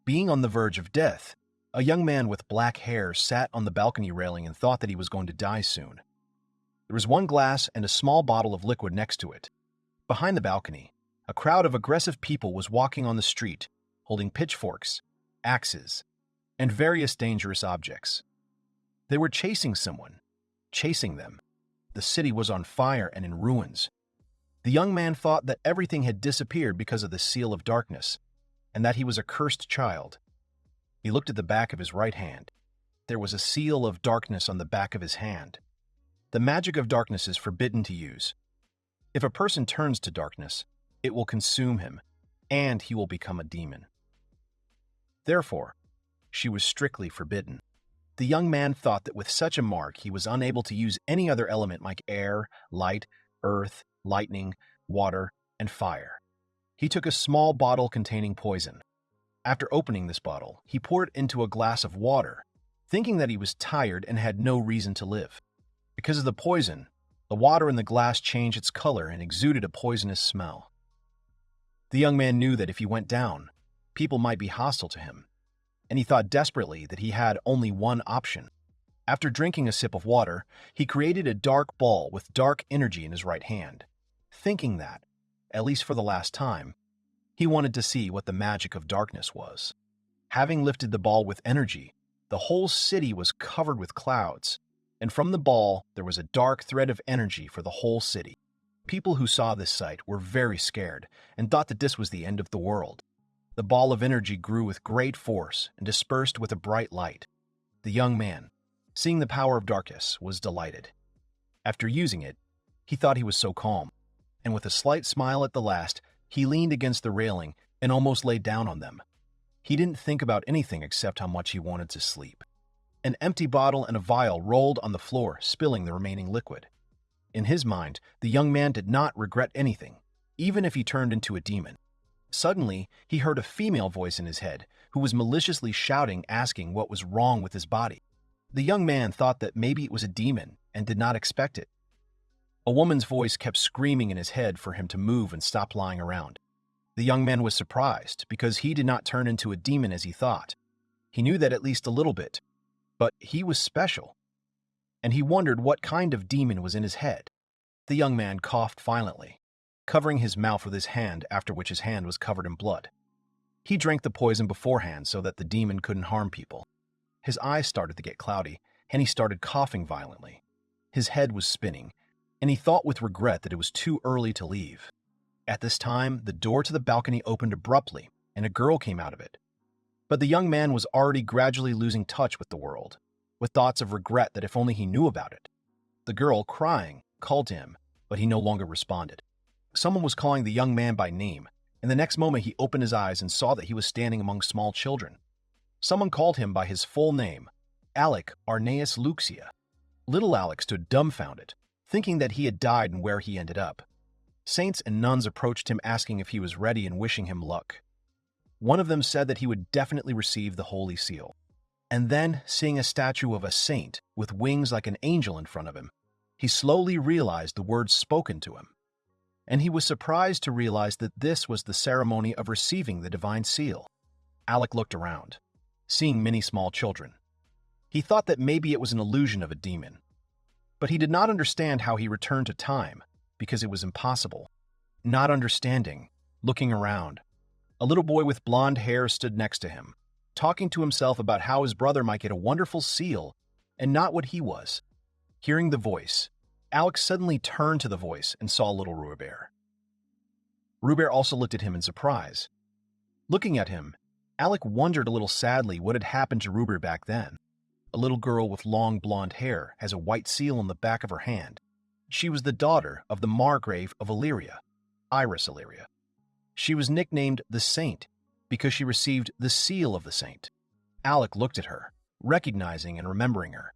Being on the verge of death, a young man with black hair sat on the balcony railing and thought that he was going to die soon. There was one glass and a small bottle of liquid next to it. Behind the balcony, a crowd of aggressive people was walking on the street, holding pitchforks, axes, and various dangerous objects. They were chasing someone, chasing them. The city was on fire and in ruins. The young man thought that everything had disappeared because of the seal of darkness, and that he was a cursed child. He looked at the back of his right hand. There was a seal of darkness on the back of his hand. The magic of darkness is forbidden to use. If a person turns to darkness, it will consume him, and he will become a demon. Therefore, she was strictly forbidden. The young man thought that with such a mark he was unable to use any other element like air, light, earth, lightning, water, and fire. He took a small bottle containing poison. After opening this bottle, he poured it into a glass of water, thinking that he was tired and had no reason to live. Because of the poison, the water in the glass changed its color and exuded a poisonous smell. The young man knew that if he went down, people might be hostile to him, and he thought desperately that he had only one option. After drinking a sip of water, he created a dark ball with dark energy in his right hand, thinking that, at least for the last time, he wanted to see what the magic of darkness was. Having lifted the ball with energy, the whole city was covered with clouds, and from the ball there was a dark thread of energy for the whole city. People who saw this sight were very scared and thought that this was the end of the world. The ball of energy grew with great force and dispersed with a bright light. The young man, seeing the power of darkness, was delighted. After using it, he thought he was so calm, and with a slight smile at the last, he leaned against the railing and almost lay down on them. He didn't think about anything except how much he wanted to sleep. An empty bottle and a vial rolled on the floor, spilling the remaining liquid. In his mind, the young man did not regret anything, even if he turned into a demon. Suddenly, he heard a female voice in his head, who was maliciously shouting, asking what was wrong with his body. The young man thought that maybe it was a demon and did not expect it. A woman's voice kept screaming in his head for him to move and stop lying around. The young man was surprised because he did not turn into a demon as he thought. He knew that at least a little bit, but he was special, and he wondered what kind of demon was in his head. The young man coughed violently, covering his mouth with his hand, after which his hand was covered in blood. He drank the poison beforehand so that the demon couldn't harm people. His eyes started to get cloudy, and he started coughing violently. His head was spinning, and he thought with regret that it was too early to leave. At this time, the door to the balcony opened abruptly, and a girl came out of it. But the young man was already gradually losing touch with the world, with thoughts of regret that if only he knew about it. The girl, crying, called to him, but he no longer responded. Someone was calling the young man by name, and the next moment he opened his eyes and saw that he was standing among small children. Someone called him by his full name, Alec Arnaeus Luxia. Little Alec stood dumbfounded, thinking that he had died and where he ended up. Saints and nuns approached him asking if he was ready and wishing him luck. One of them said that he would definitely receive the Holy Seal. And then, seeing a statue of a saint with wings like an angel in front of him, he slowly realized the words spoken to him. And he was surprised to realize that this was the ceremony of receiving the divine seal. Alec looked around, seeing many small children. He thought that maybe it was an illusion of a demon. But he did not understand how he returned to time, because it was impossible. Not understanding, looking around, a little boy with blonde hair stood next to him, talking to himself about how his brother might get a wonderful seal and not what he was. Hearing the voice, Alex suddenly turned to the voice and saw little Robert. Robert also looked at him in surprise. Looking at him, Alec wondered a little sadly what had happened to Robert back then. A little girl with long blonde hair has a white seal on the back of her hand. She was the daughter of the Margrave of Illyria, Iris Illyria. She was nicknamed the Saint because she received the seal of the saint. Alec looked at her, recognizing and remembering her.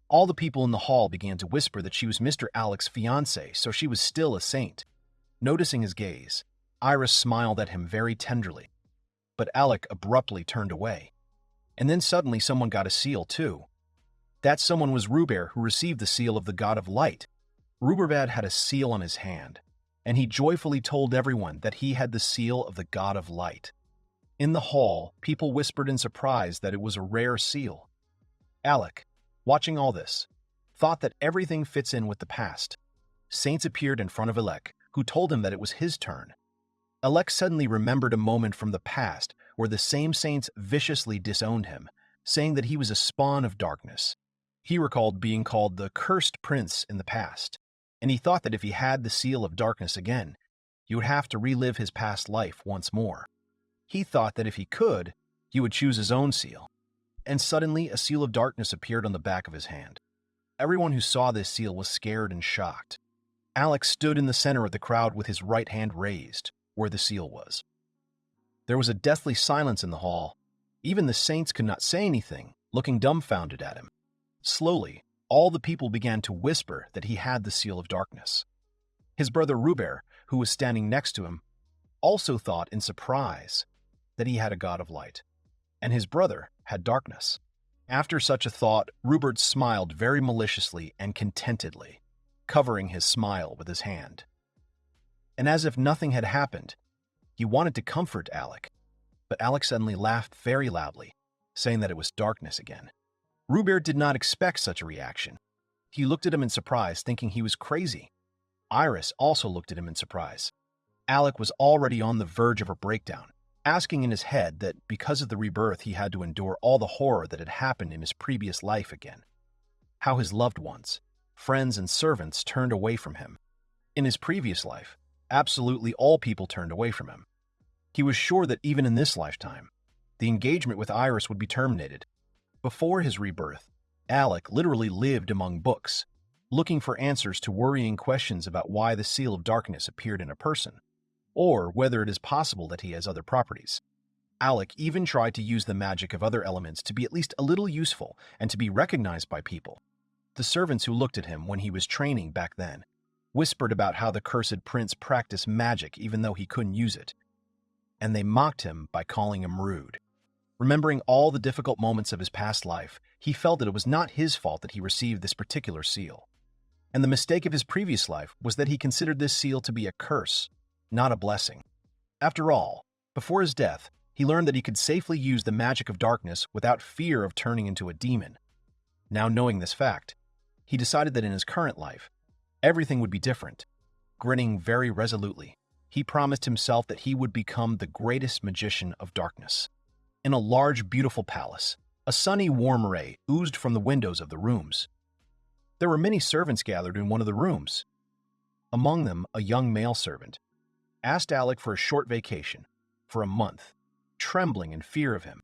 All the people in the hall began to whisper that she was Mr. Alec's fiancée, so she was still a saint. Noticing his gaze, Iris smiled at him very tenderly. But Alec abruptly turned away. And then suddenly someone got a seal too. That someone was Robert, who received the seal of the God of Light. Robert had a seal on his hand, and he joyfully told everyone that he had the seal of the God of Light. In the hall, people whispered in surprise that it was a rare seal. Alec, watching all this, thought that everything fits in with the past. Saints appeared in front of Alec, who told him that it was his turn. Alec suddenly remembered a moment from the past where the same saints viciously disowned him, saying that he was a spawn of darkness. He recalled being called the cursed prince in the past, and he thought that if he had the seal of darkness again, he would have to relive his past life once more. He thought that if he could, he would choose his own seal. And suddenly, a seal of darkness appeared on the back of his hand. Everyone who saw this seal was scared and shocked. Alec stood in the center of the crowd with his right hand raised, where the seal was. There was a deathly silence in the hall. Even the saints could not say anything, looking dumbfounded at him. Slowly, all the people began to whisper that he had the seal of darkness. His brother Rubert, who was standing next to him, also thought in surprise that he had a god of light, and his brother had darkness. After such a thought, Rupert smiled very maliciously and contentedly, covering his smile with his hand. And as if nothing had happened, he wanted to comfort Alec, but Alec suddenly laughed very loudly, saying that it was darkness again. Rupert did not expect such a reaction. He looked at him in surprise, thinking he was crazy. Iris also looked at him in surprise. Alec was already on the verge of a breakdown, asking in his head that because of the rebirth he had to endure all the horror that had happened in his previous life again. How his loved ones, friends and servants turned away from him. In his previous life, absolutely all people turned away from him. He was sure that even in this lifetime, the engagement with Iris would be terminated. Before his rebirth, Alec literally lived among books, looking for answers to worrying questions about why the seal of darkness appeared in a person, or whether it is possible that he has other properties. Alec even tried to use the magic of other elements to be at least a little useful and to be recognized by people. The servants who looked at him when he was training back then whispered about how the cursed prince practiced magic even though he couldn't use it, and they mocked him by calling him rude. Remembering all the difficult moments of his past life, he felt that it was not his fault that he received this particular seal. And the mistake of his previous life was that he considered this seal to be a curse, not a blessing. After all, before his death, he learned that he could safely use the magic of darkness without fear of turning into a demon. Now knowing this fact, he decided that in his current life, everything would be different. Grinning very resolutely, he promised himself that he would become the greatest magician of darkness. In a large, beautiful palace, a sunny, warm ray oozed from the windows of the rooms. There were many servants gathered in one of the rooms. Among them, a young male servant asked Alec for a short vacation, for a month, trembling in fear of him.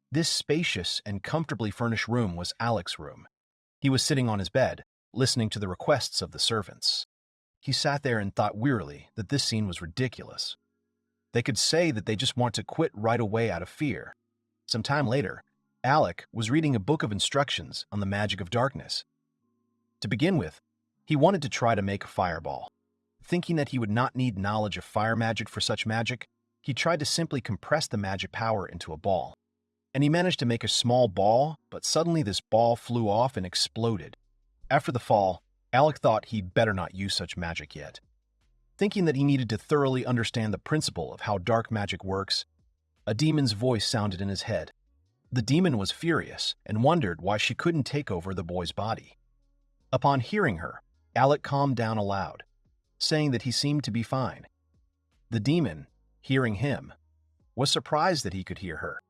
This spacious and comfortably furnished room was Alec's room. He was sitting on his bed, listening to the requests of the servants. He sat there and thought wearily that this scene was ridiculous. They could say that they just want to quit right away out of fear. Some time later, Alec was reading a book of instructions on the magic of darkness. To begin with, he wanted to try to make a fireball. Thinking that he would not need knowledge of fire magic for such magic, he tried to simply compress the magic power into a ball. And he managed to make a small ball, but suddenly this ball flew off and exploded. After the fall, Alec thought he'd better not use such magic yet. Thinking that he needed to thoroughly understand the principle of how dark magic works, a demon's voice sounded in his head. The demon was furious and wondered why she couldn't take over the boy's body. Upon hearing her, Alec calmed down aloud, saying that he seemed to be fine. The demon, hearing him, was surprised that he could hear her.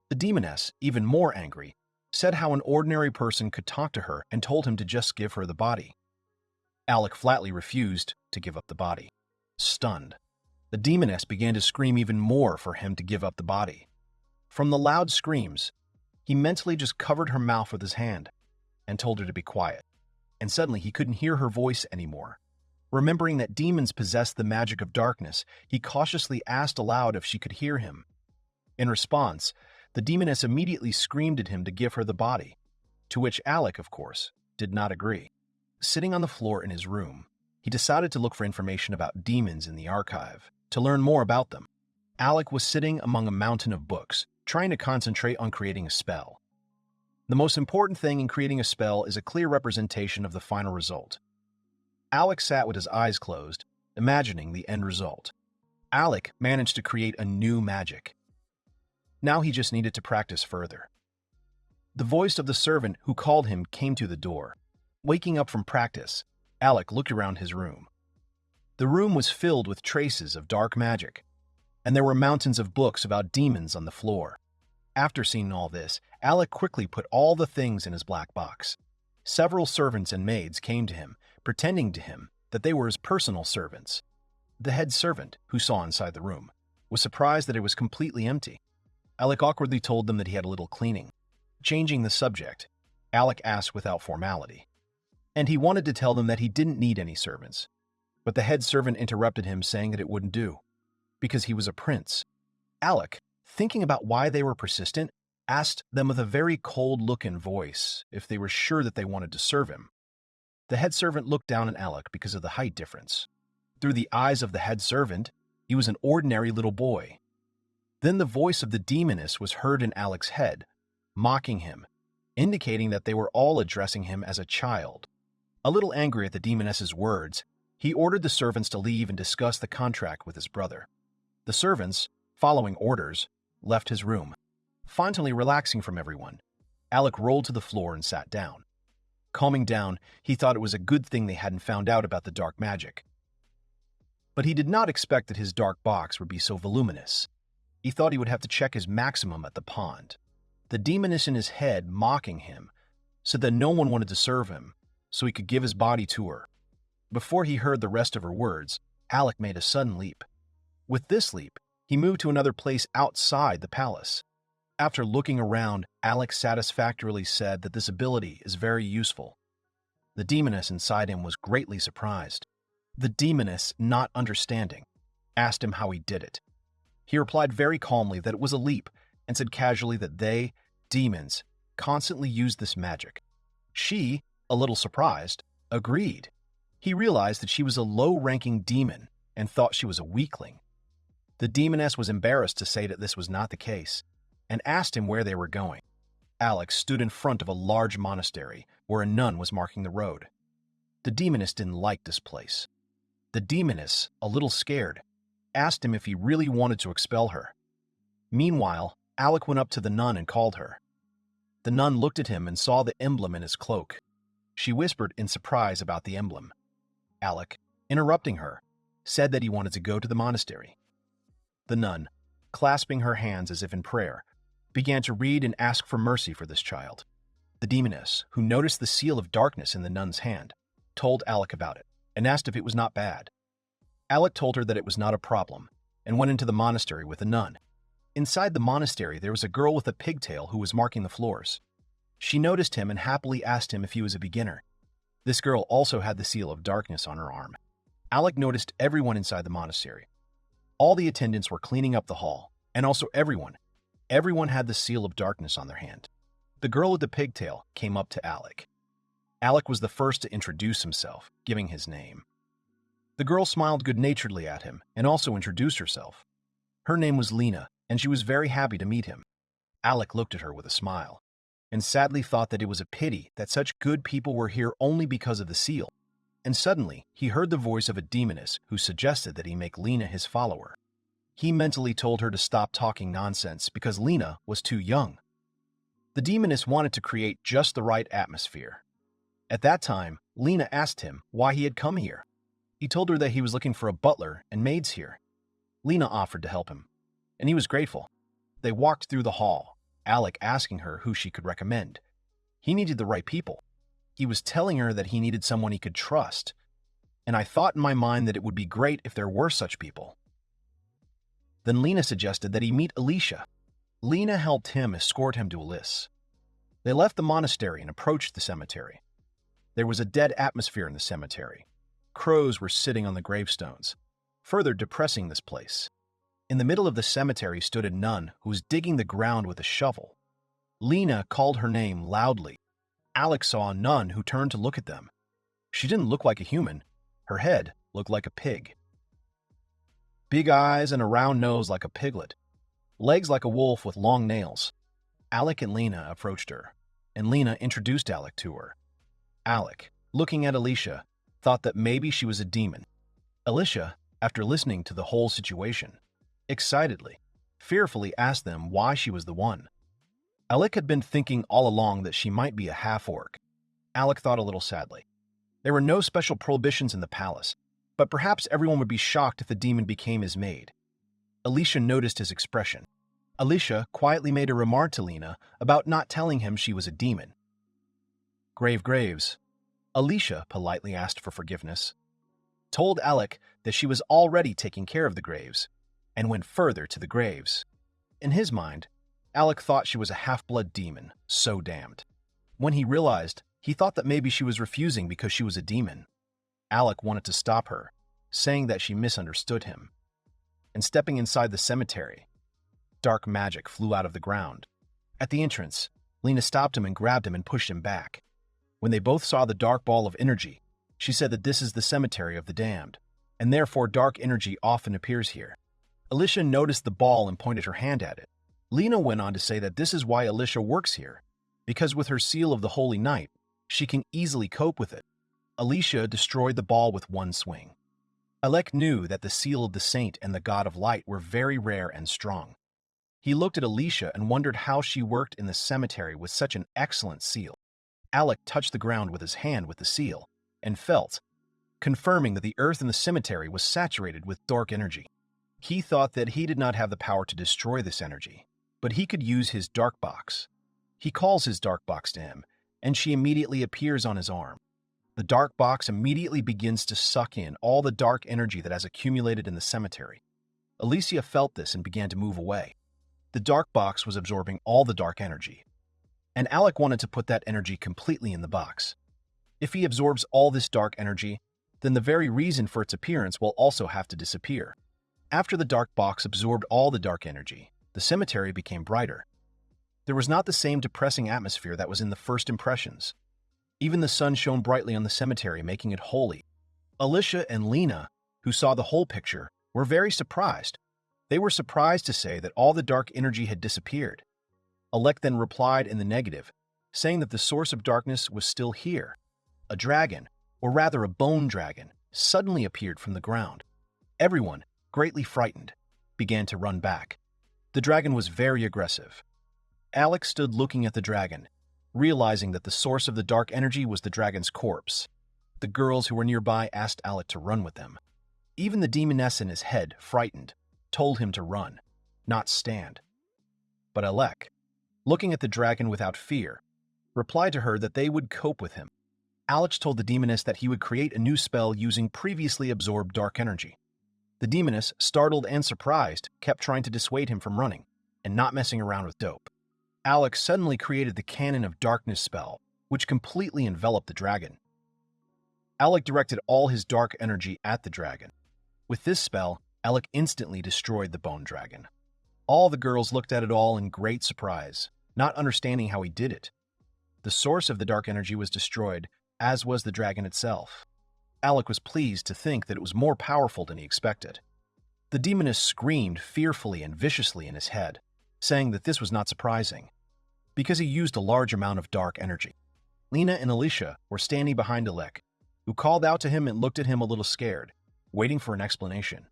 The demoness, even more angry, said how an ordinary person could talk to her and told him to just give her the body. Alec flatly refused to give up the body. Stunned, the demoness began to scream even more for him to give up the body. From the loud screams, he mentally just covered her mouth with his hand and told her to be quiet. And suddenly he couldn't hear her voice anymore. Remembering that demons possessed the magic of darkness, he cautiously asked aloud if she could hear him. In response, the demoness immediately screamed at him to give her the body, to which Alec, of course, did not agree. Sitting on the floor in his room, he decided to look for information about demons in the archive, to learn more about them. Alec was sitting among a mountain of books, trying to concentrate on creating a spell. The most important thing in creating a spell is a clear representation of the final result. Alec sat with his eyes closed, imagining the end result. Alec managed to create a new magic. Now he just needed to practice further. The voice of the servant who called him came to the door. Waking up from practice, Alec looked around his room. The room was filled with traces of dark magic, and there were mountains of books about demons on the floor. After seeing all this, Alec quickly put all the things in his black box. Several servants and maids came to him, pretending to him that they were his personal servants. The head servant, who saw inside the room, was surprised that it was completely empty. Alec awkwardly told them that he had a little cleaning. Changing the subject, Alec asked without formality, and he wanted to tell them that he didn't need any servants. But the head servant interrupted him, saying that it wouldn't do, because he was a prince. Alec, thinking about why they were persistent, asked them with a very cold look and voice if they were sure that they wanted to serve him. The head servant looked down at Alec because of the height difference. Through the eyes of the head servant, he was an ordinary little boy. Then the voice of the demoness was heard in Alec's head, mocking him, indicating that they were all addressing him as a child. A little angry at the demoness's words, he ordered the servants to leave and discuss the contract with his brother. The servants, following orders, left his room. Finally relaxing from everyone, Alec rolled to the floor and sat down. Calming down, he thought it was a good thing they hadn't found out about the dark magic. But he did not expect that his dark box would be so voluminous. He thought he would have to check his maximum at the pond. The demoness in his head, mocking him, said that no one wanted to serve him, so he could give his body to her. Before he heard the rest of her words, Alec made a sudden leap. With this leap, he moved to another place outside the palace. After looking around, Alec satisfactorily said that this ability is very useful. The demoness inside him was greatly surprised. The demoness, not understanding, asked him how he did it. He replied very calmly that it was a leap and said casually that they, demons, constantly used this magic. She, a little surprised, agreed. He realized that she was a low-ranking demon and thought she was a weakling. The demoness was embarrassed to say that this was not the case and asked him where they were going. Alec stood in front of a large monastery where a nun was marking the road. The demoness didn't like this place. The demoness, a little scared, asked him if he really wanted to expel her. Meanwhile, Alec went up to the nun and called her. The nun looked at him and saw the emblem in his cloak. She whispered in surprise about the emblem. Alec, interrupting her, said that he wanted to go to the monastery. The nun, clasping her hands as if in prayer, began to read and ask for mercy for this child. The demoness, who noticed the seal of darkness in the nun's hand, told Alec about it and asked if it was not bad. Alec told her that it was not a problem and went into the monastery with the nun. Inside the monastery, there was a girl with a pigtail who was marking the floors. She noticed him and happily asked him if he was a beginner. This girl also had the seal of darkness on her arm. Alec noticed everyone inside the monastery. All the attendants were cleaning up the hall, and also everyone had the seal of darkness on their hand. The girl with the pigtail came up to Alec. Alec was the first to introduce himself, giving his name. The girl smiled good-naturedly at him and also introduced herself. Her name was Lena, and she was very happy to meet him. Alec looked at her with a smile, and sadly thought that it was a pity that such good people were here only because of the seal. And suddenly, he heard the voice of a demoness who suggested that he make Lena his follower. He mentally told her to stop talking nonsense because Lena was too young. The demoness wanted to create just the right atmosphere. At that time, Lena asked him why he had come here. He told her that he was looking for a butler and maids here. Lena offered to help him, and he was grateful. They walked through the hall, Alec asking her who she could recommend. He needed the right people. He was telling her that he needed someone he could trust, and I thought in my mind that it would be great if there were such people. Then Lena suggested that he meet Alicia. Lena helped him escort him to Alice. They left the monastery and approached the cemetery. There was a dead atmosphere in the cemetery. Crows were sitting on the gravestones, further depressing this place. In the middle of the cemetery stood a nun who was digging the ground with a shovel. Lena called her name loudly. Alec saw a nun who turned to look at them. She didn't look like a human. Her head looked like a pig. Big eyes and a round nose like a piglet. Legs like a wolf with long nails. Alec and Lena approached her, and Lena introduced Alec to her. Alec, looking at Alicia, thought that maybe she was a demon. Alicia, after listening to the whole situation, excitedly fearfully asked them why she was the one. Alec had been thinking all along that she might be a half-orc. Alec thought a little sadly. There were no special prohibitions in the palace, but perhaps everyone would be shocked if the demon became his maid. Alicia noticed his expression. Alicia quietly made a remark to Lena about not telling him she was a demon. Graves. Alicia politely asked for forgiveness, told Alec that she was already taking care of the graves, and went further to the graves. In his mind, Alec thought she was a half-blood demon, so damned. When he realized, he thought that maybe she was refusing because she was a demon. Alec wanted to stop her, saying that she misunderstood him. And stepping inside the cemetery, dark magic flew out of the ground. At the entrance, Lena stopped him and grabbed him and pushed him back. When they both saw the dark ball of energy, she said that this is the cemetery of the damned, and therefore dark energy often appears here. Alicia noticed the ball and pointed her hand at it. Lena went on to say that this is why Alicia works here, because with her seal of the Holy Knight, she can easily cope with it. Alicia destroyed the ball with one swing. Alec knew that the seal of the saint and the god of light were very rare and strong. He looked at Alicia and wondered how she worked in the cemetery with such an excellent seal. Alec touched the ground with his hand with the seal, and felt, confirming that the earth in the cemetery was saturated with dark energy. He thought that he did not have the power to destroy this energy, but he could use his dark box. He calls his dark box to him, and she immediately appears on his arm. The dark box immediately begins to suck in all the dark energy that has accumulated in the cemetery. Alicia felt this and began to move away. The dark box was absorbing all the dark energy, and Alec wanted to put that energy completely in the box. If he absorbs all this dark energy, then the very reason for its appearance will also have to disappear. After the dark box absorbed all the dark energy, the cemetery became brighter. There was not the same depressing atmosphere that was in the first impressions. Even the sun shone brightly on the cemetery, making it holy. Alicia and Lena, who saw the whole picture, were very surprised. They were surprised to say that all the dark energy had disappeared. Alec then replied in the negative, saying that the source of darkness was still here. A dragon, or rather a bone dragon, suddenly appeared from the ground. Everyone, greatly frightened, began to run back. The dragon was very aggressive. Alec stood looking at the dragon, realizing that the source of the dark energy was the dragon's corpse. The girls who were nearby asked Alec to run with them. Even the demoness in his head, frightened, told him to run, not stand. But Alec, looking at the dragon without fear, replied to her that they would cope with him. Alec told the demoness that he would create a new spell using previously absorbed dark energy. The demoness, startled and surprised, kept trying to dissuade him from running and not messing around with dope. Alec suddenly created the Cannon of Darkness spell, which completely enveloped the dragon. Alec directed all his dark energy at the dragon. With this spell, Alec instantly destroyed the bone dragon. All the girls looked at it all in great surprise, not understanding how he did it. The source of the dark energy was destroyed, as was the dragon itself. Alec was pleased to think that it was more powerful than he expected. The demoness screamed fearfully and viciously in his head, saying that this was not surprising, because he used a large amount of dark energy. Lena and Alicia were standing behind Alec, who called out to him and looked at him a little scared, waiting for an explanation.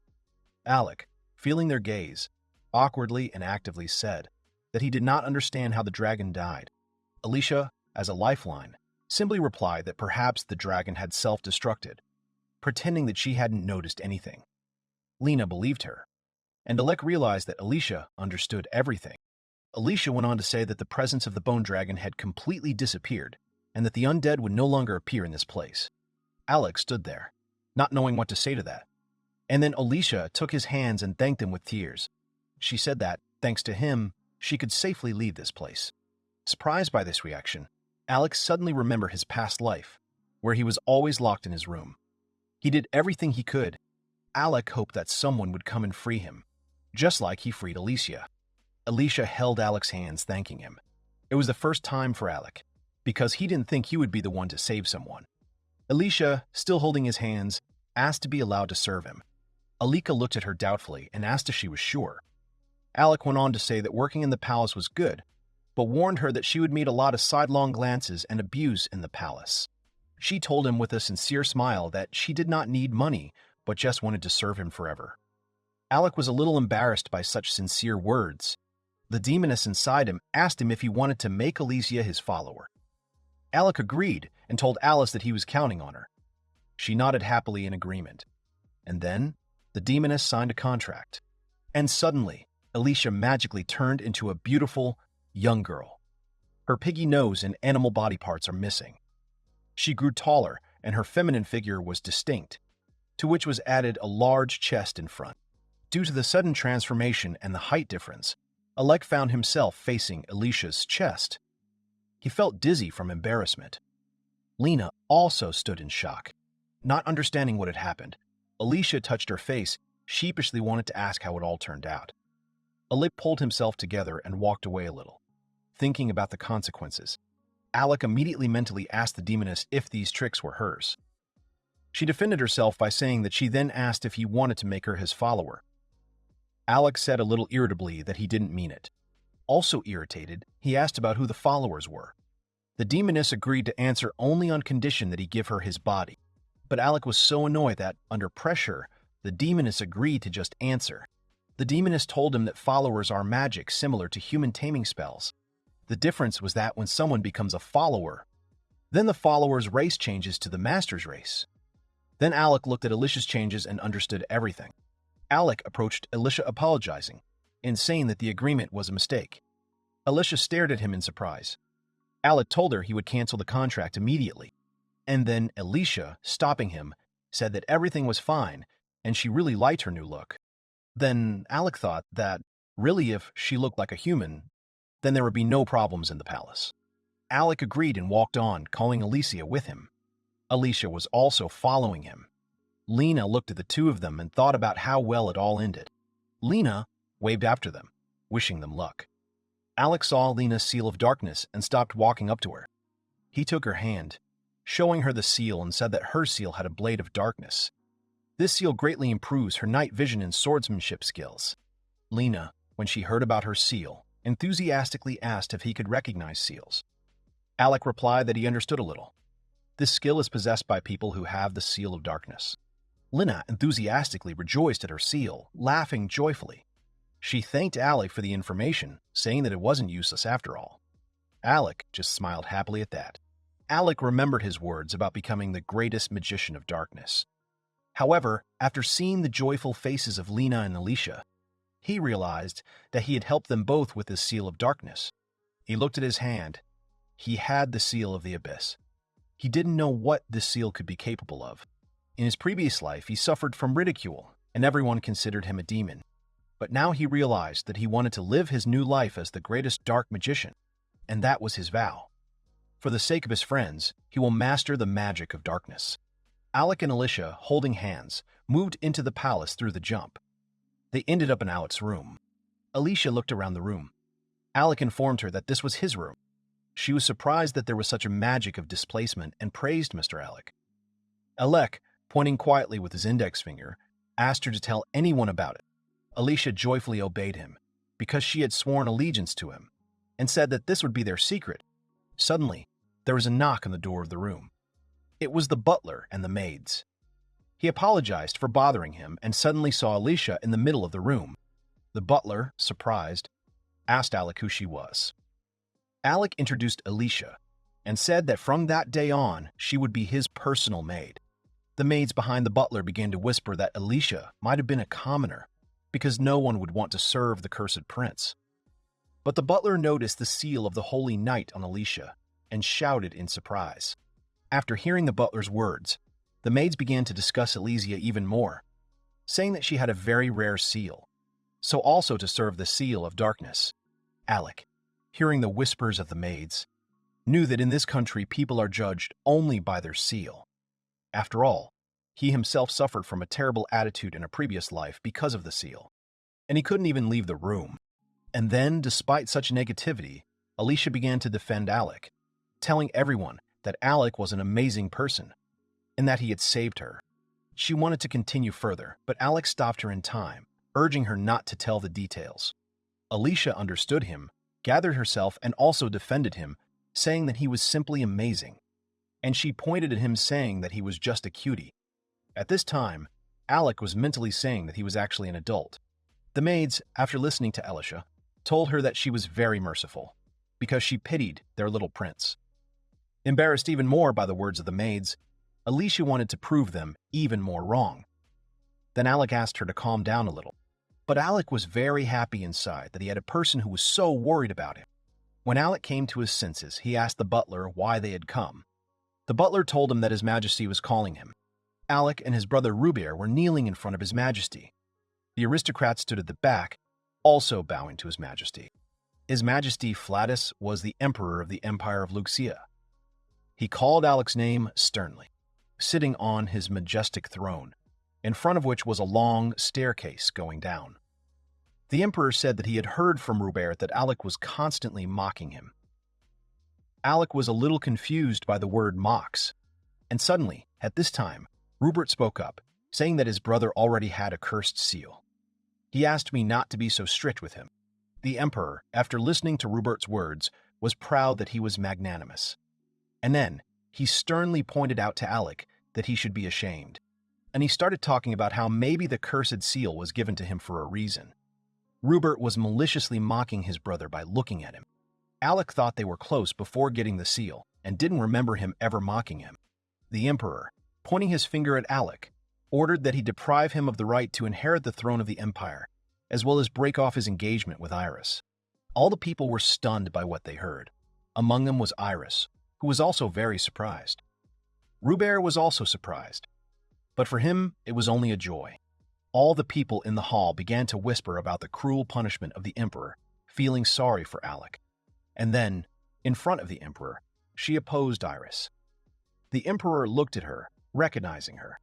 Alec, feeling their gaze, awkwardly and actively said that he did not understand how the dragon died. Alicia, as a lifeline, simply replied that perhaps the dragon had self-destructed, pretending that she hadn't noticed anything. Lena believed her, and Alec realized that Alicia understood everything. Alicia went on to say that the presence of the bone dragon had completely disappeared, and that the undead would no longer appear in this place. Alec stood there, not knowing what to say to that. And then Alicia took his hands and thanked him with tears. She said that, thanks to him, she could safely leave this place. Surprised by this reaction, Alec suddenly remembered his past life, where he was always locked in his room. He did everything he could. Alec hoped that someone would come and free him, just like he freed Alicia. Alicia held Alec's hands, thanking him. It was the first time for Alec, because he didn't think he would be the one to save someone. Alicia, still holding his hands, asked to be allowed to serve him. Alika looked at her doubtfully and asked if she was sure. Alec went on to say that working in the palace was good, but warned her that she would meet a lot of sidelong glances and abuse in the palace. She told him with a sincere smile that she did not need money, but just wanted to serve him forever. Alec was a little embarrassed by such sincere words. The demoness inside him asked him if he wanted to make Alicia his follower. Alec agreed and told Alice that he was counting on her. She nodded happily in agreement. And then, the demoness signed a contract. And suddenly, Alicia magically turned into a beautiful, young girl. Her piggy nose and animal body parts are missing. She grew taller, and her feminine figure was distinct, to which was added a large chest in front. Due to the sudden transformation and the height difference, Alec found himself facing Alicia's chest. He felt dizzy from embarrassment. Lena also stood in shock. Not understanding what had happened, Alicia touched her face, sheepishly wanted to ask how it all turned out. Alec pulled himself together and walked away a little, thinking about the consequences. Alec immediately mentally asked the demoness if these tricks were hers. She defended herself by saying that she then asked if he wanted to make her his follower. Alec said a little irritably that he didn't mean it. Also irritated, he asked about who the followers were. The demoness agreed to answer only on condition that he give her his body. But Alec was so annoyed that, under pressure, the demoness agreed to just answer. The demoness told him that followers are magic similar to human taming spells. The difference was that when someone becomes a follower, then the follower's race changes to the master's race. Then Alec looked at Alicia's changes and understood everything. Alec approached Alicia apologizing and saying that the agreement was a mistake. Alicia stared at him in surprise. Alec told her he would cancel the contract immediately. And then Alicia, stopping him, said that everything was fine and she really liked her new look. Then Alec thought that, really, if she looked like a human, then there would be no problems in the palace. Alec agreed and walked on, calling Alicia with him. Alicia was also following him. Lena looked at the two of them and thought about how well it all ended. Lena waved after them, wishing them luck. Alec saw Lena's seal of darkness and stopped walking up to her. He took her hand, showing her the seal, and said that her seal had a blade of darkness. This seal greatly improves her night vision and swordsmanship skills. Lena, when she heard about her seal, enthusiastically asked if he could recognize seals. Alec replied that he understood a little. This skill is possessed by people who have the seal of darkness. Lena enthusiastically rejoiced at her seal, laughing joyfully. She thanked Alec for the information, saying that it wasn't useless after all. Alec just smiled happily at that. Alec remembered his words about becoming the greatest magician of darkness. However, after seeing the joyful faces of Lena and Alicia, he realized that he had helped them both with his seal of darkness. He looked at his hand. He had the seal of the abyss. He didn't know what this seal could be capable of. In his previous life, he suffered from ridicule, and everyone considered him a demon. But now he realized that he wanted to live his new life as the greatest dark magician, and that was his vow. For the sake of his friends, he will master the magic of darkness. Alec and Alicia, holding hands, moved into the palace through the jump. They ended up in Alec's room. Alicia looked around the room. Alec informed her that this was his room. She was surprised that there was such a magic of displacement and praised Mr. Alec. Alec, pointing quietly with his index finger, asked her to tell anyone about it. Alicia joyfully obeyed him, because she had sworn allegiance to him, and said that this would be their secret. Suddenly, there was a knock on the door of the room. It was the butler and the maids. He apologized for bothering him and suddenly saw Alicia in the middle of the room. The butler, surprised, asked Alec who she was. Alec introduced Alicia and said that from that day on, she would be his personal maid. The maids behind the butler began to whisper that Alicia might have been a commoner because no one would want to serve the cursed prince. But the butler noticed the seal of the Holy Knight on Alicia and shouted in surprise. After hearing the butler's words, the maids began to discuss Alicia even more, saying that she had a very rare seal, so also to serve the seal of darkness. Alec, hearing the whispers of the maids, knew that in this country people are judged only by their seal. After all, he himself suffered from a terrible attitude in a previous life because of the seal, and he couldn't even leave the room. And then, despite such negativity, Alicia began to defend Alec, telling everyone that Alec was an amazing person and that he had saved her. She wanted to continue further, but Alec stopped her in time, urging her not to tell the details. Alicia understood him, gathered herself, and also defended him, saying that he was simply amazing. And she pointed at him saying that he was just a cutie. At this time, Alec was mentally saying that he was actually an adult. The maids, after listening to Elisha, told her that she was very merciful, because she pitied their little prince. Embarrassed even more by the words of the maids, Alicia wanted to prove them even more wrong. Then Alec asked her to calm down a little. But Alec was very happy inside that he had a person who was so worried about him. When Alec came to his senses, he asked the butler why they had come. The butler told him that His Majesty was calling him. Alec and his brother Ruber were kneeling in front of His Majesty. The aristocrat stood at the back, also bowing to His Majesty. His Majesty Flatus was the emperor of the Empire of Luxia. He called Alec's name sternly, sitting on his majestic throne, in front of which was a long staircase going down. The emperor said that he had heard from Ruber that Alec was constantly mocking him. Alec was a little confused by the word mocks, and suddenly, at this time, Rupert spoke up, saying that his brother already had a cursed seal. He asked me not to be so strict with him. The emperor, after listening to Rupert's words, was proud that he was magnanimous. And then, he sternly pointed out to Alec that he should be ashamed. And he started talking about how maybe the cursed seal was given to him for a reason. Rupert was maliciously mocking his brother by looking at him. Alec thought they were close before getting the seal, and didn't remember him ever mocking him. The emperor, pointing his finger at Alec, ordered that he deprive him of the right to inherit the throne of the empire, as well as break off his engagement with Iris. All the people were stunned by what they heard. Among them was Iris, who was also very surprised. Ruber was also surprised, but for him it was only a joy. All the people in the hall began to whisper about the cruel punishment of the emperor, feeling sorry for Alec. And then, in front of the emperor, she opposed Iris. The emperor looked at her, recognizing her.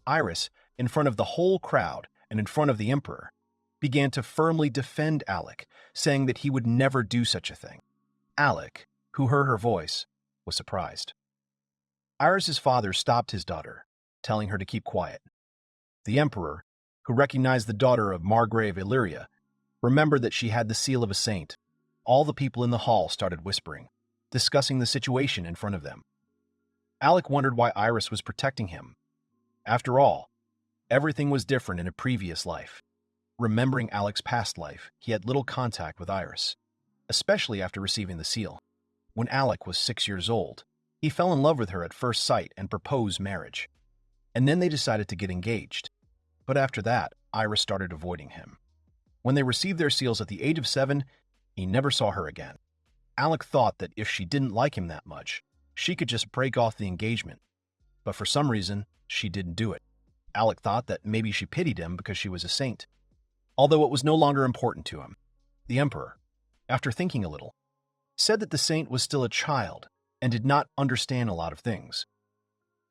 Iris, in front of the whole crowd and in front of the emperor, began to firmly defend Alec, saying that he would never do such a thing. Alec, who heard her voice, was surprised. Iris's father stopped his daughter, telling her to keep quiet. The emperor, who recognized the daughter of Margrave Illyria, remembered that she had the seal of a saint. All the people in the hall started whispering, discussing the situation in front of them. Alec wondered why Iris was protecting him. After all, everything was different in a previous life. Remembering Alec's past life, he had little contact with Iris, especially after receiving the seal. When Alec was 6 years old, he fell in love with her at first sight and proposed marriage. And then they decided to get engaged. But after that, Iris started avoiding him. When they received their seals at the age of 7, he never saw her again. Alec thought that if she didn't like him that much, she could just break off the engagement. But for some reason, she didn't do it. Alec thought that maybe she pitied him because she was a saint. Although it was no longer important to him. The emperor, after thinking a little, said that the saint was still a child and did not understand a lot of things.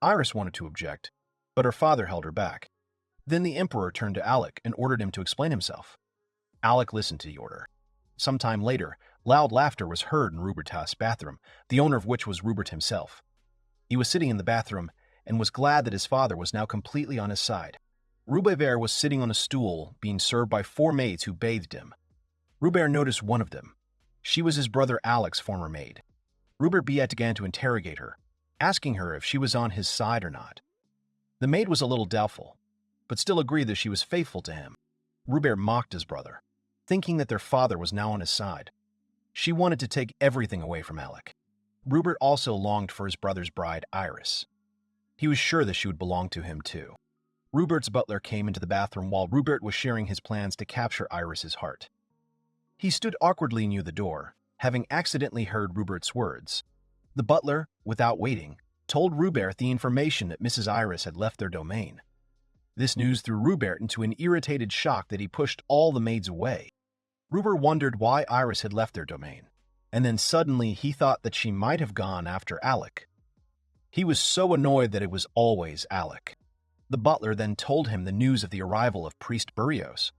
Iris wanted to object, but her father held her back. Then the emperor turned to Alec and ordered him to explain himself. Alec listened to the order. Sometime later, loud laughter was heard in Rupert's bathroom, the owner of which was Rupert himself. He was sitting in the bathroom and was glad that his father was now completely on his side. Ruber was sitting on a stool being served by 4 maids who bathed him. Ruber noticed one of them. She was his brother Alec's former maid. Ruber began to interrogate her, asking her if she was on his side or not. The maid was a little doubtful, but still agreed that she was faithful to him. Ruber mocked his brother, thinking that their father was now on his side. She wanted to take everything away from Alec. Ruber also longed for his brother's bride, Iris. He was sure that she would belong to him too. Rupert's butler came into the bathroom while Rupert was sharing his plans to capture Iris's heart. He stood awkwardly near the door, having accidentally heard Rupert's words. The butler, without waiting, told Rupert the information that Mrs. Iris had left their domain. This news threw Rupert into an irritated shock that he pushed all the maids away. Rupert wondered why Iris had left their domain, and then suddenly he thought that she might have gone after Alec. He was so annoyed that it was always Alec. The butler then told him the news of the arrival of priest Burios,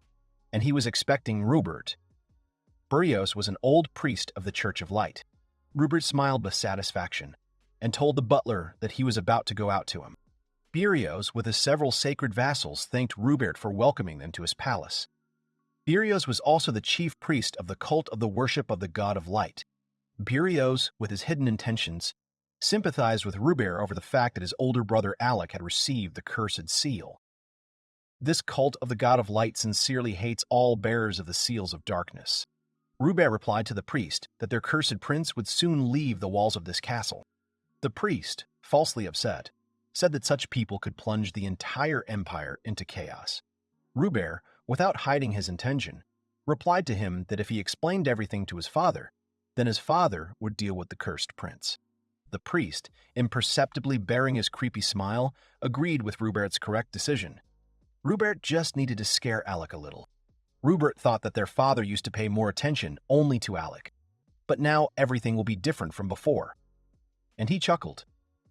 and he was expecting Rupert. Burios was an old priest of the Church of Light. Rupert smiled with satisfaction and told the butler that he was about to go out to him. Burios, with his several sacred vassals, thanked Rupert for welcoming them to his palace. Burios was also the chief priest of the cult of the worship of the god of light. Burios, with his hidden intentions, sympathized with Rupert over the fact that his older brother Alec had received the cursed seal. This cult of the god of light sincerely hates all bearers of the seals of darkness. Rubert replied to the priest that their cursed prince would soon leave the walls of this castle. The priest, falsely upset, said that such people could plunge the entire empire into chaos. Rubert, without hiding his intention, replied to him that if he explained everything to his father, then his father would deal with the cursed prince. The priest, imperceptibly bearing his creepy smile, agreed with Rubert's correct decision. Rubert just needed to scare Alec a little. Rubert thought that their father used to pay more attention only to Alec, but now everything will be different from before. And he chuckled,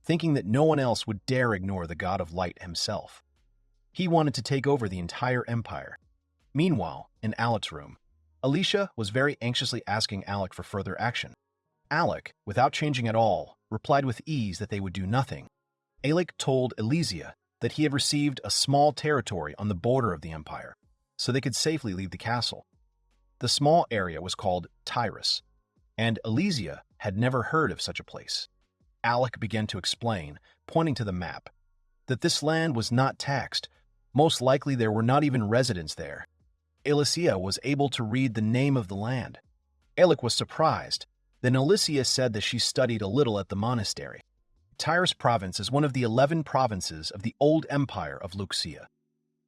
thinking that no one else would dare ignore the god of light himself. He wanted to take over the entire empire. Meanwhile, in Alec's room, Alicia was very anxiously asking Alec for further action. Alec, without changing at all, replied with ease that they would do nothing. Alec told Elysia that he had received a small territory on the border of the empire, so they could safely leave the castle. The small area was called Tyrus, and Elysia had never heard of such a place. Alec began to explain, pointing to the map, that this land was not taxed. Most likely there were not even residents there. Elysia was able to read the name of the land. Alec was surprised. Then Elysia said that she studied a little at the monastery. Tyrus province is one of the 11 provinces of the old empire of Luxia.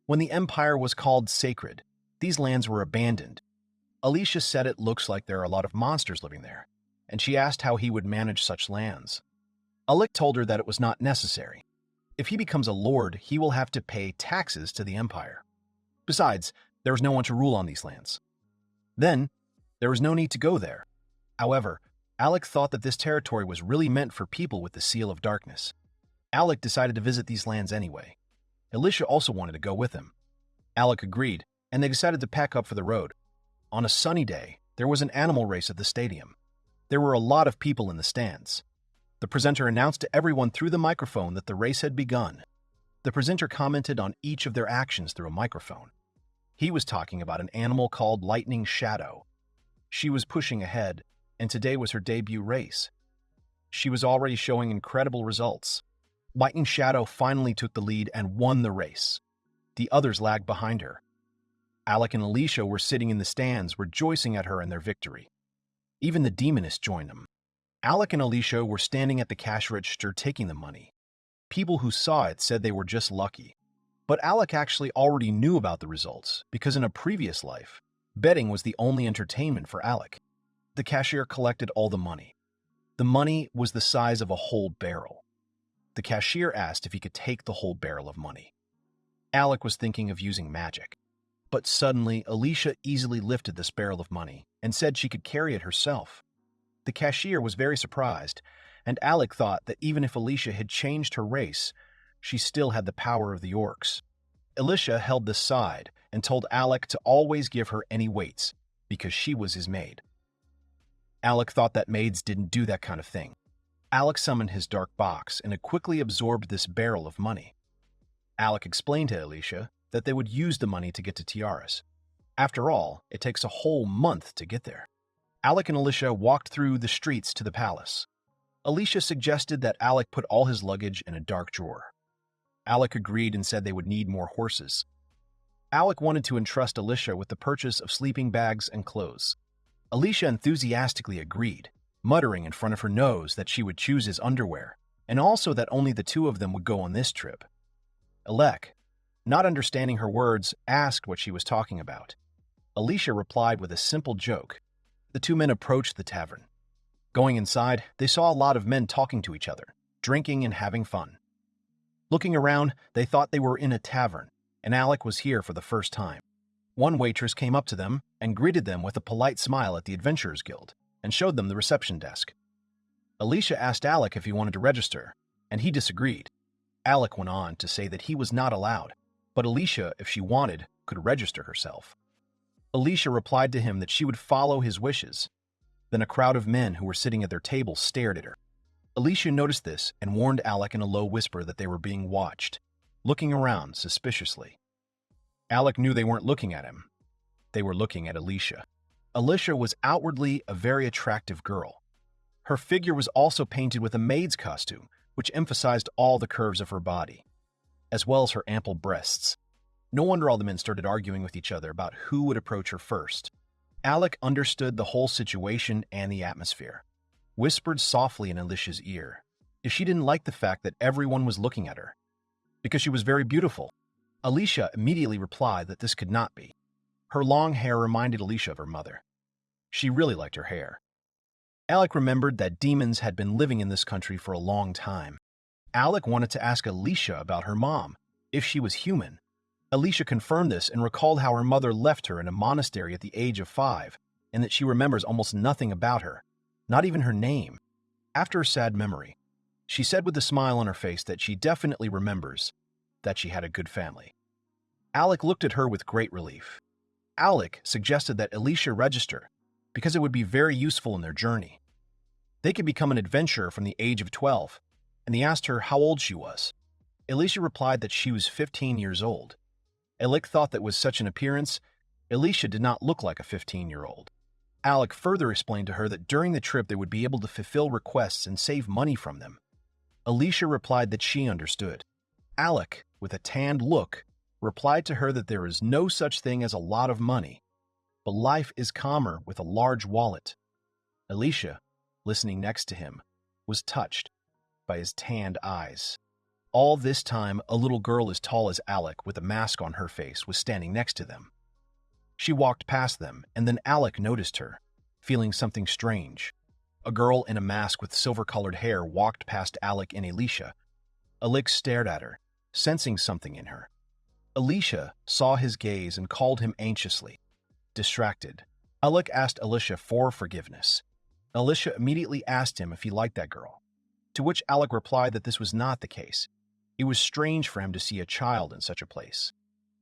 When the empire was called sacred, these lands were abandoned. Alicia said it looks like there are a lot of monsters living there, and she asked how he would manage such lands. Alec told her that it was not necessary. If he becomes a lord, he will have to pay taxes to the empire. Besides, there was no one to rule on these lands. Then, there was no need to go there. However, Alec thought that this territory was really meant for people with the seal of darkness. Alec decided to visit these lands anyway. Alicia also wanted to go with him. Alec agreed, and they decided to pack up for the road. On a sunny day, there was an animal race at the stadium. There were a lot of people in the stands. The presenter announced to everyone through the microphone that the race had begun. The presenter commented on each of their actions through a microphone. He was talking about an animal called Lightning Shadow. She was pushing ahead, and today was her debut race. She was already showing incredible results. Lightning Shadow finally took the lead and won the race. The others lagged behind her. Alec and Alicia were sitting in the stands, rejoicing at her and their victory. Even the demoness joined them. Alec and Alicia were standing at the cash register taking the money. People who saw it said they were just lucky. But Alec actually already knew about the results, because in a previous life, betting was the only entertainment for Alec. The cashier collected all the money. The money was the size of a whole barrel. The cashier asked if he could take the whole barrel of money. Alec was thinking of using magic. But suddenly, Alicia easily lifted this barrel of money and said she could carry it herself. The cashier was very surprised, and Alec thought that even if Alicia had changed her race, she still had the power of the orcs. Alicia held this side and told Alec to always give her any weights, because she was his maid. Alec thought that maids didn't do that kind of thing. Alec summoned his dark box, and it quickly absorbed this barrel of money. Alec explained to Alicia that they would use the money to get to Tiaras. After all, it takes a whole month to get there. Alec and Alicia walked through the streets to the palace. Alicia suggested that Alec put all his luggage in a dark drawer. Alec agreed and said they would need more horses. Alec wanted to entrust Alicia with the purchase of sleeping bags and clothes. Alicia enthusiastically agreed, muttering in front of her nose that she would choose his underwear, and also that only the two of them would go on this trip. Alec, not understanding her words, asked what she was talking about. Alicia replied with a simple joke. The two men approached the tavern. Going inside, they saw a lot of men talking to each other, drinking and having fun. Looking around, they thought they were in a tavern, and Alec was here for the first time. One waitress came up to them and greeted them with a polite smile at the Adventurers Guild and showed them the reception desk. Alicia asked Alec if he wanted to register, and he disagreed. Alec went on to say that he was not allowed, but Alicia, if she wanted, could register herself. Alicia replied to him that she would follow his wishes. Then a crowd of men who were sitting at their tables stared at her. Alicia noticed this and warned Alec in a low whisper that they were being watched, looking around suspiciously. Alec knew they weren't looking at him. They were looking at Alicia. Alicia was outwardly a very attractive girl. Her figure was also painted with a maid's costume, which emphasized all the curves of her body, as well as her ample breasts. No wonder all the men started arguing with each other about who would approach her first. Alec understood the whole situation and the atmosphere. Whispered softly in Alicia's ear if she didn't like the fact that everyone was looking at her. Because she was very beautiful. Alicia immediately replied that this could not be. Her long hair reminded Alicia of her mother. She really liked her hair. Alec remembered that demons had been living in this country for a long time. Alec wanted to ask Alicia about her mom, if she was human. Alicia confirmed this and recalled how her mother left her in a monastery at the age of 5, and that she remembers almost nothing about her, not even her name. After a sad memory, she said with a smile on her face that she definitely remembers that she had a good family. Alec looked at her with great relief. Alec suggested that Alicia register because it would be very useful in their journey. They could become an adventurer from the age of 12, and he asked her how old she was. Alicia replied that she was 15 years old. Alec thought that with such an appearance, Alicia did not look like a 15-year-old. Alec further explained to her that during the trip they would be able to fulfill requests and save money from them. Alicia replied that she understood. Alec, with a tanned look, replied to her that there is no such thing as a lot of money, but life is calmer with a large wallet. Alicia, listening next to him, was touched by his tanned eyes. All this time, a little girl as tall as Alec with a mask on her face was standing next to them. She walked past them, and then Alec noticed her, feeling something strange. A girl in a mask with silver-colored hair walked past Alec and Alicia. Alec stared at her, sensing something in her. Alicia saw his gaze and called him anxiously. Distracted, Alec asked Alicia for forgiveness. Alicia immediately asked him if he liked that girl, to which Alec replied that this was not the case. It was strange for him to see a child in such a place.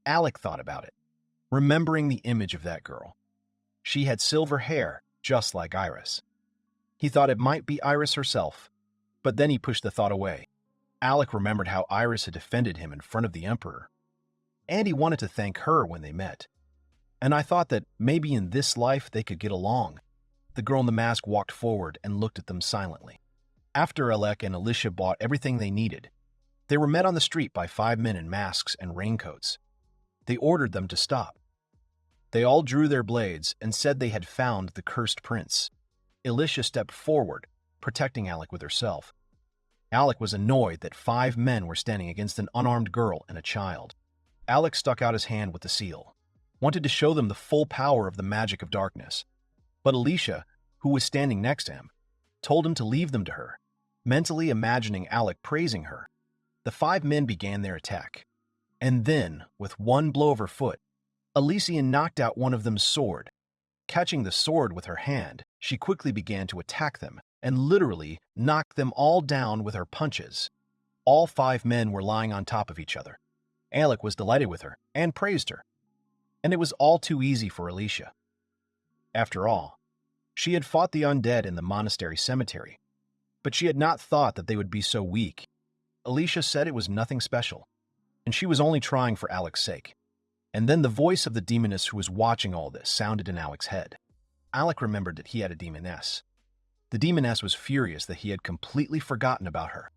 Alec thought about it, remembering the image of that girl. She had silver hair, just like Iris. He thought it might be Iris herself, but then he pushed the thought away. Alec remembered how Iris had defended him in front of the Emperor, and he wanted to thank her when they met. And I thought that maybe in this life they could get along. The girl in the mask walked forward and looked at them silently. After Alec and Alicia bought everything they needed, they were met on the street by 5 men in masks and raincoats. They ordered them to stop. They all drew their blades and said they had found the cursed prince. Alicia stepped forward, protecting Alec with herself. Alec was annoyed that 5 men were standing against an unarmed girl and a child. Alec stuck out his hand with the seal, wanted to show them the full power of the magic of darkness. But Alicia, who was standing next to him, told him to leave them to her, mentally imagining Alec praising her. The 5 men began their attack. And then, with one blow of her foot, Alicia knocked out one of them's sword. Catching the sword with her hand, she quickly began to attack them and literally knocked them all down with her punches. All 5 men were lying on top of each other. Alec was delighted with her and praised her. And it was all too easy for Alicia. After all, she had fought the undead in the monastery cemetery, but she had not thought that they would be so weak. Alicia said it was nothing special, and she was only trying for Alec's sake. And then the voice of the demoness who was watching all this sounded in Alec's head. Alec remembered that he had a demoness. The demoness was furious that he had completely forgotten about her.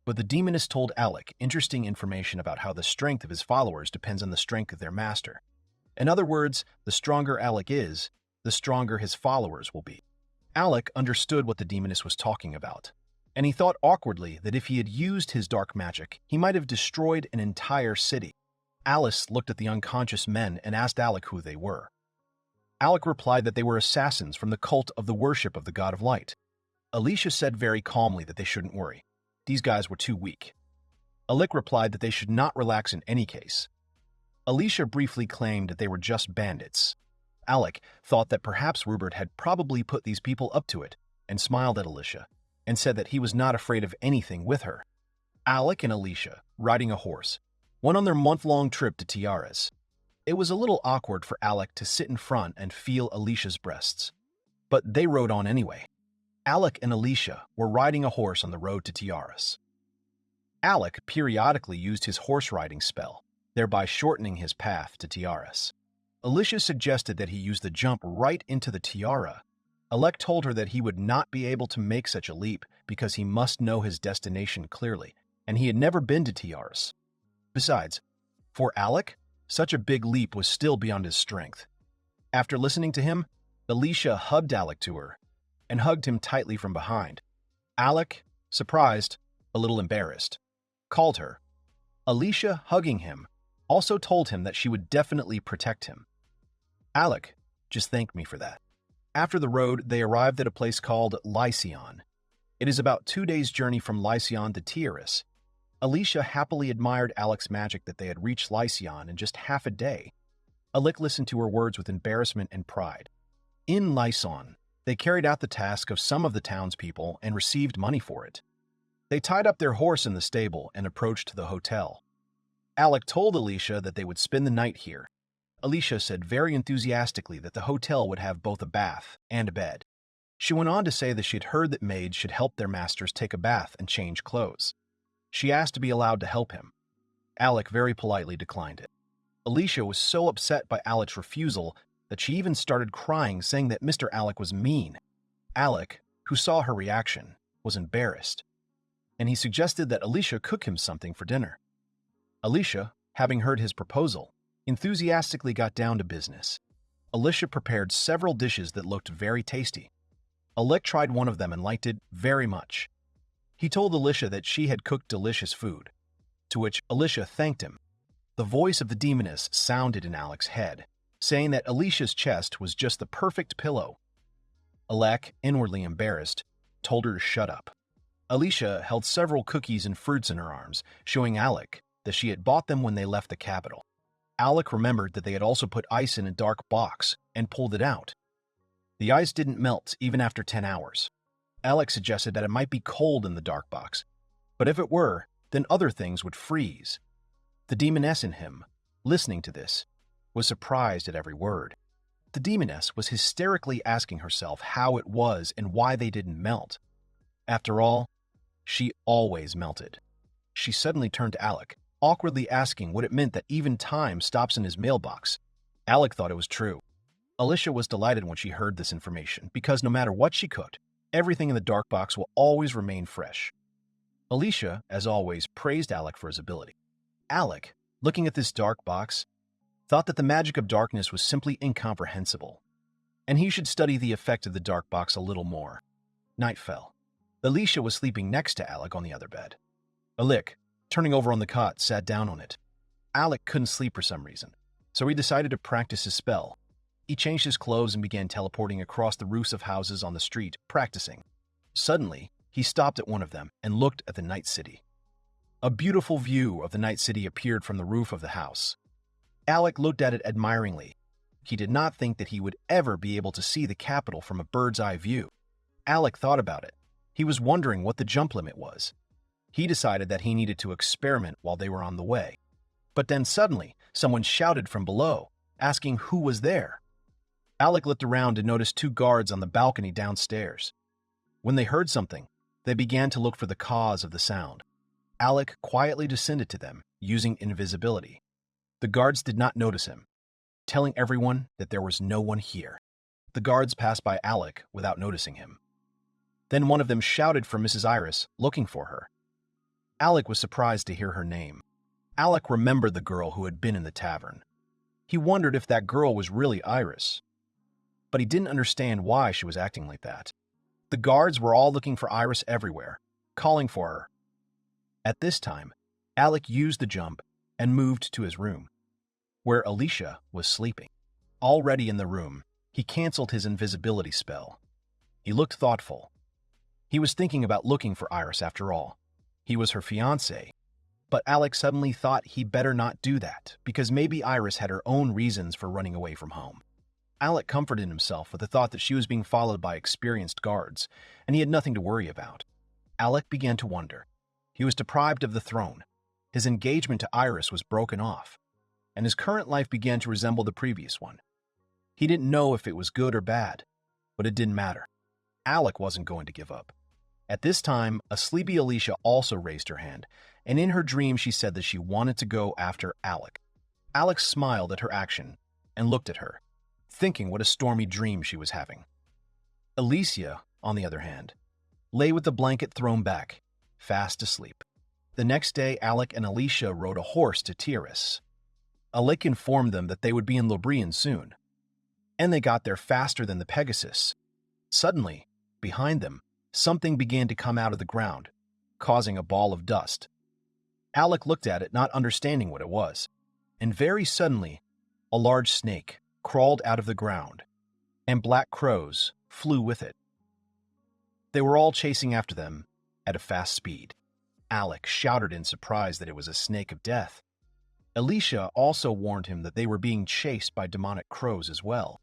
But the demoness told Alec interesting information about how the strength of his followers depends on the strength of their master. In other words, the stronger Alec is, the stronger his followers will be. Alec understood what the demoness was talking about, and he thought awkwardly that if he had used his dark magic, he might have destroyed an entire city. Alice looked at the unconscious men and asked Alec who they were. Alec replied that they were assassins from the cult of the worship of the god of light. Alicia said very calmly that they shouldn't worry. These guys were too weak. Alec replied that they should not relax in any case. Alicia briefly claimed that they were just bandits. Alec thought that perhaps Rupert had probably put these people up to it and smiled at Alicia and said that he was not afraid of anything with her. Alec and Alicia, riding a horse, went on their month-long trip to Tiaras. It was a little awkward for Alec to sit in front and feel Alicia's breasts, but they rode on anyway. Alec and Alicia were riding a horse on the road to Tiaras. Alec periodically used his horse-riding spell, thereby shortening his path to Tiaras. Alicia suggested that he use the jump right into the tiara. Alec told her that he would not be able to make such a leap because he must know his destination clearly, and he had never been to Tiaras. Besides, for Alec, Such a big leap was still beyond his strength. After listening to him, Alicia hugged Alec to her and hugged him tightly from behind. Alec, surprised, a little embarrassed, called her. Alicia, hugging him, also told him that she would definitely protect him. Alec just thanked me for that. After the road, they arrived at a place called Lycion. It is about 2 days' journey from Lycion to Tyrus. Alicia happily admired Alec's magic that they had reached Lycion in just half a day. Alec listened to her words with embarrassment and pride. In Lycion, they carried out the task of some of the townspeople and received money for it. They tied up their horse in the stable and approached the hotel. Alec told Alicia that they would spend the night here. Alicia said very enthusiastically that the hotel would have both a bath and a bed. She went on to say that she had heard that maids should help their masters take a bath and change clothes. She asked to be allowed to help him. Alec very politely declined it. Alicia was so upset by Alec's refusal that she even started crying, saying that Mr. Alec was mean. Alec, who saw her reaction, was embarrassed, and he suggested that Alicia cook him something for dinner. Alicia, having heard his proposal, enthusiastically got down to business. Alicia prepared several dishes that looked very tasty. Alec tried one of them and liked it very much. He told Alicia that she had cooked delicious food, to which Alicia thanked him. The voice of the demoness sounded in Alec's head, saying that Alicia's chest was just the perfect pillow. Alec, inwardly embarrassed, told her to shut up. Alicia held several cookies and fruits in her arms, showing Alec that she had bought them when they left the capital. Alec remembered that they had also put ice in a dark box and pulled it out. The ice didn't melt even after 10 hours. Alec suggested that it might be cold in the dark box, but if it were, then other things would freeze. The demoness in him, listening to this, was surprised at every word. The demoness was hysterically asking herself how it was and why they didn't melt. After all, she always melted. She suddenly turned to Alec, awkwardly asking what it meant that even time stops in his mailbox. Alec thought it was true. Alicia was delighted when she heard this information, because no matter what she cooked, everything in the dark box will always remain fresh. Alicia, as always, praised Alec for his ability. Alec, looking at this dark box, thought that the magic of darkness was simply incomprehensible, and he should study the effect of the dark box a little more. Night fell. Alicia was sleeping next to Alec on the other bed. Alec, turning over on the cot, sat down on it. Alec couldn't sleep for some reason, so he decided to practice his spell. He changed his clothes and began teleporting across the roofs of houses on the street, practicing. Suddenly, he stopped at one of them and looked at the night city. A beautiful view of the night city appeared from the roof of the house. Alec looked at it admiringly. He did not think that he would ever be able to see the capital from a bird's-eye view. Alec thought about it. He was wondering what the jump limit was. He decided that he needed to experiment while they were on the way. But then suddenly, someone shouted from below, asking who was there. Alec looked around and noticed 2 guards on the balcony downstairs. When they heard something, they began to look for the cause of the sound. Alec quietly descended to them, using invisibility. The guards did not notice him, telling everyone that there was no one here. The guards passed by Alec without noticing him. Then one of them shouted for Mrs. Iris, looking for her. Alec was surprised to hear her name. Alec remembered the girl who had been in the tavern. He wondered if that girl was really Iris, but he didn't understand why she was acting like that. The guards were all looking for Iris everywhere, calling for her. At this time, Alec used the jump and moved to his room, where Alicia was sleeping. Already in the room, he canceled his invisibility spell. He looked thoughtful. He was thinking about looking for Iris after all. He was her fiancé, but Alec suddenly thought he better not do that, because maybe Iris had her own reasons for running away from home. Alec comforted himself with the thought that she was being followed by experienced guards, and he had nothing to worry about. Alec began to wonder. He was deprived of the throne. His engagement to Iris was broken off, and his current life began to resemble the previous one. He didn't know if it was good or bad, but it didn't matter. Alec wasn't going to give up. At this time, a sleepy Alicia also raised her hand, and in her dream she said that she wanted to go after Alec. Alec smiled at her action and looked at her, thinking what a stormy dream she was having. Alicia, on the other hand, lay with the blanket thrown back, fast asleep. The next day, Alec and Alicia rode a horse to Tyrus. Alec informed them that they would be in Lobrian soon, and they got there faster than the Pegasus. Suddenly, behind them, something began to come out of the ground, causing a ball of dust. Alec looked at it, not understanding what it was, and very suddenly, a large snake crawled out of the ground, and black crows flew with it. They were all chasing after them at a fast speed. Alec shouted in surprise that it was a snake of death. Alicia also warned him that they were being chased by demonic crows as well.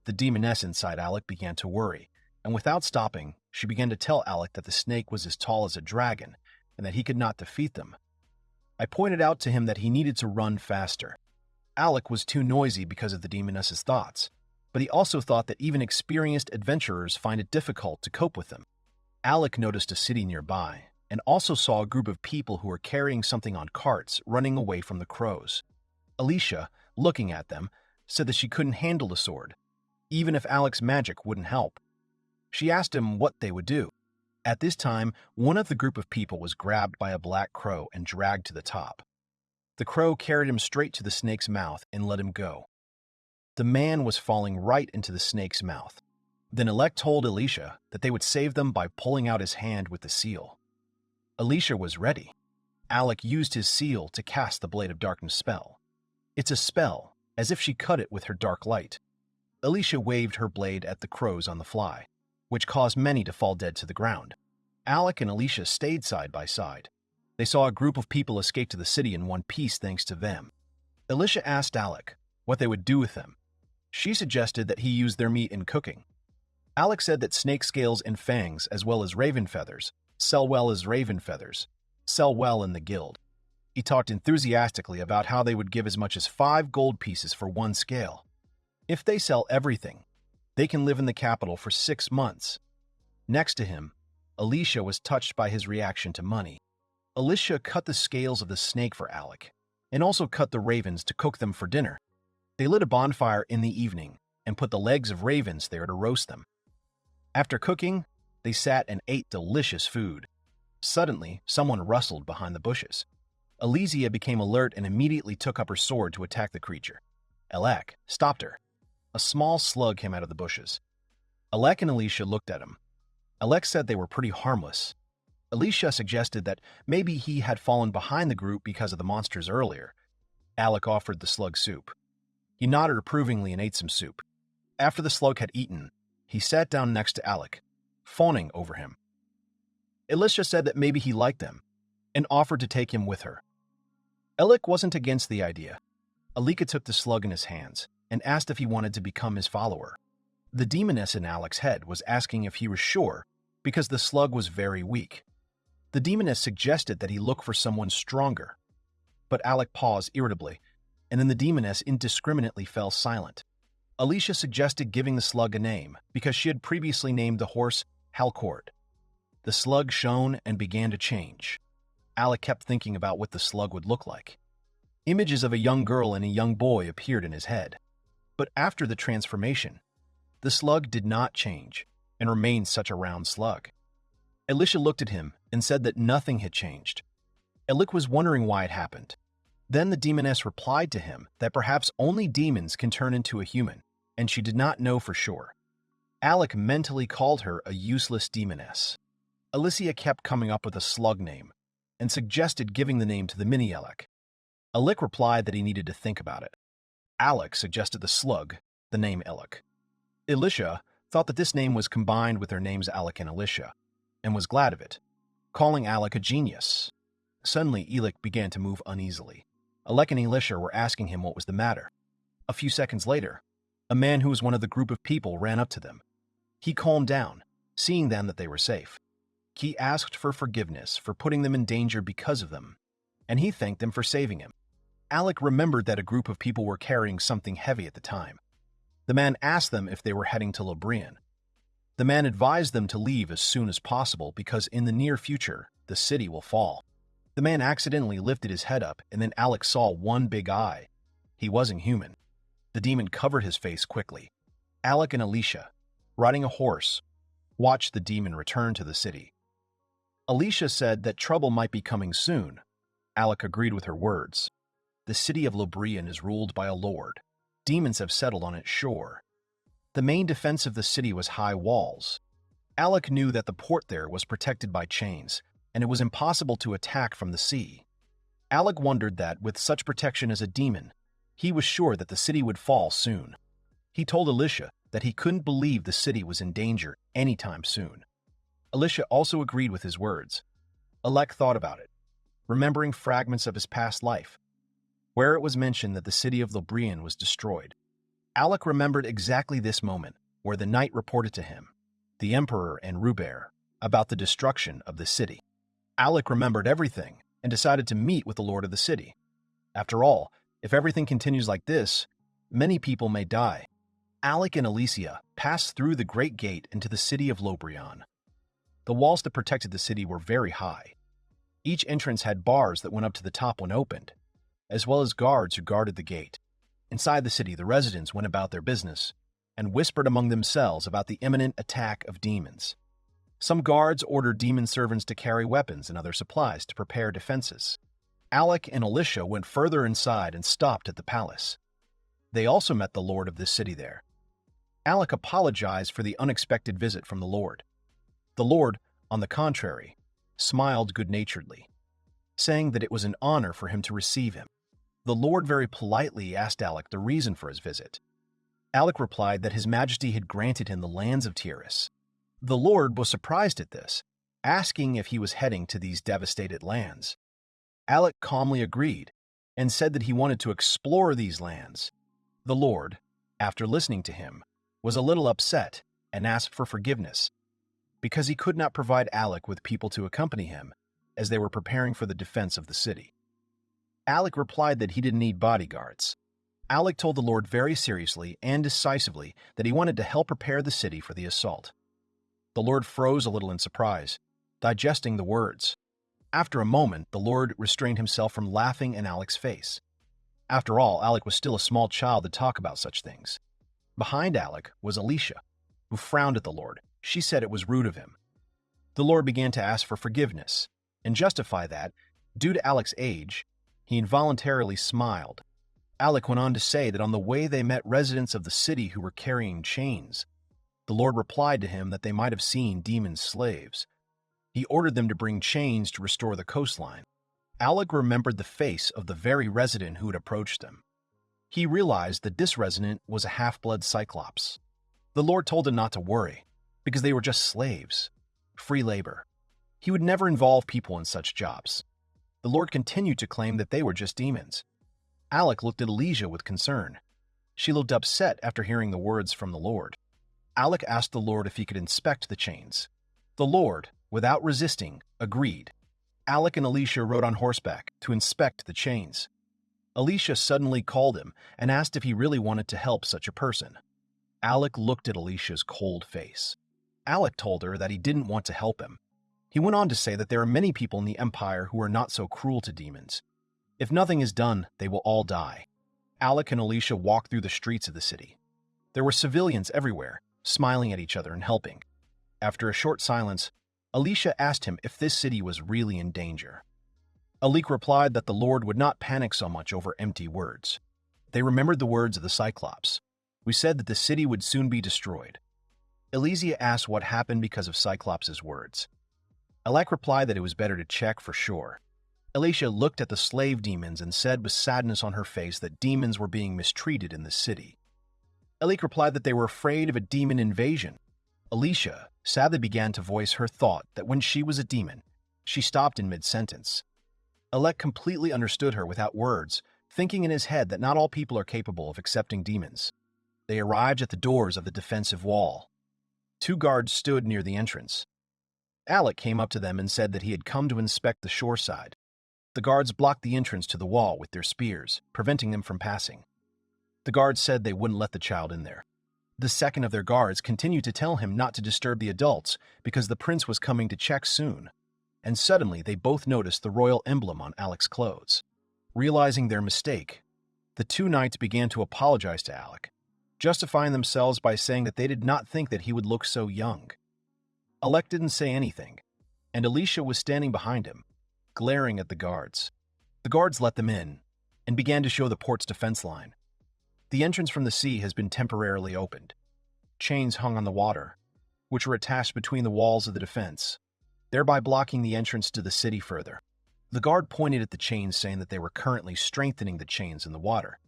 The demoness inside Alec began to worry, and without stopping, she began to tell Alec that the snake was as tall as a dragon and that he could not defeat them. I pointed out to him that he needed to run faster. Alec was too noisy because of the demoness's thoughts, but he also thought that even experienced adventurers find it difficult to cope with them. Alec noticed a city nearby and also saw a group of people who were carrying something on carts running away from the crows. Alicia, looking at them, said that she couldn't handle the sword, even if Alec's magic wouldn't help. She asked him what they would do. At this time, one of the group of people was grabbed by a black crow and dragged to the top. The crow carried him straight to the snake's mouth and let him go. The man was falling right into the snake's mouth. Then Alec told Alicia that they would save them by pulling out his hand with the seal. Alicia was ready. Alec used his seal to cast the Blade of Darkness spell. It's a spell, as if she cut it with her dark light. Alicia waved her blade at the crows on the fly, which caused many to fall dead to the ground. Alec and Alicia stayed side by side. They saw a group of people escape to the city in one piece thanks to them. Alicia asked Alec what they would do with them. She suggested that he use their meat in cooking. Alec said that snake scales and fangs, as well as raven feathers, sell well as raven feathers, sell well in the guild. He talked enthusiastically about how they would give as much as 5 gold pieces for one scale. If they sell everything, they can live in the capital for 6 months. Next to him, Alicia was touched by his reaction to money. Alicia cut the scales of the snake for Alec, and also cut the ravens to cook them for dinner. They lit a bonfire in the evening and put the legs of ravens there to roast them. After cooking, they sat and ate delicious food. Suddenly, someone rustled behind the bushes. Alicia became alert and immediately took up her sword to attack the creature. Alec stopped her. A small slug came out of the bushes. Alec and Alicia looked at him. Alec said they were pretty harmless. Alicia suggested that maybe he had fallen behind the group because of the monsters earlier. Alec offered the slug soup. He nodded approvingly and ate some soup. After the slug had eaten, he sat down next to Alec, fawning over him. Alicia said that maybe he liked them, and offered to take him with her. Alec wasn't against the idea. Alika took the slug in his hands and asked if he wanted to become his follower. The demoness in Alec's head was asking if he was sure because the slug was very weak. The demoness suggested that he look for someone stronger, but Alec paused irritably, and then the demoness indiscriminately fell silent. Alicia suggested giving the slug a name because she had previously named the horse Halcord. The slug shone and began to change. Alec kept thinking about what the slug would look like. Images of a young girl and a young boy appeared in his head. But after the transformation, the slug did not change and remained such a round slug. Alicia looked at him and said that nothing had changed. Alec was wondering why it happened. Then the demoness replied to him that perhaps only demons can turn into a human, and she did not know for sure. Alec mentally called her a useless demoness. Alicia kept coming up with a slug name and suggested giving the name to the mini Alec. Alec replied that he needed to think about it. Alec suggested the slug, the name Alec. Alicia thought that this name was combined with their names Alec and Alicia, and was glad of it, calling Alec a genius. Suddenly, Alec began to move uneasily. Alec and Alicia were asking him what was the matter. A few seconds later, a man who was one of the group of people ran up to them. He calmed down, seeing then that they were safe. He asked for forgiveness for putting them in danger because of them, and he thanked them for saving him. Alec remembered that a group of people were carrying something heavy at the time. The man asked them if they were heading to Lobrian. The man advised them to leave as soon as possible because in the near future, the city will fall. The man accidentally lifted his head up, and then Alec saw one big eye. He wasn't human. The demon covered his face quickly. Alec and Alicia, riding a horse, watched the demon return to the city. Alicia said that trouble might be coming soon. Alec agreed with her words. The city of Lobrian is ruled by a lord. Demons have settled on its shore. The main defense of the city was high walls. Alec knew that the port there was protected by chains, and it was impossible to attack from the sea. Alec wondered that, with such protection as a demon, he was sure that the city would fall soon. He told Alicia that he couldn't believe the city was in danger anytime soon. Alicia also agreed with his words. Alec thought about it, remembering fragments of his past life, where it was mentioned that the city of Lobrian was destroyed. Alec remembered exactly this moment, where the knight reported to him, the Emperor and Rubert, about the destruction of the city. Alec remembered everything and decided to meet with the lord of the city. After all, if everything continues like this, many people may die. Alec and Alicia passed through the great gate into the city of Lobrian. The walls that protected the city were very high. Each entrance had bars that went up to the top when opened, as well as guards who guarded the gate. Inside the city, the residents went about their business and whispered among themselves about the imminent attack of demons. Some guards ordered demon servants to carry weapons and other supplies to prepare defenses. Alec and Alicia went further inside and stopped at the palace. They also met the lord of this city there. Alec apologized for the unexpected visit from the lord. The lord, on the contrary, smiled good-naturedly, saying that it was an honor for him to receive him. The lord very politely asked Alec the reason for his visit. Alec replied that His Majesty had granted him the lands of Tyrus. The lord was surprised at this, asking if he was heading to these devastated lands. Alec calmly agreed and said that he wanted to explore these lands. The lord, after listening to him, was a little upset and asked for forgiveness because he could not provide Alec with people to accompany him as they were preparing for the defense of the city. Alec replied that he didn't need bodyguards. Alec told the lord very seriously and decisively that he wanted to help prepare the city for the assault. The lord froze a little in surprise, digesting the words. After a moment, the lord restrained himself from laughing in Alec's face. After all, Alec was still a small child to talk about such things. Behind Alec was Alicia, who frowned at the lord. She said it was rude of him. The lord began to ask for forgiveness, and justify that, due to Alec's age, he involuntarily smiled. Alec went on to say that on the way they met residents of the city who were carrying chains. The lord replied to him that they might have seen demon slaves. He ordered them to bring chains to restore the coastline. Alec remembered the face of the very resident who had approached them. He realized that this resident was a half-blood Cyclops. The lord told him not to worry, because they were just slaves, free labor. He would never involve people in such jobs. The lord continued to claim that they were just demons. Alec looked at Alicia with concern. She looked upset after hearing the words from the lord. Alec asked the lord if he could inspect the chains. The lord, without resisting, agreed. Alec and Alicia rode on horseback to inspect the chains. Alicia suddenly called him and asked if he really wanted to help such a person. Alec looked at Alicia's cold face. Alec told her that he didn't want to help him. He went on to say that there are many people in the Empire who are not so cruel to demons. If nothing is done, they will all die. Alec and Alicia walked through the streets of the city. There were civilians everywhere, smiling at each other and helping. After a short silence, Alicia asked him if this city was really in danger. Alec replied that the lord would not panic so much over empty words. They remembered the words of the Cyclops, who said that the city would soon be destroyed. Alicia asked what happened because of Cyclops' words. Alec replied that it was better to check for sure. Alicia looked at the slave demons and said with sadness on her face that demons were being mistreated in the city. Alec replied that they were afraid of a demon invasion. Alicia sadly began to voice her thought that when she was a demon, she stopped in mid-sentence. Alec completely understood her without words, thinking in his head that not all people are capable of accepting demons. They arrived at the doors of the defensive wall. 2 guards stood near the entrance. Alec came up to them and said that he had come to inspect the shore side. The guards blocked the entrance to the wall with their spears, preventing them from passing. The guards said they wouldn't let the child in there. The second of their guards continued to tell him not to disturb the adults because the prince was coming to check soon. And suddenly they both noticed the royal emblem on Alec's clothes. Realizing their mistake, the 2 knights began to apologize to Alec, justifying themselves by saying that they did not think that he would look so young. Alec didn't say anything, and Alicia was standing behind him, glaring at the guards. The guards let them in, and began to show the port's defense line. The entrance from the sea has been temporarily opened. Chains hung on the water, which were attached between the walls of the defense, thereby blocking the entrance to the city further. The guard pointed at the chains, saying that they were currently strengthening the chains in the water.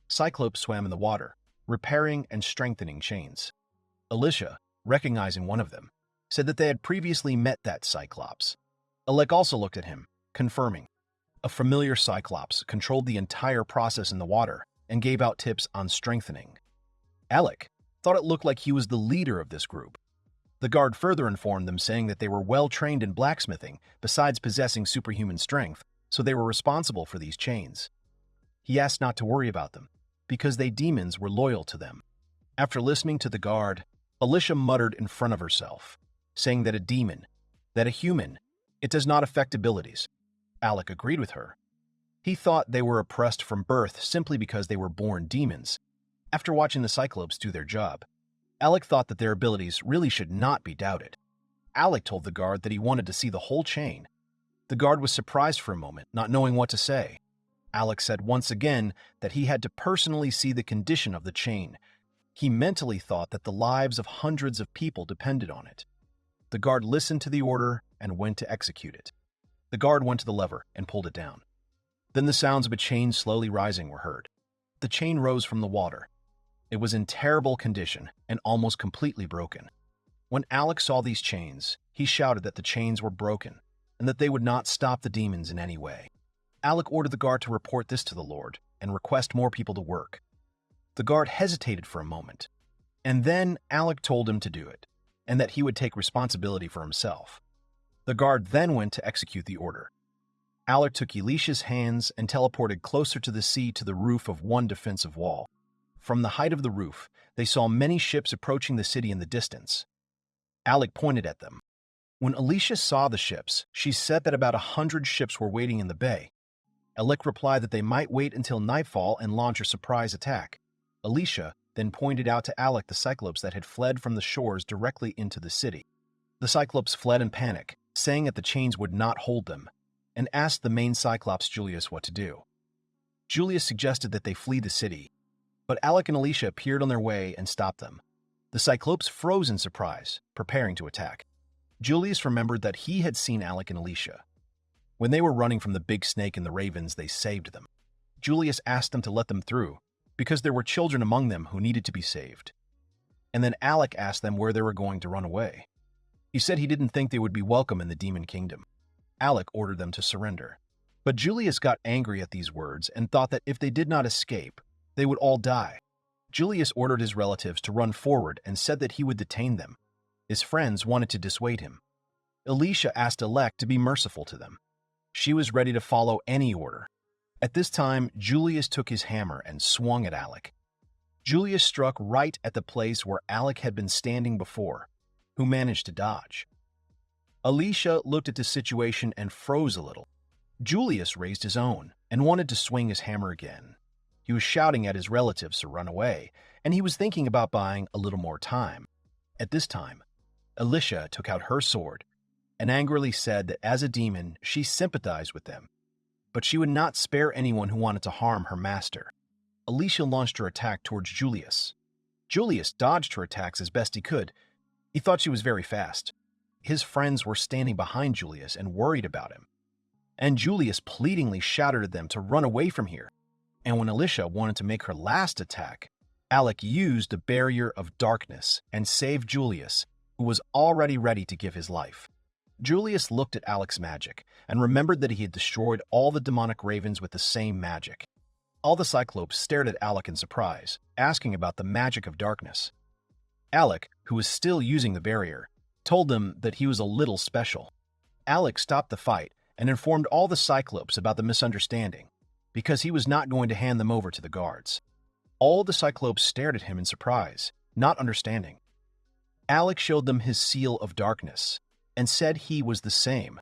Cyclopes swam in the water, repairing and strengthening chains. Alicia, recognizing one of them, said that they had previously met that Cyclops. Alec also looked at him, confirming. A familiar Cyclops controlled the entire process in the water and gave out tips on strengthening. Alec thought it looked like he was the leader of this group. The guard further informed them, saying that they were well trained in blacksmithing, besides possessing superhuman strength, so they were responsible for these chains. He asked not to worry about them, because they demons were loyal to them. After listening to the guard, Alicia muttered in front of herself, saying that a human, it does not affect abilities. Alec agreed with her. He thought they were oppressed from birth simply because they were born demons. After watching the Cyclopes do their job, Alec thought that their abilities really should not be doubted. Alec told the guard that he wanted to see the whole chain. The guard was surprised for a moment, not knowing what to say. Alec said once again that he had to personally see the condition of the chain. He mentally thought that the lives of hundreds of people depended on it. The guard listened to the order and went to execute it. The guard went to the lever and pulled it down. Then the sounds of a chain slowly rising were heard. The chain rose from the water. It was in terrible condition and almost completely broken. When Alec saw these chains, he shouted that the chains were broken and that they would not stop the demons in any way. Alec ordered the guard to report this to the Lord and request more people to work. The guard hesitated for a moment, and then Alec told him to do it, and that he would take responsibility for himself. The guard then went to execute the order. Alec took Alicia's hands and teleported closer to the sea to the roof of one defensive wall. From the height of the roof, they saw many ships approaching the city in the distance. Alec pointed at them. When Alicia saw the ships, she said that about 100 ships were waiting in the bay. Alec replied that they might wait until nightfall and launch a surprise attack. Alicia then pointed out to Alec the Cyclopes that had fled from the shores directly into the city. The Cyclopes fled in panic, saying that the chains would not hold them, and asked the main Cyclops Julius what to do. Julius suggested that they flee the city, but Alec and Alicia appeared on their way and stopped them. The Cyclopes froze in surprise, preparing to attack. Julius remembered that he had seen Alec and Alicia. When they were running from the big snake and the ravens, they saved them. Julius asked them to let them through, because there were children among them who needed to be saved. And then Alec asked them where they were going to run away. He said he didn't think they would be welcome in the demon kingdom. Alec ordered them to surrender. But Julius got angry at these words and thought that if they did not escape, they would all die. Julius ordered his relatives to run forward and said that he would detain them. His friends wanted to dissuade him. Alicia asked Alec to be merciful to them. She was ready to follow any order. At this time, Julius took his hammer and swung at Alec. Julius struck right at the place where Alec had been standing before, who managed to dodge. Alicia looked at the situation and froze a little. Julius raised his own and wanted to swing his hammer again. He was shouting at his relatives to run away, and he was thinking about buying a little more time. At this time, Alicia took out her sword and angrily said that as a demon, she sympathized with them, but she would not spare anyone who wanted to harm her master. Alicia launched her attack towards Julius. Julius dodged her attacks as best he could. He thought she was very fast. His friends were standing behind Julius and worried about him. And Julius pleadingly shouted at them to run away from here. And when Alicia wanted to make her last attack, Alec used a barrier of darkness and saved Julius, who was already ready to give his life. Julius looked at Alec's magic and remembered that he had destroyed all the demonic ravens with the same magic. All the Cyclopes stared at Alec in surprise, asking about the magic of darkness. Alec, who was still using the barrier, told them that he was a little special. Alec stopped the fight and informed all the Cyclopes about the misunderstanding, because he was not going to hand them over to the guards. All the Cyclopes stared at him in surprise, not understanding. Alec showed them his seal of darkness and said he was the same.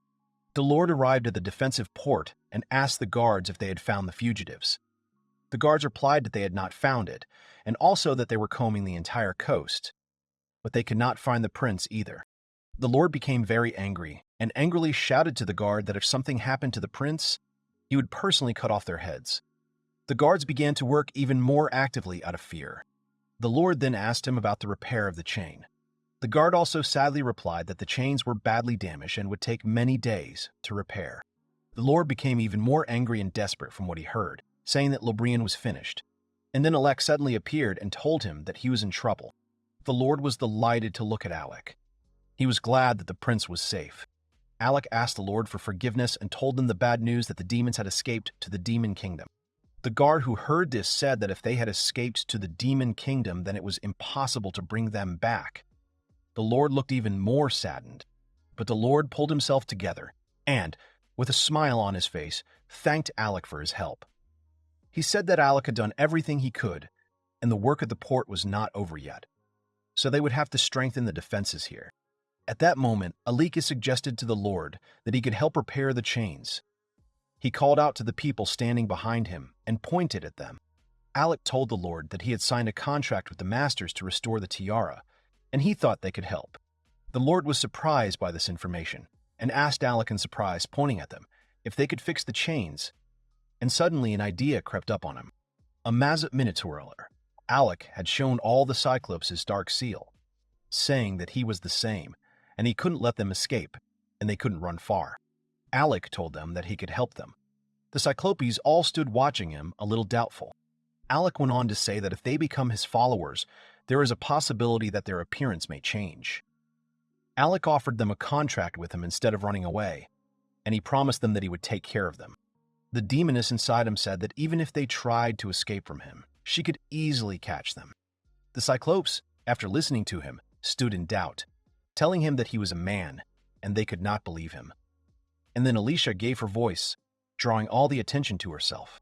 The Lord arrived at the defensive port and asked the guards if they had found the fugitives. The guards replied that they had not found it, and also that they were combing the entire coast, but they could not find the prince either. The Lord became very angry and angrily shouted to the guard that if something happened to the prince, he would personally cut off their heads. The guards began to work even more actively out of fear. The Lord then asked him about the repair of the chain. The guard also sadly replied that the chains were badly damaged and would take many days to repair. The Lord became even more angry and desperate from what he heard, saying that Reborn was finished. And then Alec suddenly appeared and told him that he was in trouble. The Lord was delighted to look at Alec. He was glad that the prince was safe. Alec asked the Lord for forgiveness and told them the bad news that the demons had escaped to the demon kingdom. The guard who heard this said that if they had escaped to the demon kingdom, then it was impossible to bring them back. The Lord looked even more saddened, but the Lord pulled himself together and, with a smile on his face, thanked Alec for his help. He said that Alec had done everything he could, and the work at the port was not over yet, so they would have to strengthen the defenses here. At that moment, Alec suggested to the Lord that he could help repair the chains. He called out to the people standing behind him and pointed at them. Alec told the Lord that he had signed a contract with the masters to restore the tiara, and he thought they could help. The Lord was surprised by this information and asked Alec in surprise, pointing at them, if they could fix the chains. And suddenly an idea crept up on him. A Mazut Minotaur. Alec had shown all the Cyclops his dark seal, saying that he was the same, and he couldn't let them escape, and they couldn't run far. Alec told them that he could help them. The Cyclopes all stood watching him, a little doubtful. Alec went on to say that if they become his followers, there is a possibility that their appearance may change. Alec offered them a contract with him instead of running away, and he promised them that he would take care of them. The demoness inside him said that even if they tried to escape from him, she could easily catch them. The Cyclopes, after listening to him, stood in doubt, telling him that he was a man, and they could not believe him. And then Alicia gave her voice, drawing all the attention to herself.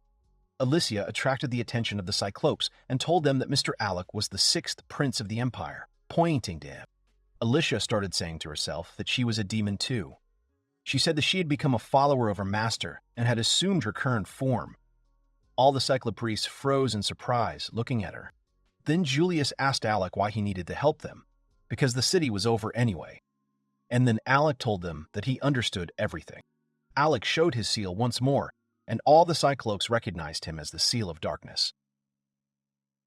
Alicia attracted the attention of the Cyclopes and told them that Mr. Alec was the sixth prince of the empire, pointing to him. Alicia started saying to herself that she was a demon too. She said that she had become a follower of her master and had assumed her current form. All the Cyclopes froze in surprise, looking at her. Then Julius asked Alec why he needed to help them, because the city was over anyway. And then Alec told them that he understood everything. Alec showed his seal once more, and all the Cyclopes recognized him as the Seal of Darkness.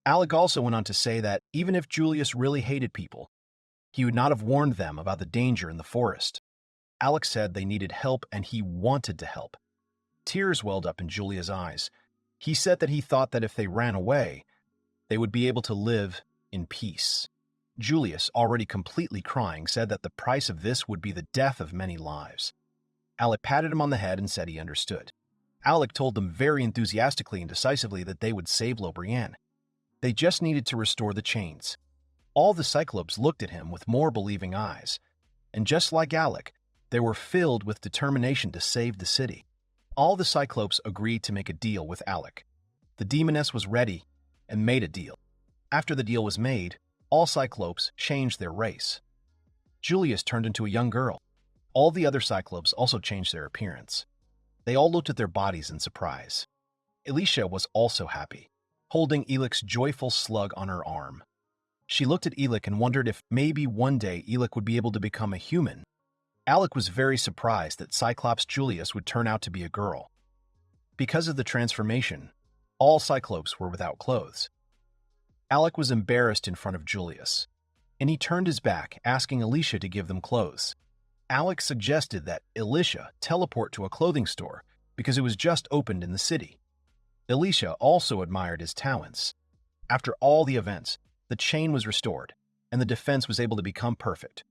Alec also went on to say that even if Julius really hated people, he would not have warned them about the danger in the forest. Alec said they needed help and he wanted to help. Tears welled up in Julia's eyes. He said that he thought that if they ran away, they would be able to live in peace. Julius, already completely crying, said that the price of this would be the death of many lives. Alec patted him on the head and said he understood. Alec told them very enthusiastically and decisively that they would save Reborn. They just needed to restore the chains. All the Cyclopes looked at him with more believing eyes, and just like Alec, they were filled with determination to save the city. All the Cyclopes agreed to make a deal with Alec. The demoness was ready and made a deal. After the deal was made, all Cyclopes changed their race. Julius turned into a young girl. All the other Cyclopes also changed their appearance. They all looked at their bodies in surprise. Alicia was also happy, holding Alec's joyful slug on her arm. She looked at Alec and wondered if maybe one day Alec would be able to become a human. Alec was very surprised that Cyclops Julius would turn out to be a girl. Because of the transformation, all Cyclopes were without clothes. Alec was embarrassed in front of Julius, and he turned his back, asking Alicia to give them clothes. Alec suggested that Alicia teleport to a clothing store because it was just opened in the city. Alicia also admired his talents. After all the events, the chain was restored, and the defense was able to become perfect.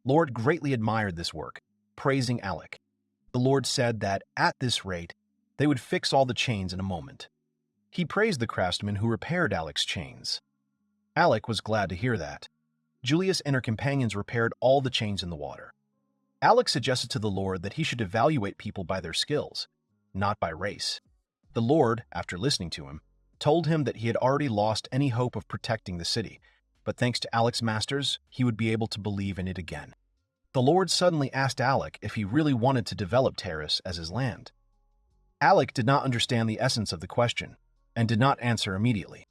Lord greatly admired this work, praising Alec. The Lord said that, at this rate, they would fix all the chains in a moment. He praised the craftsman who repaired Alec's chains. Alec was glad to hear that. Julius and her companions repaired all the chains in the water. Alec suggested to the Lord that he should evaluate people by their skills, not by race. The Lord, after listening to him, told him that he had already lost any hope of protecting the city, but thanks to Alec's masters, he would be able to believe in it again. The Lord suddenly asked Alec if he really wanted to develop Terrace as his land. Alec did not understand the essence of the question, and did not answer immediately.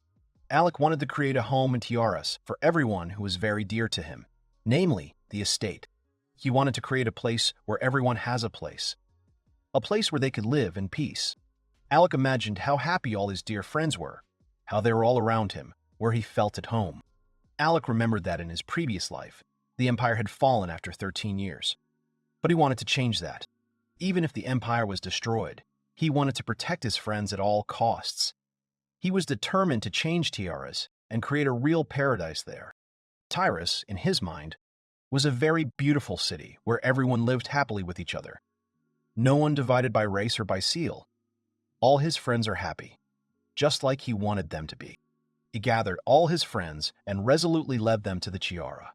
Alec wanted to create a home in Tiaras for everyone who was very dear to him, namely the estate. He wanted to create a place where everyone has a place where they could live in peace. Alec imagined how happy all his dear friends were, how they were all around him, where he felt at home. Alec remembered that in his previous life, the Empire had fallen after 13 years. But he wanted to change that. Even if the Empire was destroyed, he wanted to protect his friends at all costs. He was determined to change Tiaras and create a real paradise there. Tyrus, in his mind, was a very beautiful city where everyone lived happily with each other. No one divided by race or by seal. All his friends are happy, just like he wanted them to be. He gathered all his friends and resolutely led them to the Chiara.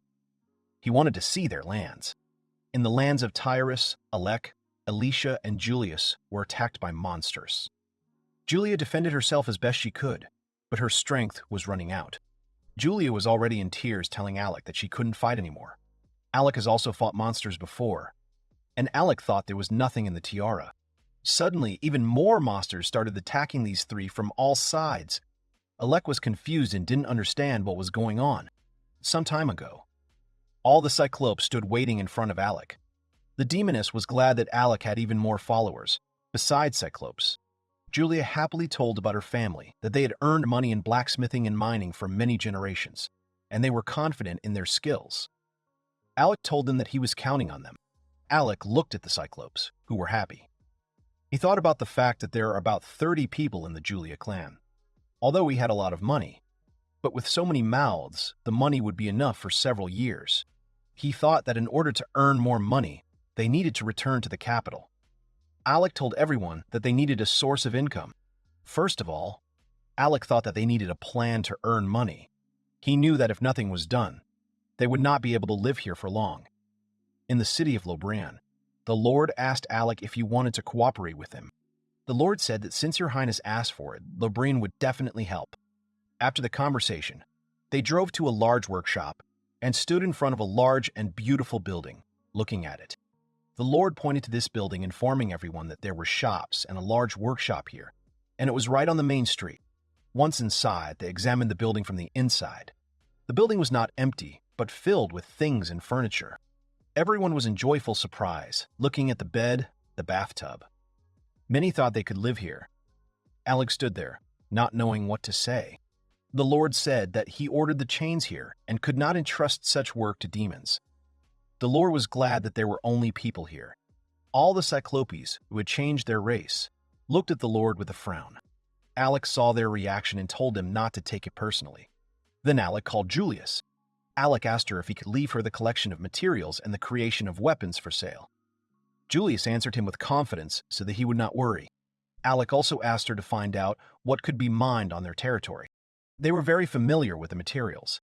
He wanted to see their lands. In the lands of Tyrus, Alec, Alicia, and Julius were attacked by monsters. Julia defended herself as best she could, but her strength was running out. Julia was already in tears, telling Alec that she couldn't fight anymore. Alec has also fought monsters before, and Alec thought there was nothing in the tiara. Suddenly, even more monsters started attacking these three from all sides. Alec was confused and didn't understand what was going on. Some time ago, all the Cyclopes stood waiting in front of Alec. The demoness was glad that Alec had even more followers, besides Cyclopes. Julia happily told about her family, that they had earned money in blacksmithing and mining for many generations, and they were confident in their skills. Alec told them that he was counting on them. Alec looked at the Cyclopes, who were happy. He thought about the fact that there are about 30 people in the Julia clan. Although he had a lot of money, but with so many mouths, the money would be enough for several years. He thought that in order to earn more money, they needed to return to the capital. Alec told everyone that they needed a source of income. First of all, Alec thought that they needed a plan to earn money. He knew that if nothing was done, they would not be able to live here for long. In the city of Reborn, the Lord asked Alec if he wanted to cooperate with him. The Lord said that since your Highness asked for it, Reborn would definitely help. After the conversation, they drove to a large workshop and stood in front of a large and beautiful building, looking at it. The Lord pointed to this building, informing everyone that there were shops and a large workshop here, and it was right on the main street. Once inside, they examined the building from the inside. The building was not empty, but filled with things and furniture. Everyone was in joyful surprise, looking at the bed, the bathtub. Many thought they could live here. Alec stood there, not knowing what to say. The Lord said that he ordered the chains here and could not entrust such work to demons. The Lord was glad that there were only people here. All the Cyclopes, who had changed their race, looked at the Lord with a frown. Alec saw their reaction and told them not to take it personally. Then Alec called Julius. Alec asked her if he could leave her the collection of materials and the creation of weapons for sale. Julius answered him with confidence so that he would not worry. Alec also asked her to find out what could be mined on their territory. They were very familiar with the materials.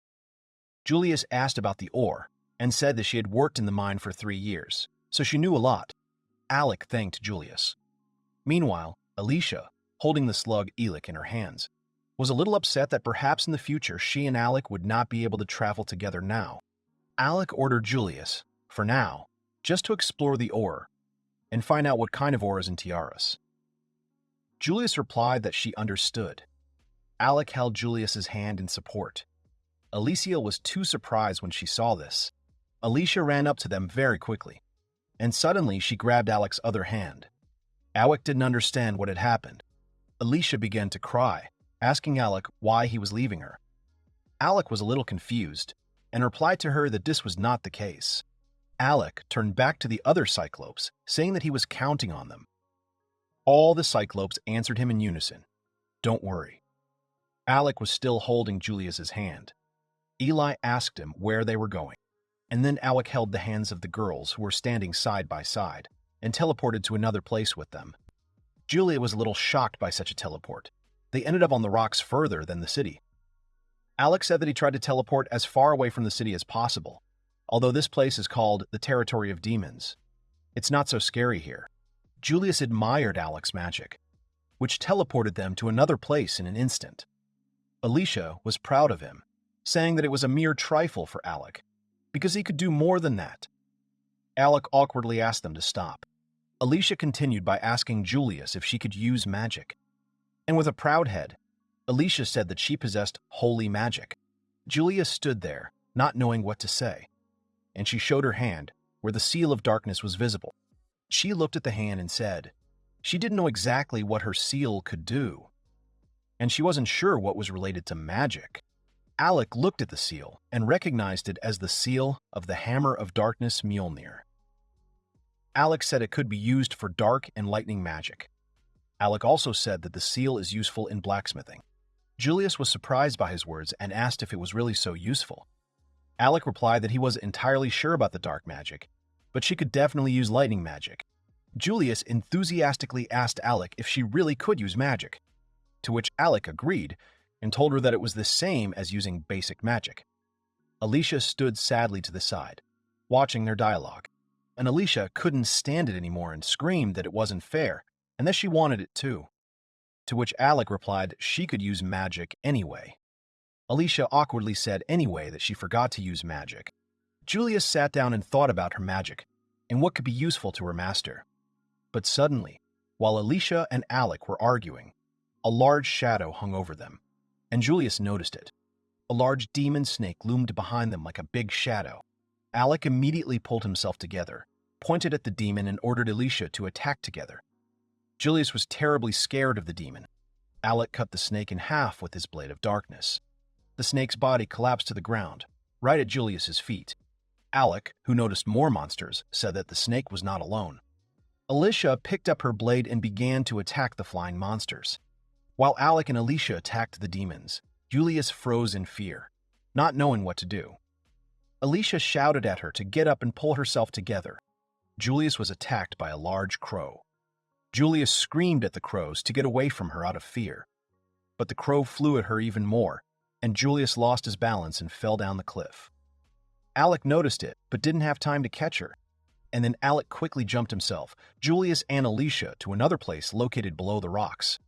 Julius asked about the ore and said that she had worked in the mine for 3 years, so she knew a lot. Alec thanked Julius. Meanwhile, Alicia, holding the slug Alec in her hands, was a little upset that perhaps in the future she and Alec would not be able to travel together now. Alec ordered Julius, for now, just to explore the ore and find out what kind of ore is in Tiaras. Julius replied that she understood. Alec held Julius's hand in support. Alicia was too surprised when she saw this. Alicia ran up to them very quickly, and suddenly she grabbed Alec's other hand. Alec didn't understand what had happened. Alicia began to cry, asking Alec why he was leaving her. Alec was a little confused and replied to her that this was not the case. Alec turned back to the other Cyclopes, saying that he was counting on them. All the Cyclopes answered him in unison, "Don't worry." Alec was still holding Julius's hand. Eli asked him where they were going, and then Alec held the hands of the girls who were standing side by side and teleported to another place with them. Julia was a little shocked by such a teleport. They ended up on the rocks further than the city. Alec said that he tried to teleport as far away from the city as possible, although this place is called the Territory of Demons. It's not so scary here. Julius admired Alec's magic, which teleported them to another place in an instant. Alicia was proud of him, saying that it was a mere trifle for Alec, because he could do more than that. Alec awkwardly asked them to stop. Alicia continued by asking Julius if she could use magic. And with a proud head, Alicia said that she possessed holy magic. Julius stood there, not knowing what to say, and she showed her hand, where the seal of darkness was visible. She looked at the hand and said, She didn't know exactly what her seal could do, and she wasn't sure what was related to magic. Alec looked at the seal and recognized it as the seal of the Hammer of Darkness Mjolnir. Alec said it could be used for dark and lightning magic. Alec also said that the seal is useful in blacksmithing. Julius was surprised by his words and asked if it was really so useful. Alec replied that he wasn't entirely sure about the dark magic, but she could definitely use lightning magic. Julius enthusiastically asked Alec if she really could use magic, to which Alec agreed and told her that it was the same as using basic magic. Alicia stood sadly to the side, watching their dialogue, and Alicia couldn't stand it anymore and screamed that it wasn't fair and that she wanted it too. To which Alec replied she could use magic anyway. Alicia awkwardly said anyway that she forgot to use magic. Julius sat down and thought about her magic and what could be useful to her master. But suddenly, while Alicia and Alec were arguing, a large shadow hung over them, and Julius noticed it. A large demon snake loomed behind them like a big shadow. Alec immediately pulled himself together, pointed at the demon, and ordered Alicia to attack together. Julius was terribly scared of the demon. Alec cut the snake in half with his blade of darkness. The snake's body collapsed to the ground, right at Julius's feet. Alec, who noticed more monsters, said that the snake was not alone. Alicia picked up her blade and began to attack the flying monsters. While Alec and Alicia attacked the demons, Julius froze in fear, not knowing what to do. Alicia shouted at her to get up and pull herself together. Julius was attacked by a large crow. Julius screamed at the crows to get away from her out of fear. But the crow flew at her even more, and Julius lost his balance and fell down the cliff. Alec noticed it, but didn't have time to catch her. And then Alec quickly jumped himself, Julius and Alicia, to another place located below the rocks.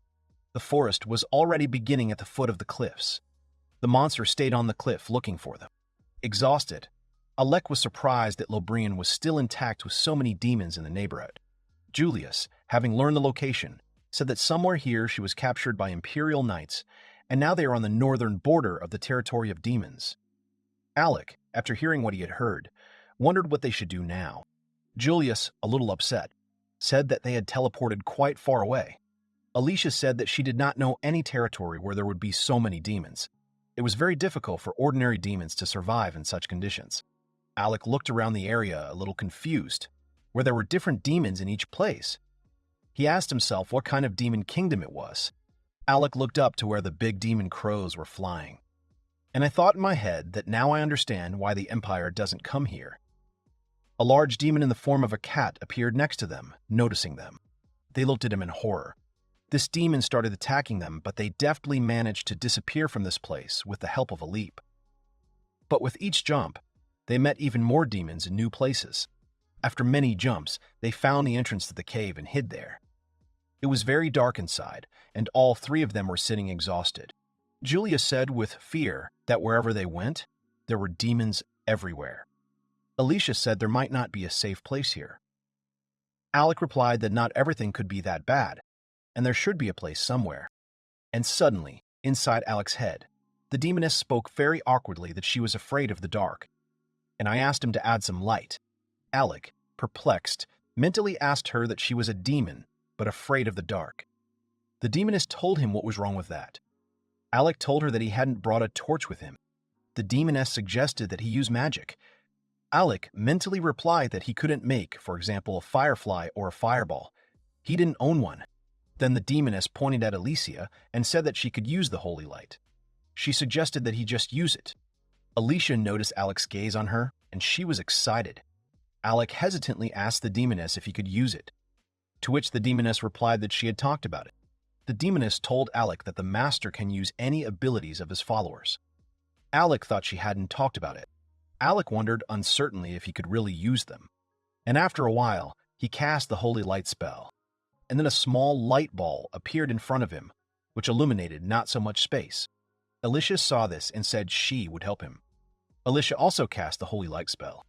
The forest was already beginning at the foot of the cliffs. The monster stayed on the cliff looking for them. Exhausted, Alec was surprised that Lobrian was still intact with so many demons in the neighborhood. Julius, having learned the location, said that somewhere here she was captured by imperial knights, and now they are on the northern border of the territory of demons. Alec, after hearing what he had heard, wondered what they should do now. Julius, a little upset, said that they had teleported quite far away. Alicia said that she did not know any territory where there would be so many demons. It was very difficult for ordinary demons to survive in such conditions. Alec looked around the area a little confused, where there were different demons in each place. He asked himself what kind of demon kingdom it was. Alec looked up to where the big demon crows were flying. And I thought in my head that now I understand why the Empire doesn't come here. A large demon in the form of a cat appeared next to them, noticing them. They looked at him in horror. This demon started attacking them, but they deftly managed to disappear from this place with the help of a leap. But with each jump, they met even more demons in new places. After many jumps, they found the entrance to the cave and hid there. It was very dark inside, and all three of them were sitting exhausted. Julia said with fear that wherever they went, there were demons everywhere. Alicia said there might not be a safe place here. Alec replied that not everything could be that bad, and there should be a place somewhere. And suddenly, inside Alec's head, the demoness spoke very awkwardly that she was afraid of the dark, and I asked him to add some light. Alec, perplexed, mentally asked her that she was a demon, but afraid of the dark. The demoness told him what was wrong with that. Alec told her that he hadn't brought a torch with him. The demoness suggested that he use magic. Alec mentally replied that he couldn't make, for example, a firefly or a fireball. He didn't own one. Then the demoness pointed at Alicia and said that she could use the holy light. She suggested that he just use it. Alicia noticed Alec's gaze on her, and she was excited. Alec hesitantly asked the demoness if he could use it, to which the demoness replied that she had talked about it. The demoness told Alec that the master can use any abilities of his followers. Alec thought she hadn't talked about it. Alec wondered uncertainly if he could really use them. And after a while, he cast the holy light spell. And then a small light ball appeared in front of him, which illuminated not so much space. Alicia saw this and said she would help him. Alicia also cast the holy light spell.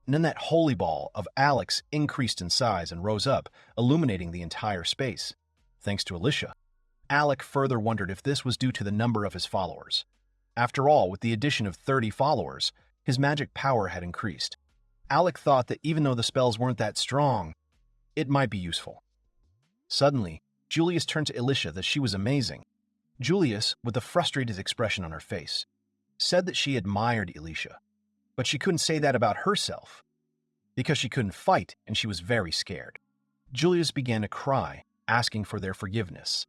And then that holy ball of Alec's increased in size and rose up, illuminating the entire space. Thanks to Alicia. Alec further wondered if this was due to the number of his followers. After all, with the addition of 30 followers, his magic power had increased. Alec thought that even though the spells weren't that strong, it might be useful. Suddenly, Julius turned to Alicia that she was amazing. Julius, with a frustrated expression on her face, said that she admired Alicia, but she couldn't say that about herself because she couldn't fight and she was very scared. Julius began to cry, asking for their forgiveness.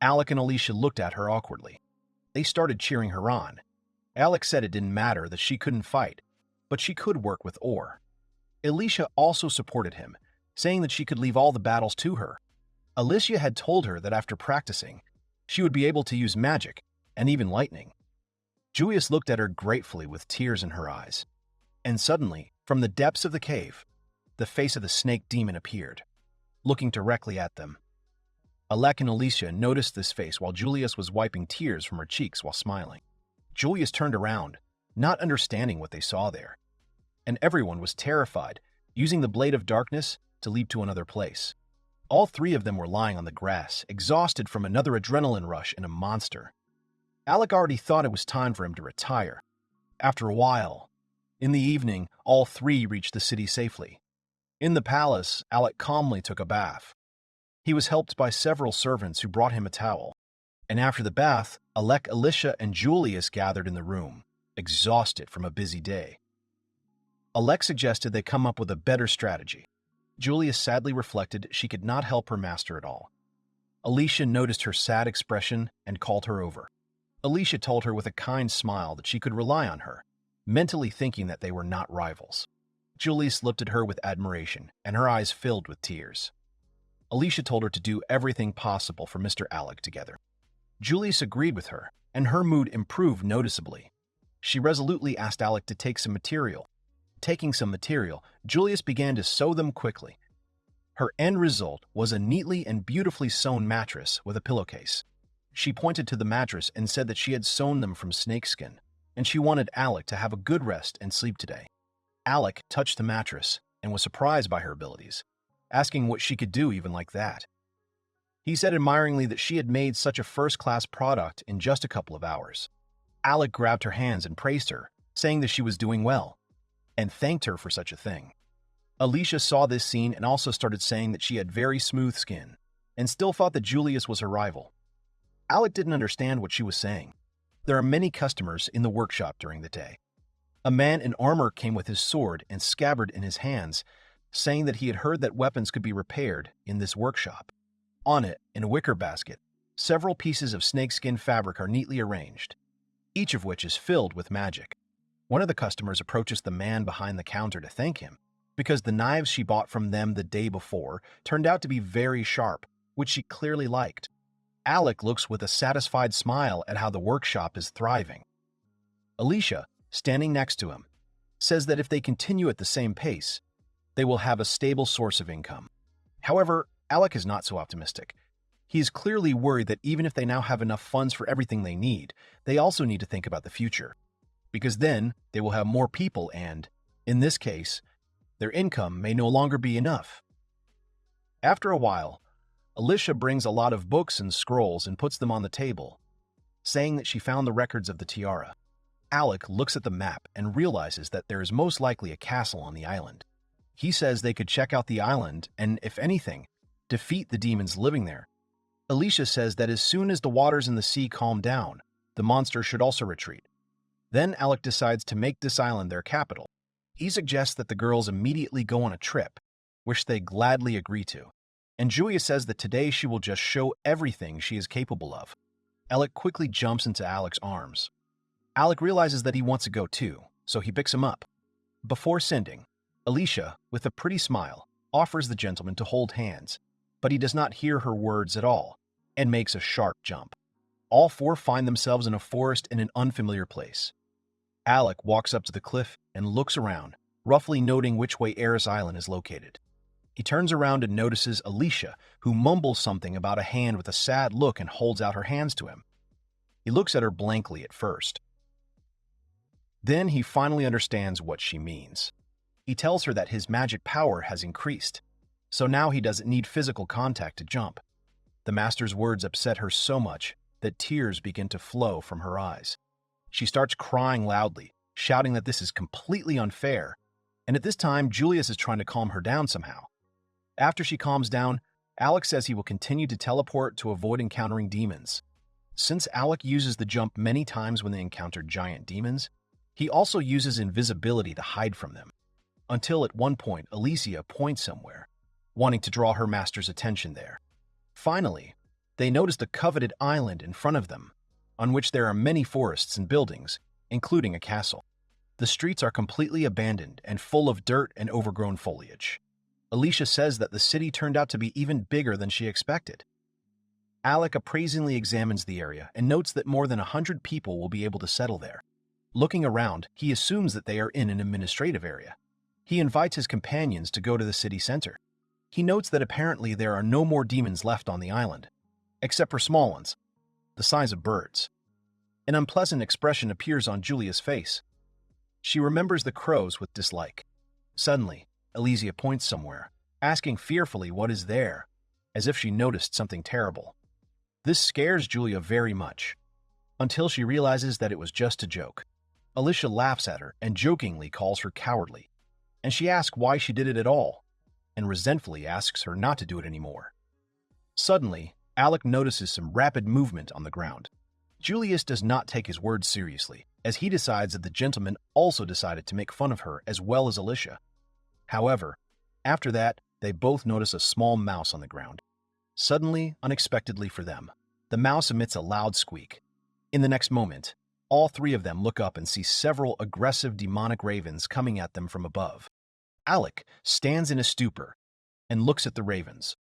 Alec and Alicia looked at her awkwardly. They started cheering her on. Alec said it didn't matter that she couldn't fight, but she could work with ore. Alicia also supported him, saying that she could leave all the battles to her. Alicia had told her that after practicing, she would be able to use magic and even lightning. Julius looked at her gratefully with tears in her eyes. And suddenly, from the depths of the cave, the face of the snake demon appeared, looking directly at them. Alec and Alicia noticed this face while Julius was wiping tears from her cheeks while smiling. Julius turned around, not understanding what they saw there. And everyone was terrified, using the blade of darkness to leap to another place. All three of them were lying on the grass, exhausted from another adrenaline rush and a monster. Alec already thought it was time for him to retire. After a while, in the evening, all three reached the city safely. In the palace, Alec calmly took a bath. He was helped by several servants who brought him a towel. And after the bath, Alec, Alicia, and Julius gathered in the room, exhausted from a busy day. Alec suggested they come up with a better strategy. Julius sadly reflected she could not help her master at all. Alicia noticed her sad expression and called her over. Alicia told her with a kind smile that she could rely on her, mentally thinking that they were not rivals. Julius looked at her with admiration, and her eyes filled with tears. Alicia told her to do everything possible for Mr. Alec together. Julius agreed with her, and her mood improved noticeably. She resolutely asked Alec to take some material. Taking some material, Julius began to sew them quickly. Her end result was a neatly and beautifully sewn mattress with a pillowcase. She pointed to the mattress and said that she had sewn them from snakeskin, and she wanted Alec to have a good rest and sleep today. Alec touched the mattress and was surprised by her abilities, asking what she could do even like that. He said admiringly that she had made such a first-class product in just a couple of hours. Alec grabbed her hands and praised her, saying that she was doing well, and thanked her for such a thing. Alicia saw this scene and also started saying that she had very smooth skin, and still thought that Julius was her rival. Alec didn't understand what she was saying. There are many customers in the workshop during the day. A man in armor came with his sword and scabbard in his hands, saying that he had heard that weapons could be repaired in this workshop. On it, in a wicker basket, several pieces of snakeskin fabric are neatly arranged, each of which is filled with magic. One of the customers approaches the man behind the counter to thank him, because the knives she bought from them the day before turned out to be very sharp, which she clearly liked. Alec looks with a satisfied smile at how the workshop is thriving. Alicia, standing next to him, says that if they continue at the same pace, they will have a stable source of income. However, Alec is not so optimistic. He is clearly worried that even if they now have enough funds for everything they need, they also need to think about the future, because then they will have more people and, in this case, their income may no longer be enough. After a while, Alicia brings a lot of books and scrolls and puts them on the table, saying that she found the records of the tiara. Alec looks at the map and realizes that there is most likely a castle on the island. He says they could check out the island and, if anything, defeat the demons living there. Alicia says that as soon as the waters in the sea calm down, the monster should also retreat. Then Alec decides to make this island their capital. He suggests that the girls immediately go on a trip, which they gladly agree to. And Julia says that today she will just show everything she is capable of. Alec quickly jumps into Alec's arms. Alec realizes that he wants to go too, so he picks him up. Before sending, Alicia, with a pretty smile, offers the gentleman to hold hands, but he does not hear her words at all, and makes a sharp jump. All four find themselves in a forest in an unfamiliar place. Alec walks up to the cliff and looks around, roughly noting which way Heir's Island is located. He turns around and notices Alicia, who mumbles something about a hand with a sad look and holds out her hands to him. He looks at her blankly at first. Then he finally understands what she means. He tells her that his magic power has increased, so now he doesn't need physical contact to jump. The master's words upset her so much that tears begin to flow from her eyes. She starts crying loudly, shouting that this is completely unfair, and at this time Julius is trying to calm her down somehow. After she calms down, Alec says he will continue to teleport to avoid encountering demons. Since Alec uses the jump many times when they encounter giant demons, he also uses invisibility to hide from them. Until at one point, Alicia points somewhere, wanting to draw her master's attention there. Finally, they noticed a coveted island in front of them, on which there are many forests and buildings, including a castle. The streets are completely abandoned and full of dirt and overgrown foliage. Alicia says that the city turned out to be even bigger than she expected. Alec appraisingly examines the area and notes that more than 100 people will be able to settle there. Looking around, he assumes that they are in an administrative area. He invites his companions to go to the city center. He notes that apparently there are no more demons left on the island, except for small ones, the size of birds. An unpleasant expression appears on Julia's face. She remembers the crows with dislike. Suddenly, Alicia points somewhere, asking fearfully what is there, as if she noticed something terrible. This scares Julia very much, until she realizes that it was just a joke. Alicia laughs at her and jokingly calls her cowardly, and she asks why she did it at all, and resentfully asks her not to do it anymore. Suddenly, Alec notices some rapid movement on the ground. Julius does not take his words seriously, as he decides that the gentleman also decided to make fun of her as well as Alicia. However, after that, they both notice a small mouse on the ground. Suddenly, unexpectedly for them, the mouse emits a loud squeak. In the next moment, all three of them look up and see several aggressive demonic ravens coming at them from above. Alec stands in a stupor and looks at the ravens,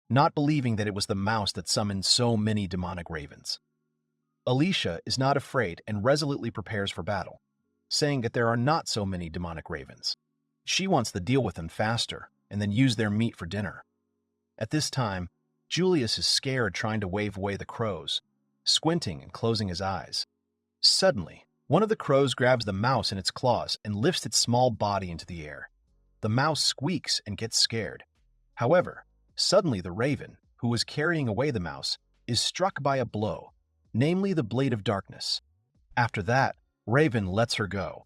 not believing that it was the mouse that summoned so many demonic ravens. Alicia is not afraid and resolutely prepares for battle, saying that there are not so many demonic ravens. She wants to deal with them faster and then use their meat for dinner. At this time, Julius is scared, trying to wave away the crows, squinting and closing his eyes. Suddenly, one of the crows grabs the mouse in its claws and lifts its small body into the air. The mouse squeaks and gets scared. However, suddenly the raven, who was carrying away the mouse, is struck by a blow, namely the blade of darkness. After that, Raven lets her go.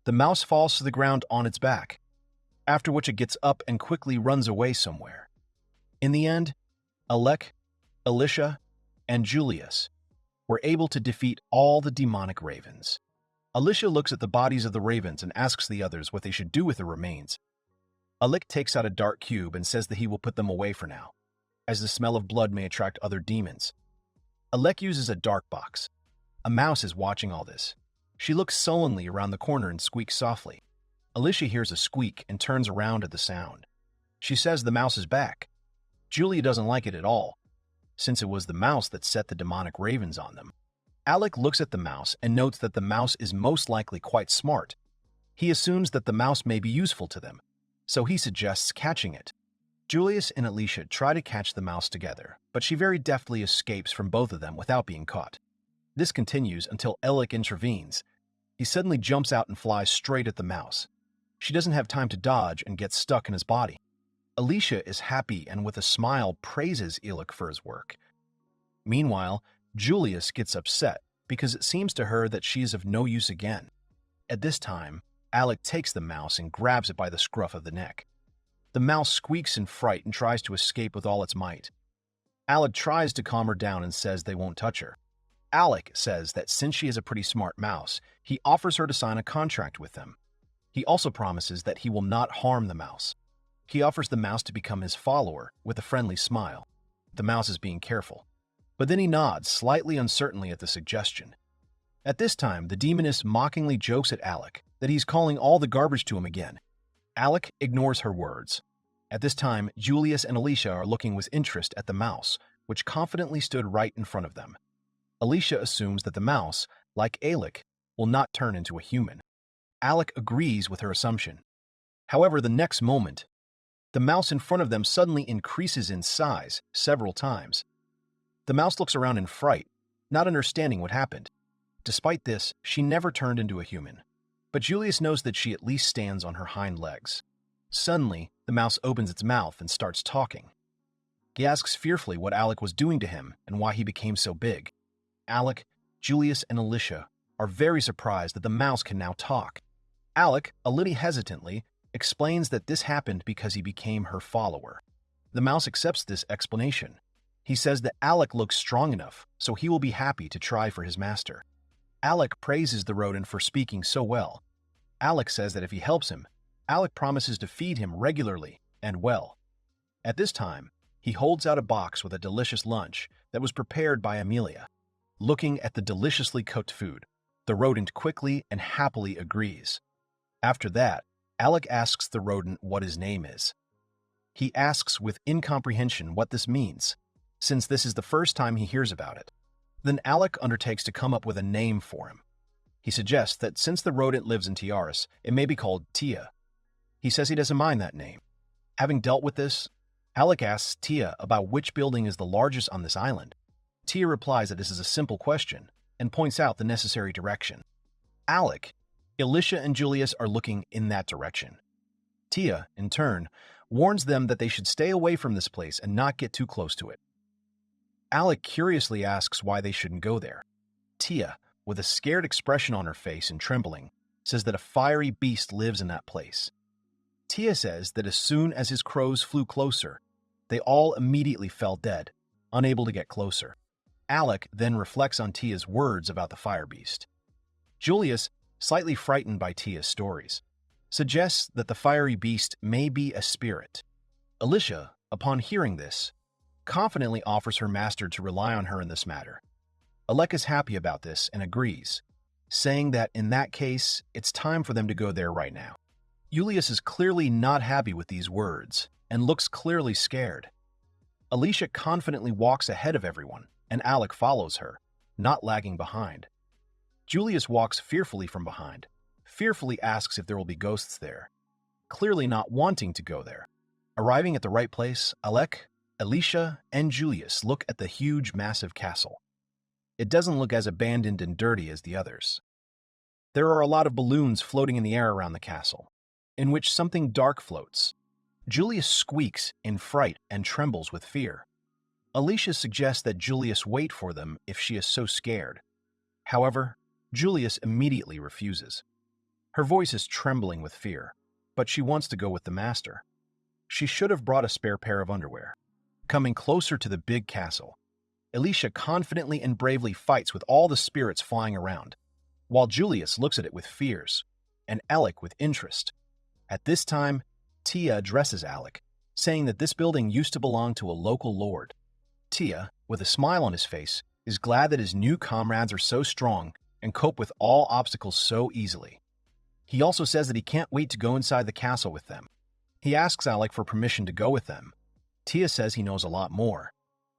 The mouse falls to the ground on its back, after which it gets up and quickly runs away somewhere. In the end, Alec, Alicia, and Julius were able to defeat all the demonic ravens. Alicia looks at the bodies of the ravens and asks the others what they should do with the remains. Alec takes out a dark cube and says that he will put them away for now, as the smell of blood may attract other demons. Alec uses a dark box. A mouse is watching all this. She looks sullenly around the corner and squeaks softly. Alicia hears a squeak and turns around at the sound. She says the mouse is back. Julia doesn't like it at all, since it was the mouse that set the demonic ravens on them. Alec looks at the mouse and notes that the mouse is most likely quite smart. He assumes that the mouse may be useful to them, so he suggests catching it. Julius and Alicia try to catch the mouse together, but she very deftly escapes from both of them without being caught. This continues until Alec intervenes. He suddenly jumps out and flies straight at the mouse. She doesn't have time to dodge and gets stuck in his body. Alicia is happy and with a smile praises Alec for his work. Meanwhile, Julius gets upset because it seems to her that she is of no use again. At this time, Alec takes the mouse and grabs it by the scruff of the neck. The mouse squeaks in fright and tries to escape with all its might. Alec tries to calm her down and says they won't touch her. Alec says that since she is a pretty smart mouse, he offers her to sign a contract with them. He also promises that he will not harm the mouse. He offers the mouse to become his follower with a friendly smile. The mouse is being careful, but then he nods slightly uncertainly at the suggestion. At this time, the demoness mockingly jokes at Alec that he's calling all the garbage to him again. Alec ignores her words. At this time, Julius and Alicia are looking with interest at the mouse, which confidently stood right in front of them. Alicia assumes that the mouse, like Alec, will not turn into a human. Alec agrees with her assumption. However, the next moment, the mouse in front of them suddenly increases in size several times. The mouse looks around in fright, not understanding what happened. Despite this, she never turned into a human. But Julius knows that she at least stands on her hind legs. Suddenly, the mouse opens its mouth and starts talking. He asks fearfully what Alec was doing to him and why he became so big. Alec, Julius, and Alicia are very surprised that the mouse can now talk. Alec, a little hesitantly, explains that this happened because he became her follower. The mouse accepts this explanation. He says that Alec looks strong enough, so he will be happy to try for his master. Alec praises the rodent for speaking so well. Alec says that if he helps him, Alec promises to feed him regularly and well. At this time, he holds out a box with a delicious lunch that was prepared by Amelia. Looking at the deliciously cooked food, the rodent quickly and happily agrees. After that, Alec asks the rodent what his name is. He asks with incomprehension what this means, since this is the first time he hears about it. Then Alec undertakes to come up with a name for him. He suggests that since the rodent lives in Tiaras, it may be called Tia. He says he doesn't mind that name. Having dealt with this, Alec asks Tia about which building is the largest on this island. Tia replies that this is a simple question and points out the necessary direction. Alec, Alicia, and Julius are looking in that direction. Tia, in turn, warns them that they should stay away from this place and not get too close to it. Alec curiously asks why they shouldn't go there. Tia, with a scared expression on her face and trembling, says that a fiery beast lives in that place. Tia says that as soon as his crows flew closer, they all immediately fell dead, unable to get closer. Alec then reflects on Tia's words about the fire beast. Julius, slightly frightened by Tia's stories, suggests that the fiery beast may be a spirit. Alicia, upon hearing this, confidently offers her master to rely on her in this matter. Alec is happy about this and agrees, saying that in that case, it's time for them to go there right now. Julius is clearly not happy with these words and looks clearly scared. Alicia confidently walks ahead of everyone, and Alec follows her, not lagging behind. Julius walks fearfully from behind, fearfully asks if there will be ghosts there, clearly not wanting to go there. Arriving at the right place, Alec, Alicia, and Julius look at the huge, massive castle. It doesn't look as abandoned and dirty as the others. There are a lot of balloons floating in the air around the castle, in which something dark floats. Julius squeaks in fright and trembles with fear. Alicia suggests that Julius wait for them if she is so scared. However, Julius immediately refuses. Her voice is trembling with fear, but she wants to go with the master. She should have brought a spare pair of underwear. Coming closer to the big castle, Alicia confidently and bravely fights with all the spirits flying around, while Julius looks at it with fears, and Alec with interest. At this time, Tia addresses Alec, saying that this building used to belong to a local lord. Tia, with a smile on his face, is glad that his new comrades are so strong and cope with all obstacles so easily. He also says that he can't wait to go inside the castle with them. He asks Alec for permission to go with them. Tia says he knows a lot more.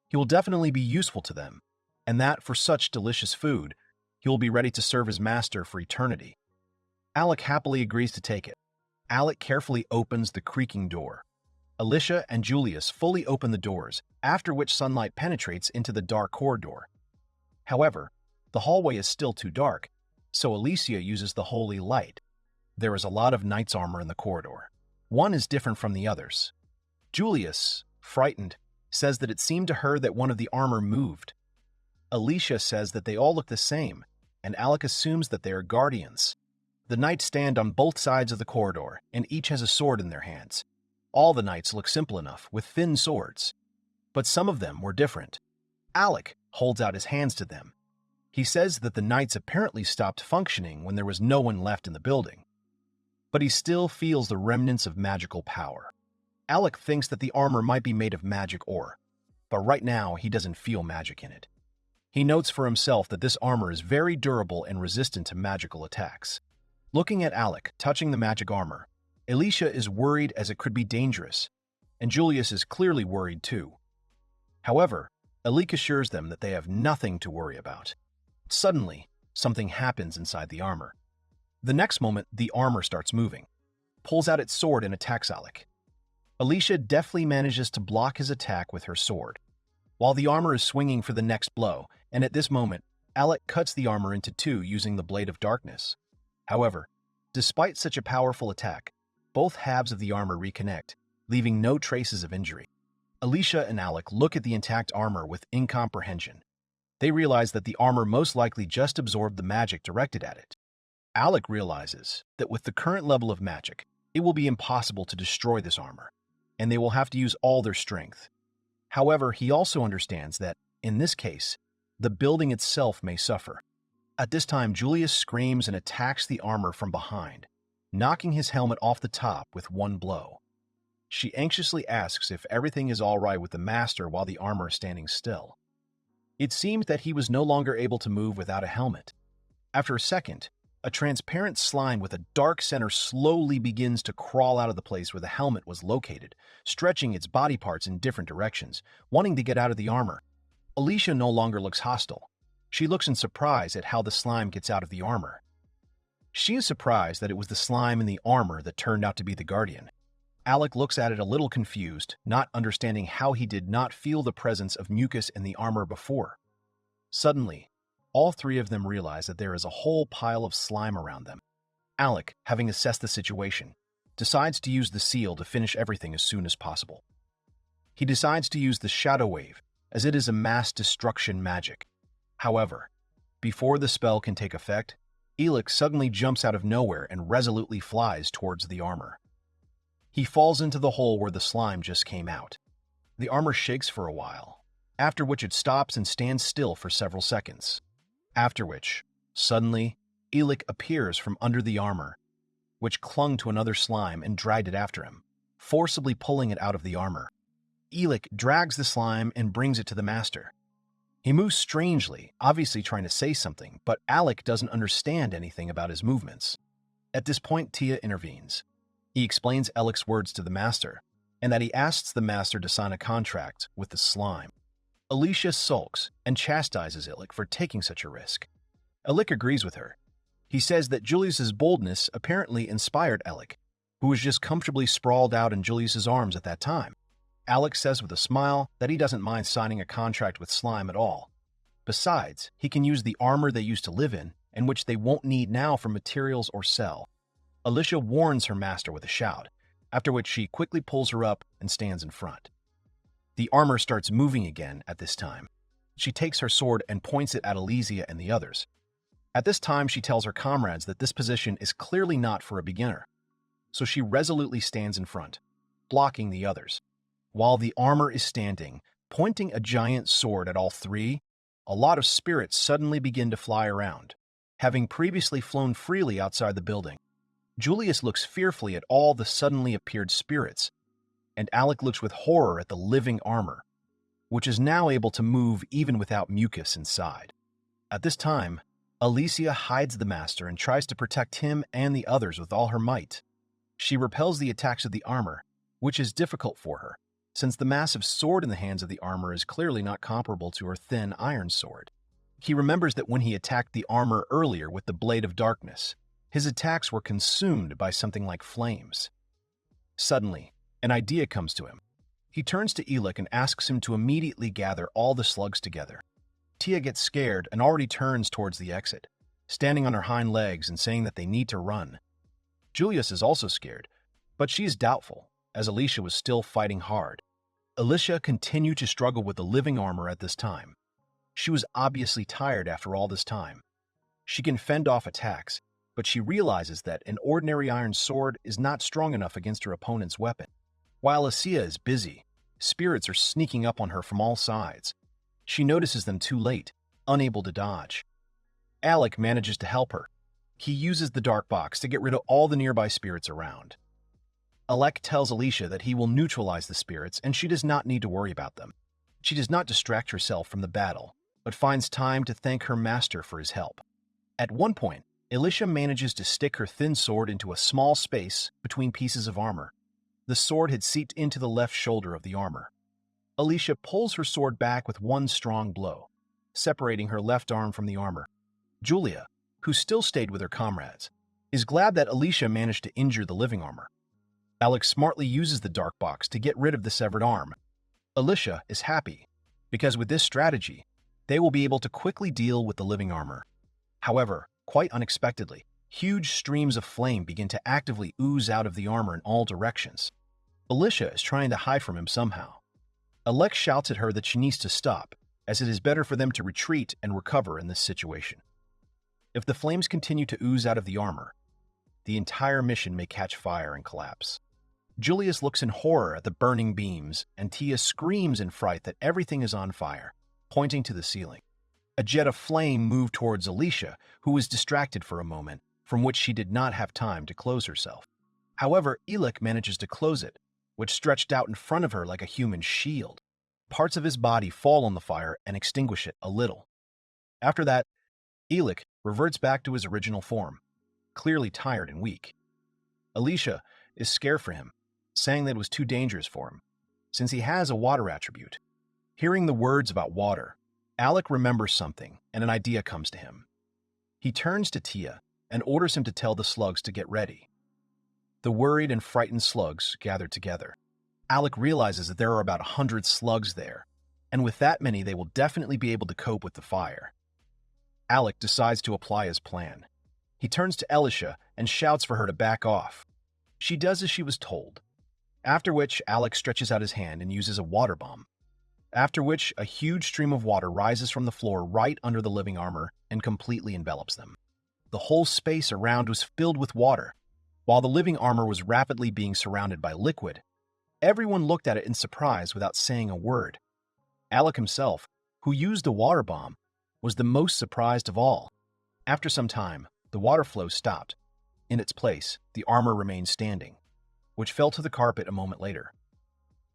He will definitely be useful to them, and that for such delicious food, he will be ready to serve his master for eternity. Alec happily agrees to take it. Alec carefully opens the creaking door. Alicia and Julius fully open the doors, after which sunlight penetrates into the dark corridor. However, the hallway is still too dark, so Alicia uses the holy light. There is a lot of knight's armor in the corridor. One is different from the others. Julius, frightened, says that it seemed to her that one of the armor moved. Alicia says that they all look the same, and Alec assumes that they are guardians. The knights stand on both sides of the corridor, and each has a sword in their hands. All the knights look simple enough, with thin swords. But some of them were different. Alec holds out his hands to them. He says that the knights apparently stopped functioning when there was no one left in the building. But he still feels the remnants of magical power. Alec thinks that the armor might be made of magic ore, but right now he doesn't feel magic in it. He notes for himself that this armor is very durable and resistant to magical attacks. Looking at Alec touching the magic armor, Alicia is worried as it could be dangerous, and Julius is clearly worried too. However, Alec assures them that they have nothing to worry about. Suddenly, something happens inside the armor. The next moment, the armor starts moving, pulls out its sword and attacks Alec. Alicia deftly manages to block his attack with her sword, while the armor is swinging for the next blow, and at this moment, Alec cuts the armor into two using the Blade of Darkness. However, despite such a powerful attack, both halves of the armor reconnect, leaving no traces of injury. Alicia and Alec look at the intact armor with incomprehension. They realize that the armor most likely just absorbed the magic directed at it. Alec realizes that with the current level of magic, it will be impossible to destroy this armor. and they will have to use all their strength. However, he also understands that, in this case, the building itself may suffer. At this time, Julius screams and attacks the armor from behind, knocking his helmet off the top with one blow. She anxiously asks if everything is all right with the master while the armor is standing still. It seemed that he was no longer able to move without a helmet. After a second, a transparent slime with a dark center slowly begins to crawl out of the place where the helmet was located, stretching its body parts in different directions, wanting to get out of the armor. Alicia no longer looks hostile. She looks in surprise at how the slime gets out of the armor. She is surprised that it was the slime in the armor that turned out to be the guardian. Alec looks at it a little confused, not understanding how he did not feel the presence of mucus in the armor before. Suddenly, all three of them realize that there is a whole pile of slime around them. Alec, having assessed the situation, decides to use the seal to finish everything as soon as possible. He decides to use the shadow wave, as it is a mass destruction magic. However, before the spell can take effect, Alec suddenly jumps out of nowhere and resolutely flies towards the armor. He falls into the hole where the slime just came out. The armor shakes for a while, after which it stops and stands still for several seconds. After which, suddenly, Alec appears from under the armor, which clung to another slime and dragged it after him, forcibly pulling it out of the armor. Alec drags the slime and brings it to the master. He moves strangely, obviously trying to say something, but Alec doesn't understand anything about his movements. At this point, Tia intervenes. He explains Alec's words to the master, and that he asks the master to sign a contract with the slime. Alicia sulks and chastises Alec for taking such a risk. Alec agrees with her. He says that Julius's boldness apparently inspired Alec, who was just comfortably sprawled out in Julius's arms at that time. Alec says with a smile that he doesn't mind signing a contract with slime at all. Besides, he can use the armor they used to live in, and which they won't need now for materials or sell. Alicia warns her master with a shout, after which she quickly pulls her up and stands in front. The armor starts moving again at this time. She takes her sword and points it at Alizia and the others. At this time, she tells her comrades that this position is clearly not for a beginner, so she resolutely stands in front, blocking the others. While the armor is standing, pointing a giant sword at all three, a lot of spirits suddenly begin to fly around, having previously flown freely outside the building. Julius looks fearfully at all the suddenly appeared spirits, and Alec looks with horror at the living armor, which is now able to move even without mucus inside. At this time, Alicia hides the master and tries to protect him and the others with all her might. She repels the attacks of the armor, which is difficult for her, since the massive sword in the hands of the armor is clearly not comparable to her thin iron sword. He remembers that when he attacked the armor earlier with the Blade of Darkness, his attacks were consumed by something like flames. Suddenly, an idea comes to him. He turns to Alec and asks him to immediately gather all the slugs together. Tia gets scared and already turns towards the exit, standing on her hind legs and saying that they need to run. Julius is also scared, but she is doubtful, as Alicia was still fighting hard. Alicia continued to struggle with the living armor at this time. She was obviously tired after all this time. She can fend off attacks, but she realizes that an ordinary iron sword is not strong enough against her opponent's weapon. While Alicia is busy, spirits are sneaking up on her from all sides. She notices them too late, unable to dodge. Alec manages to help her. He uses the dark box to get rid of all the nearby spirits around. Alec tells Alicia that he will neutralize the spirits and she does not need to worry about them. She does not distract herself from the battle, but finds time to thank her master for his help. At one point, Alicia manages to stick her thin sword into a small space between pieces of armor. The sword had seeped into the left shoulder of the armor. Alicia pulls her sword back with one strong blow, separating her left arm from the armor. Julia, who still stayed with her comrades, is glad that Alicia managed to injure the living armor. Alec smartly uses the dark box to get rid of the severed arm. Alicia is happy, because with this strategy, they will be able to quickly deal with the living armor. However, quite unexpectedly, huge streams of flame begin to actively ooze out of the armor in all directions. Alicia is trying to hide from him somehow. Alec shouts at her that she needs to stop, as it is better for them to retreat and recover in this situation. If the flames continue to ooze out of the armor, the entire mission may catch fire and collapse. Julius looks in horror at the burning beams, and Tia screams in fright that everything is on fire, pointing to the ceiling. A jet of flame moved towards Alicia, who was distracted for a moment, from which she did not have time to close herself. However, Alec manages to close it, which stretched out in front of her like a human shield. Parts of his body fall on the fire and extinguish it a little. After that, Alec reverts back to his original form, clearly tired and weak. Alicia is scared for him, saying that it was too dangerous for him, since he has a water attribute. Hearing the words about water, Alec remembers something, and an idea comes to him. He turns to Tia and orders him to tell the slugs to get ready. The worried and frightened slugs gather together. Alec realizes that there are about 100 slugs there, and with that many they will definitely be able to cope with the fire. Alec decides to apply his plan. He turns to Alicia and shouts for her to back off. She does as she was told, after which Alec stretches out his hand and uses a water bomb. After which, a huge stream of water rises from the floor right under the living armor and completely envelops them. The whole space around was filled with water. While the living armor was rapidly being surrounded by liquid, everyone looked at it in surprise without saying a word. Alec himself, who used the water bomb, was the most surprised of all. After some time, the water flow stopped. In its place, the armor remained standing, which fell to the carpet a moment later.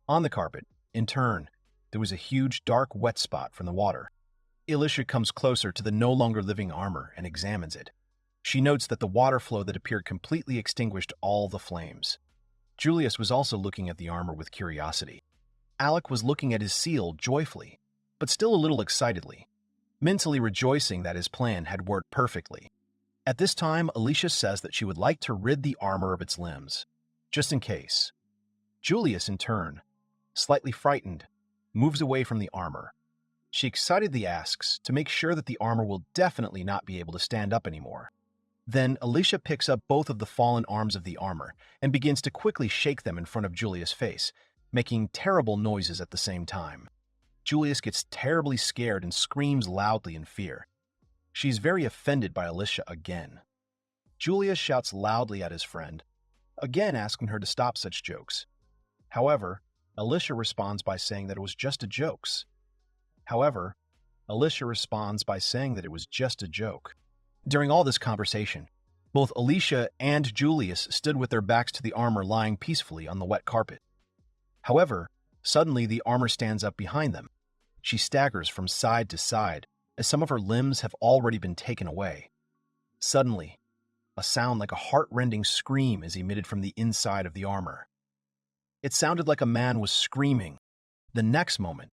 On the carpet, in turn, there was a huge dark wet spot from the water. Alicia comes closer to the no longer living armor and examines it. She notes that the water flow that appeared completely extinguished all the flames. Julius was also looking at the armor with curiosity. Alec was looking at his seal joyfully, but still a little excitedly, mentally rejoicing that his plan had worked perfectly. At this time, Alicia says that she would like to rid the armor of its limbs, just in case. Julius, in turn, slightly frightened, moves away from the armor. She excitedly asks to make sure that the armor will definitely not be able to stand up anymore. Then Alicia picks up both of the fallen arms of the armor and begins to quickly shake them in front of Julius' face, making terrible noises at the same time. Julius gets terribly scared and screams loudly in fear. She's very offended by Alicia again. Julius shouts loudly at his friend, again asking her to stop such jokes. However, Alicia responds by saying that it was just a joke. During all this conversation, both Alicia and Julius stood with their backs to the armor lying peacefully on the wet carpet. However, suddenly the armor stands up behind them. She staggers from side to side, as some of her limbs have already been taken away. Suddenly, a sound like a heart-rending scream is emitted from the inside of the armor. It sounded like a man was screaming. The next moment,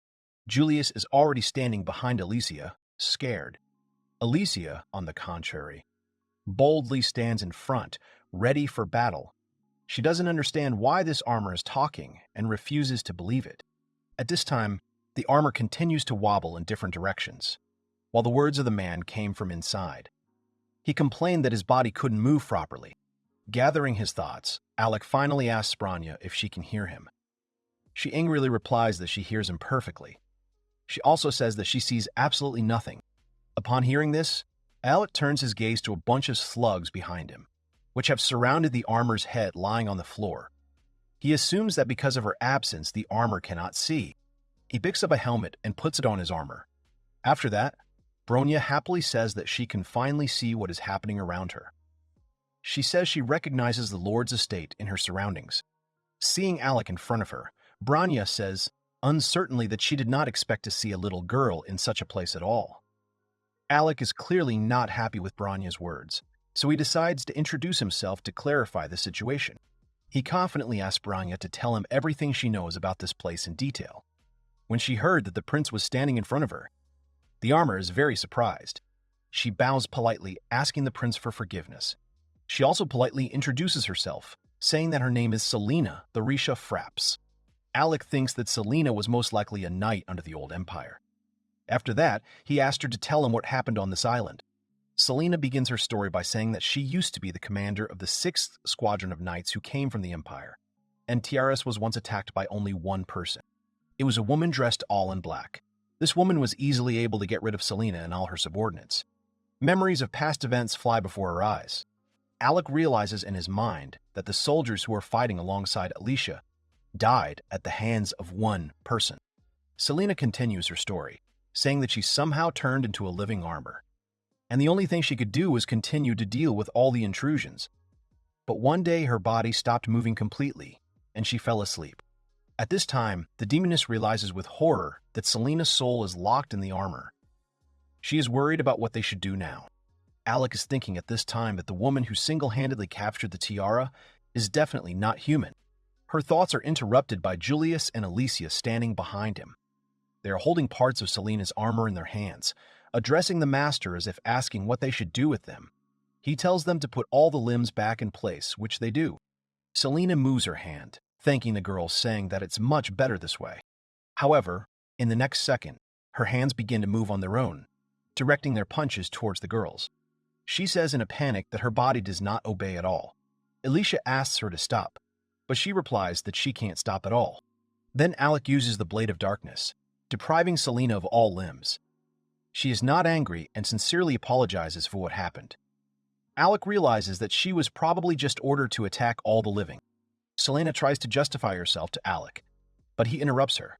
Julius is already standing behind Alicia, scared. Alicia, on the contrary, boldly stands in front, ready for battle. She doesn't understand why this armor is talking and refuses to believe it. At this time, the armor continues to wobble in different directions, while the words of the man came from inside. He complained that his body couldn't move properly. Gathering his thoughts, Alec finally asks Branya if she can hear him. She angrily replies that she hears him perfectly. She also says that she sees absolutely nothing. Upon hearing this, Alec turns his gaze to a bunch of slugs behind him, which have surrounded the armor's head lying on the floor. He assumes that because of her absence, the armor cannot see. He picks up a helmet and puts it on his armor. After that, Bronya happily says that she can finally see what is happening around her. She says she recognizes the Lord's estate in her surroundings. Seeing Alec in front of her, Bronya says uncertainly that she did not expect to see a little girl in such a place at all. Alec is clearly not happy with Bronya's words, so he decides to introduce himself to clarify the situation. He confidently asks Bronya to tell him everything she knows about this place in detail. When she heard that the prince was standing in front of her, the armor is very surprised. She bows politely, asking the prince for forgiveness. She also politely introduces herself, saying that her name is Selena, the Risha Fraps. Alec thinks that Selena was most likely a knight under the old empire. After that, he asked her to tell him what happened on this island. Selena begins her story by saying that she used to be the commander of the 6th squadron of knights who came from the empire, and Tiaras was once attacked by only one person. It was a woman dressed all in black. This woman was easily able to get rid of Selena and all her subordinates. Memories of past events fly before her eyes. Alec realizes in his mind that the soldiers who are fighting alongside Alicia died at the hands of one person. Selena continues her story, saying that she somehow turned into a living armor, and the only thing she could do was continue to deal with all the intrusions. But one day her body stopped moving completely, and she fell asleep. At this time, the demoness realizes with horror that Selena's soul is locked in the armor. She is worried about what they should do now. Alec is thinking at this time that the woman who single-handedly captured the tiara is definitely not human. Her thoughts are interrupted by Julius and Alicia standing behind him. They are holding parts of Selena's armor in their hands, addressing the master as if asking what they should do with them. He tells them to put all the limbs back in place, which they do. Selena moves her hand, thanking the girls, saying that it's much better this way. However, in the next second, her hands begin to move on their own, directing their punches towards the girls. She says in a panic that her body does not obey at all. Alicia asks her to stop, but she replies that she can't stop at all. Then Alec uses the Blade of Darkness, depriving Selena of all limbs. She is not angry and sincerely apologizes for what happened. Alec realizes that she was probably just ordered to attack all the living. Selena tries to justify herself to Alec, but he interrupts her,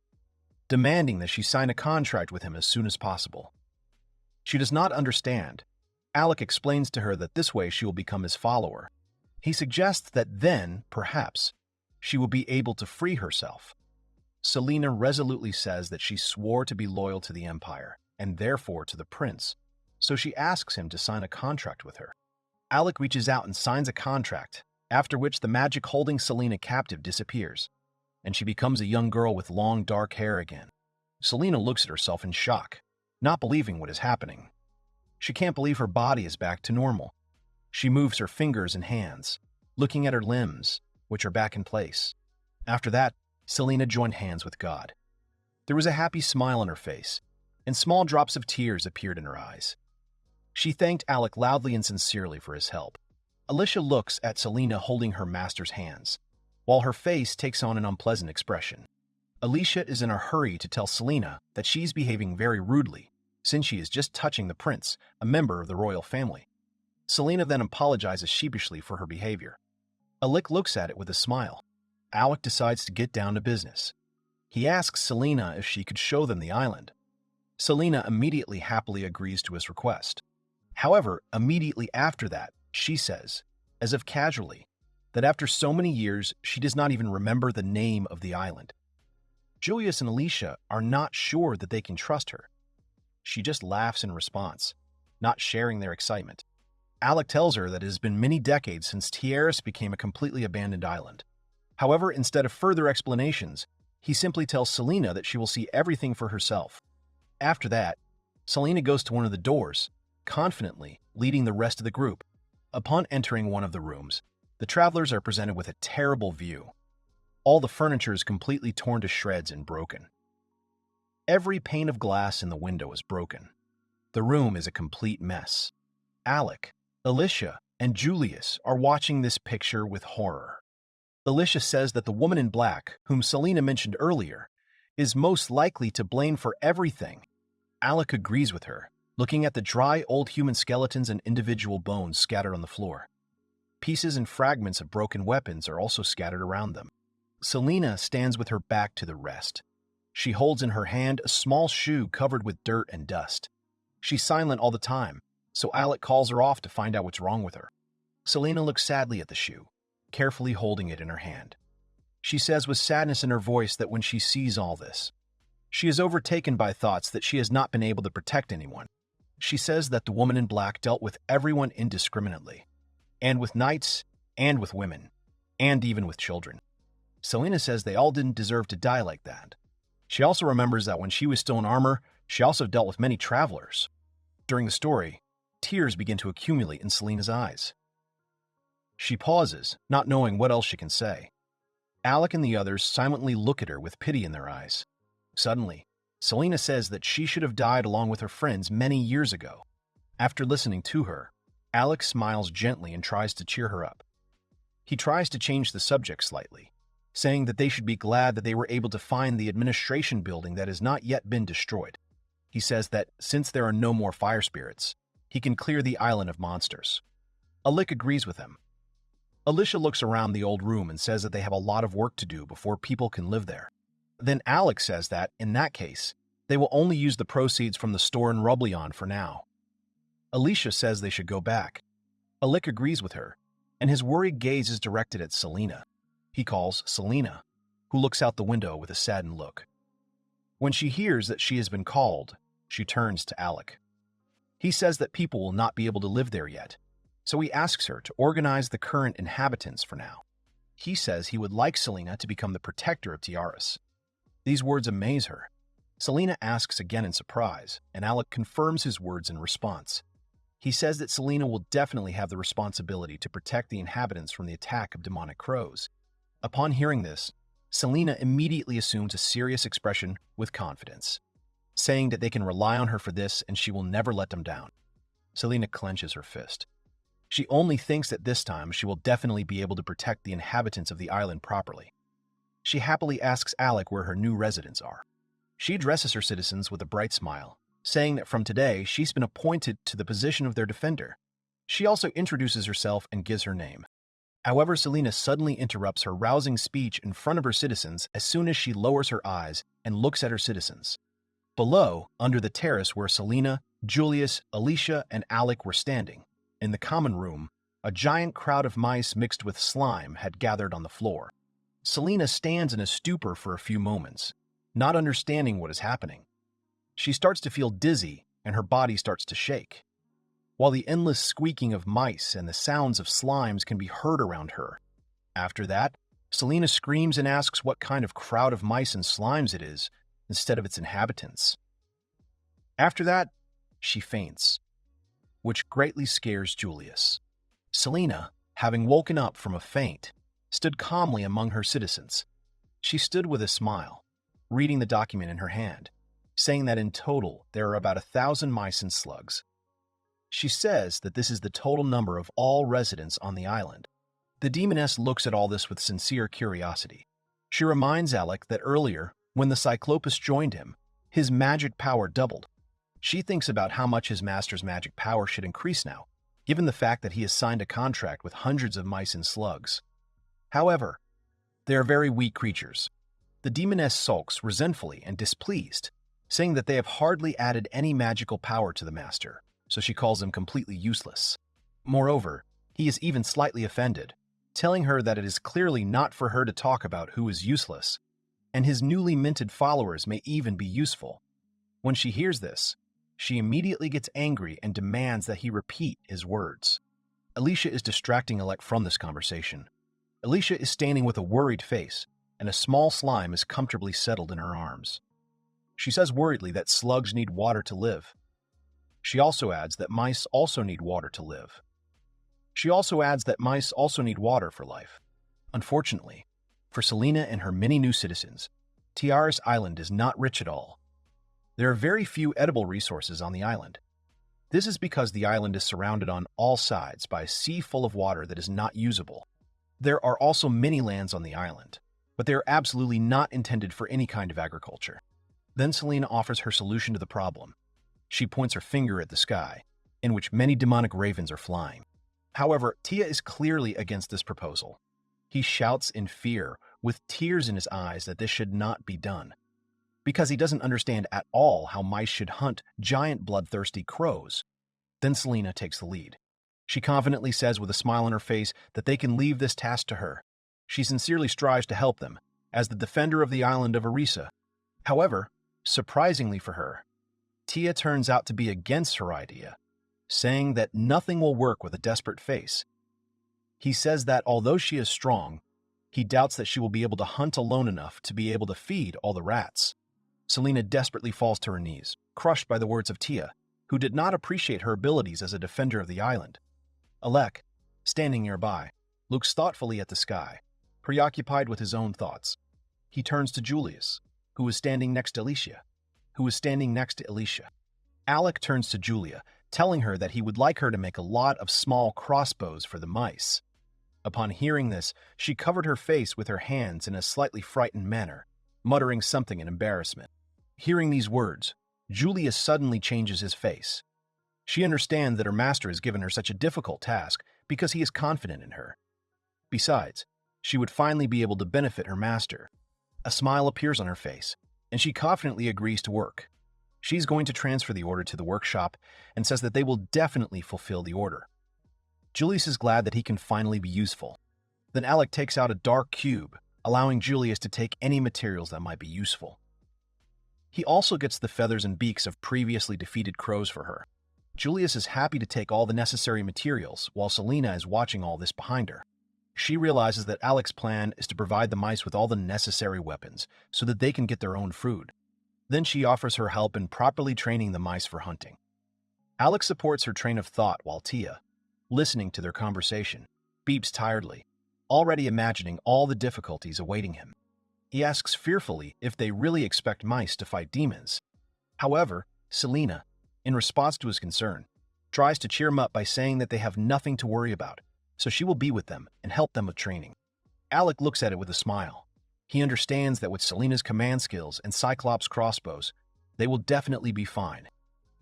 demanding that she sign a contract with him as soon as possible. She does not understand. Alec explains to her that this way she will become his follower. He suggests that then, perhaps, she will be able to free herself. Selena resolutely says that she swore to be loyal to the Empire, and therefore to the prince, so she asks him to sign a contract with her. Alec reaches out and signs a contract, after which the magic holding Selena captive disappears, and she becomes a young girl with long dark hair again. Selena looks at herself in shock, not believing what is happening. She can't believe her body is back to normal. She moves her fingers and hands, looking at her limbs, which are back in place. After that, Selena joined hands with God. There was a happy smile on her face, and small drops of tears appeared in her eyes. She thanked Alec loudly and sincerely for his help. Alicia looks at Selena holding her master's hands, while her face takes on an unpleasant expression. Alicia is in a hurry to tell Selena that she's behaving very rudely, since she is just touching the prince, a member of the royal family. Selena then apologizes sheepishly for her behavior. Alec looks at it with a smile. Alec decides to get down to business. He asks Selena if she could show them the island. Selena immediately happily agrees to his request. However, immediately after that, she says, as if casually, that after so many years, she does not even remember the name of the island. Julius and Alicia are not sure that they can trust her. She just laughs in response, not sharing their excitement. Alec tells her that it has been many decades since Tierras became a completely abandoned island. However, instead of further explanations, he simply tells Selena that she will see everything for herself. After that, Selena goes to one of the doors, confidently leading the rest of the group. Upon entering one of the rooms, the travelers are presented with a terrible view. All the furniture is completely torn to shreds and broken. Every pane of glass in the window is broken. The room is a complete mess. Alec, Alicia, and Julius are watching this picture with horror. Alicia says that the woman in black, whom Selena mentioned earlier, is most likely to blame for everything. Alec agrees with her, looking at the dry old human skeletons and individual bones scattered on the floor. Pieces and fragments of broken weapons are also scattered around them. Selena stands with her back to the rest. She holds in her hand a small shoe covered with dirt and dust. She's silent all the time, so Alec calls her off to find out what's wrong with her. Selena looks sadly at the shoe, carefully holding it in her hand. She says with sadness in her voice that when she sees all this, she is overtaken by thoughts that she has not been able to protect anyone. She says that the woman in black dealt with everyone indiscriminately, and with knights, and with women, and even with children. Selena says they all didn't deserve to die like that. She also remembers that when she was still in armor, she also dealt with many travelers. During the story, tears begin to accumulate in Selena's eyes. She pauses, not knowing what else she can say. Alec and the others silently look at her with pity in their eyes. Suddenly, Selena says that she should have died along with her friends many years ago. After listening to her, Alec smiles gently and tries to cheer her up. He tries to change the subject slightly, saying that they should be glad that they were able to find the administration building that has not yet been destroyed. He says that since there are no more fire spirits, he can clear the island of monsters. Alec agrees with him. Alicia looks around the old room and says that they have a lot of work to do before people can live there. Then Alec says that, in that case, they will only use the proceeds from the store in Rublion for now. Alicia says they should go back. Alec agrees with her, and his worried gaze is directed at Selena. He calls Selena, who looks out the window with a saddened look. When she hears that she has been called, she turns to Alec. He says that people will not be able to live there yet, so he asks her to organize the current inhabitants for now. He says he would like Selena to become the protector of Tiaras. These words amaze her. Selena asks again in surprise, and Alec confirms his words in response. He says that Selena will definitely have the responsibility to protect the inhabitants from the attack of demonic crows. Upon hearing this, Selena immediately assumes a serious expression with confidence, saying that they can rely on her for this and she will never let them down. Selena clenches her fist. She only thinks that this time she will definitely be able to protect the inhabitants of the island properly. She happily asks Alec where her new residents are. She addresses her citizens with a bright smile, saying that from today she's been appointed to the position of their defender. She also introduces herself and gives her name. However, Selena suddenly interrupts her rousing speech in front of her citizens as soon as she lowers her eyes and looks at her citizens. Below, under the terrace where Selena, Julius, Alicia, and Alec were standing, in the common room, a giant crowd of mice mixed with slime had gathered on the floor. Selena stands in a stupor for a few moments, not understanding what is happening. She starts to feel dizzy and her body starts to shake, while the endless squeaking of mice and the sounds of slimes can be heard around her. After that, Selena screams and asks what kind of crowd of mice and slimes it is, instead of its inhabitants. After that, she faints, which greatly scares Julius. Selena, having woken up from a faint, stood calmly among her citizens. She stood with a smile, reading the document in her hand, saying that in total there are about 1,000 mice and slugs. She says that this is the total number of all residents on the island. The demoness looks at all this with sincere curiosity. She reminds Alec that earlier, when the Cyclopus joined him, his magic power doubled. She thinks about how much his master's magic power should increase now, given the fact that he has signed a contract with hundreds of mice and slugs. However, they are very weak creatures. The demoness sulks resentfully and displeased, saying that they have hardly added any magical power to the master, so she calls him completely useless. Moreover, he is even slightly offended, telling her that it is clearly not for her to talk about who is useless, and his newly minted followers may even be useful. When she hears this, she immediately gets angry and demands that he repeat his words. Alicia is distracting Alec from this conversation. Alicia is standing with a worried face, and a small slime is comfortably settled in her arms. She says worriedly that slugs need water to live. She also adds that mice also need water to live. She also adds that mice also need water for life. Unfortunately, for Selena and her many new citizens, Tiaras Island is not rich at all. There are very few edible resources on the island. This is because the island is surrounded on all sides by a sea full of water that is not usable. There are also many lands on the island, but they are absolutely not intended for any kind of agriculture. Then Selena offers her solution to the problem. She points her finger at the sky, in which many demonic ravens are flying. However, Tia is clearly against this proposal. He shouts in fear, with tears in his eyes, that this should not be done, because he doesn't understand at all how mice should hunt giant bloodthirsty crows. Then Selena takes the lead. She confidently says with a smile on her face that they can leave this task to her. She sincerely strives to help them, as the defender of the island of Arisa. However, surprisingly for her, Tia turns out to be against her idea, saying that nothing will work with a desperate face. He says that although she is strong, he doubts that she will be able to hunt alone enough to be able to feed all the rats. Selena desperately falls to her knees, crushed by the words of Tia, who did not appreciate her abilities as a defender of the island. Alec, standing nearby, looks thoughtfully at the sky, preoccupied with his own thoughts. He turns to Julius, who is standing next to Alicia, Alec turns to Julia, telling her that he would like her to make a lot of small crossbows for the mice. Upon hearing this, she covered her face with her hands in a slightly frightened manner, muttering something in embarrassment. Hearing these words, Julius suddenly changes his face. She understands that her master has given her such a difficult task because he is confident in her. Besides, she would finally be able to benefit her master. A smile appears on her face, and she confidently agrees to work. She's going to transfer the order to the workshop and says that they will definitely fulfill the order. Julius is glad that he can finally be useful. Then Alec takes out a dark cube, allowing Julius to take any materials that might be useful. He also gets the feathers and beaks of previously defeated crows for her. Julius is happy to take all the necessary materials, while Selena is watching all this behind her. She realizes that Alec's plan is to provide the mice with all the necessary weapons so that they can get their own food. Then she offers her help in properly training the mice for hunting. Alec supports her train of thought while Tia, listening to their conversation, beeps tiredly, already imagining all the difficulties awaiting him. He asks fearfully if they really expect mice to fight demons. However, Selena, in response to his concern, tries to cheer him up by saying that they have nothing to worry about, so she will be with them and help them with training. Alec looks at it with a smile. He understands that with Selena's command skills and Cyclops' crossbows, they will definitely be fine.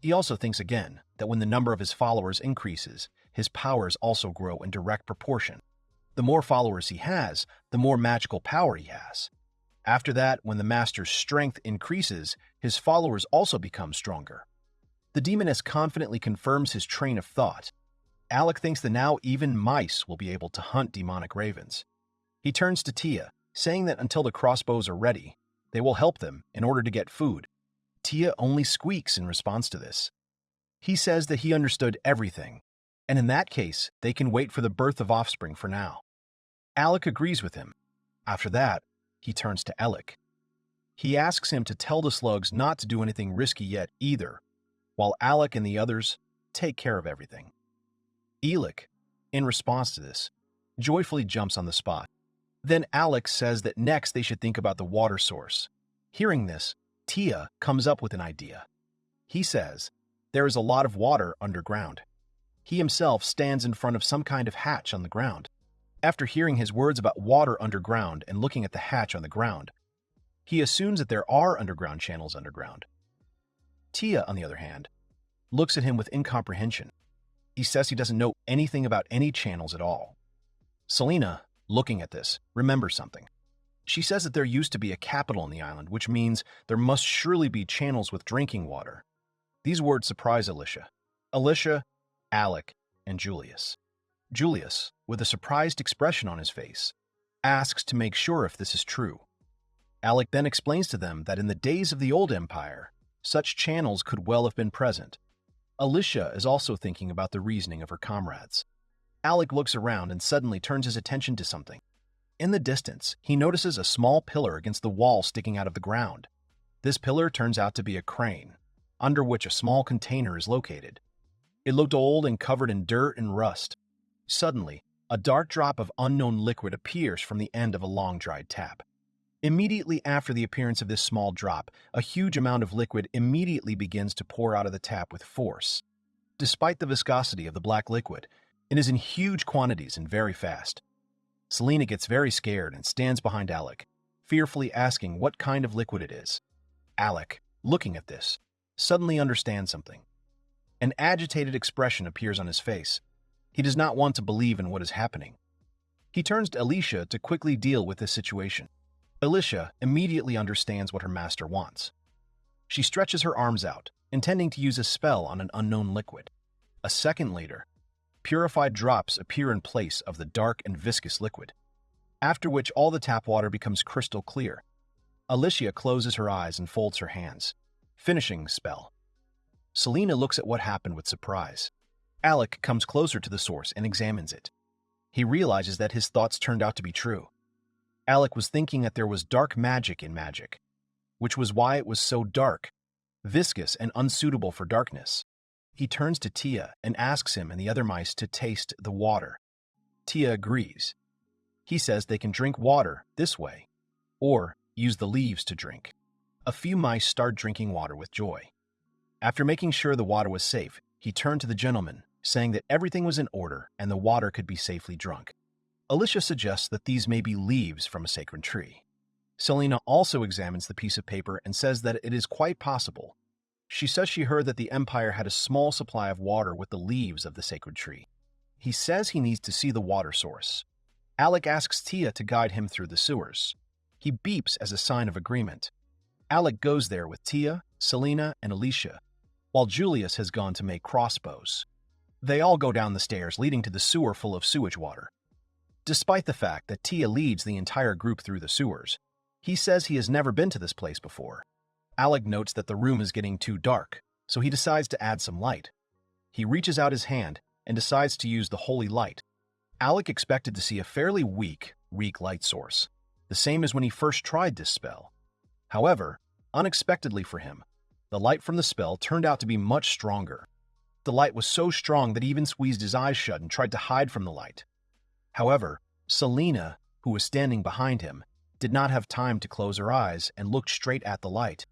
He also thinks again that when the number of his followers increases, his powers also grow in direct proportion. The more followers he has, the more magical power he has. After that, when the master's strength increases, his followers also become stronger. The demoness confidently confirms his train of thought. Alec thinks that now even mice will be able to hunt demonic ravens. He turns to Tia, saying that until the crossbows are ready, they will help them in order to get food. Tia only squeaks in response to this. He says that he understood everything, and in that case, they can wait for the birth of offspring for now. Alec agrees with him. After that, he turns to Alec. He asks him to tell the slugs not to do anything risky yet either, while Alec and the others take care of everything. Alec, in response to this, joyfully jumps on the spot. Then Alec says that next they should think about the water source. Hearing this, Tia comes up with an idea. He says there is a lot of water underground. He himself stands in front of some kind of hatch on the ground. After hearing his words about water underground and looking at the hatch on the ground, he assumes that there are underground channels underground. Tia, on the other hand, looks at him with incomprehension. He says he doesn't know anything about any channels at all. Selena, looking at this, remembers something. She says that there used to be a capital on the island, which means there must surely be channels with drinking water. These words surprise Alicia, Alec, and Julius. Julius, with a surprised expression on his face, asks to make sure if this is true. Alec then explains to them that in the days of the old empire, such channels could well have been present. Alicia is also thinking about the reasoning of her comrades. Alec looks around and suddenly turns his attention to something. In the distance, he notices a small pillar against the wall sticking out of the ground. This pillar turns out to be a crane, under which a small container is located. It looked old and covered in dirt and rust. Suddenly, a dark drop of unknown liquid appears from the end of a long-dried tap. Immediately after the appearance of this small drop, a huge amount of liquid immediately begins to pour out of the tap with force. Despite the viscosity of the black liquid, it is in huge quantities and very fast. Selena gets very scared and stands behind Alec, fearfully asking what kind of liquid it is. Alec, looking at this, suddenly understands something. An agitated expression appears on his face. He does not want to believe in what is happening. He turns to Alicia to quickly deal with this situation. Alicia immediately understands what her master wants. She stretches her arms out, intending to use a spell on an unknown liquid. A second later, purified drops appear in place of the dark and viscous liquid, after which all the tap water becomes crystal clear. Alicia closes her eyes and folds her hands, finishing the spell. Selena looks at what happened with surprise. Alec comes closer to the source and examines it. He realizes that his thoughts turned out to be true. Alec was thinking that there was dark magic in magic, which was why it was so dark, viscous, and unsuitable for darkness. He turns to Tia and asks him and the other mice to taste the water. Tia agrees. He says they can drink water this way, or use the leaves to drink. A few mice start drinking water with joy. After making sure the water was safe, he turned to the gentleman, saying that everything was in order and the water could be safely drunk. Alicia suggests that these may be leaves from a sacred tree. Selena also examines the piece of paper and says that it is quite possible. She says she heard that the Empire had a small supply of water with the leaves of the sacred tree. He says he needs to see the water source. Alec asks Tia to guide him through the sewers. He beeps as a sign of agreement. Alec goes there with Tia, Selena, and Alicia, while Julius has gone to make crossbows. They all go down the stairs leading to the sewer full of sewage water. Despite the fact that Tia leads the entire group through the sewers, he says he has never been to this place before. Alec notes that the room is getting too dark, so he decides to add some light. He reaches out his hand and decides to use the holy light. Alec expected to see a fairly weak light source, the same as when he first tried this spell. However, unexpectedly for him, the light from the spell turned out to be much stronger. The light was so strong that he even squeezed his eyes shut and tried to hide from the light. However, Selena, who was standing behind him, did not have time to close her eyes and looked straight at the light.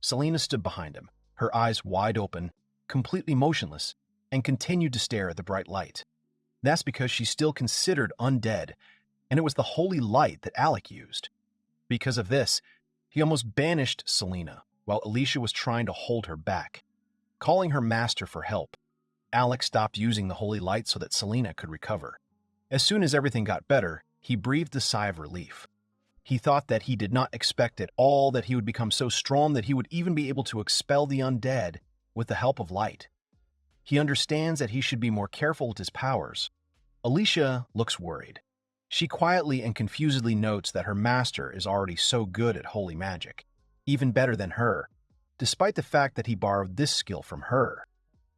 Selena stood behind him, her eyes wide open, completely motionless, and continued to stare at the bright light. That's because she still considered undead, and it was the holy light that Alec used. Because of this, he almost banished Selena, while Alicia was trying to hold her back. Calling her master for help, Alec stopped using the holy light so that Selena could recover. As soon as everything got better, he breathed a sigh of relief. He thought that he did not expect at all that he would become so strong that he would even be able to expel the undead with the help of light. He understands that he should be more careful with his powers. Alicia looks worried. She quietly and confusedly notes that her master is already so good at holy magic, even better than her, despite the fact that he borrowed this skill from her.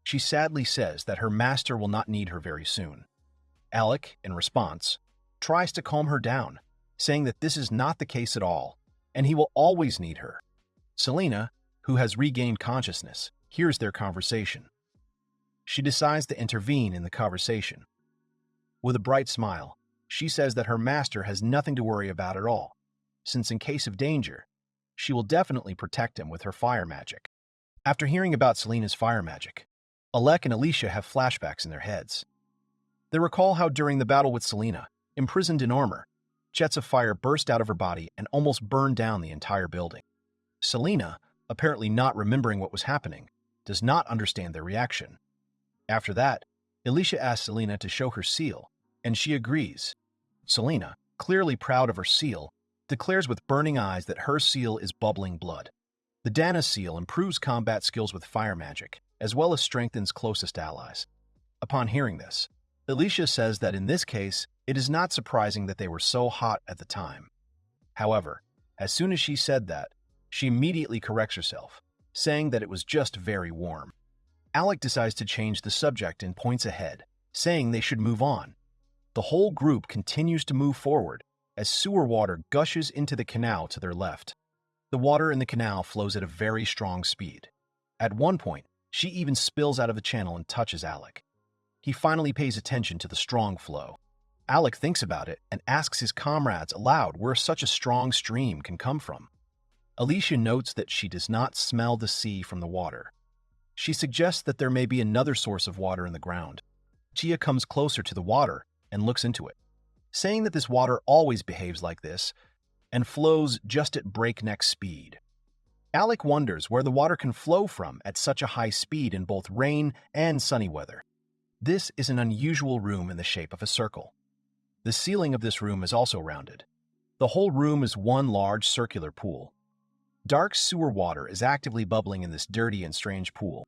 She sadly says that her master will not need her very soon. Alec, in response, tries to calm her down, saying that this is not the case at all, and he will always need her. Selena, who has regained consciousness, hears their conversation. She decides to intervene in the conversation. With a bright smile, she says that her master has nothing to worry about at all, since in case of danger, she will definitely protect him with her fire magic. After hearing about Selena's fire magic, Alec and Alicia have flashbacks in their heads. They recall how during the battle with Selena, imprisoned in armor, jets of fire burst out of her body and almost burned down the entire building. Selena, apparently not remembering what was happening, does not understand their reaction. After that, Alicia asks Selena to show her seal, and she agrees. Selena, clearly proud of her seal, declares with burning eyes that her seal is bubbling blood. The Dana seal improves combat skills with fire magic, as well as strengthens closest allies. Upon hearing this, Alicia says that in this case, it is not surprising that they were so hot at the time. However, as soon as she said that, she immediately corrects herself, saying that it was just very warm. Alec decides to change the subject and points ahead, saying they should move on. The whole group continues to move forward as sewer water gushes into the canal to their left. The water in the canal flows at a very strong speed. At one point, she even spills out of the channel and touches Alec. He finally pays attention to the strong flow. Alec thinks about it and asks his comrades aloud where such a strong stream can come from. Alicia notes that she does not smell the sea from the water. She suggests that there may be another source of water in the ground. Tia comes closer to the water and looks into it, saying that this water always behaves like this and flows just at breakneck speed. Alec wonders where the water can flow from at such a high speed in both rain and sunny weather. This is an unusual room in the shape of a circle. The ceiling of this room is also rounded. The whole room is one large circular pool. Dark sewer water is actively bubbling in this dirty and strange pool.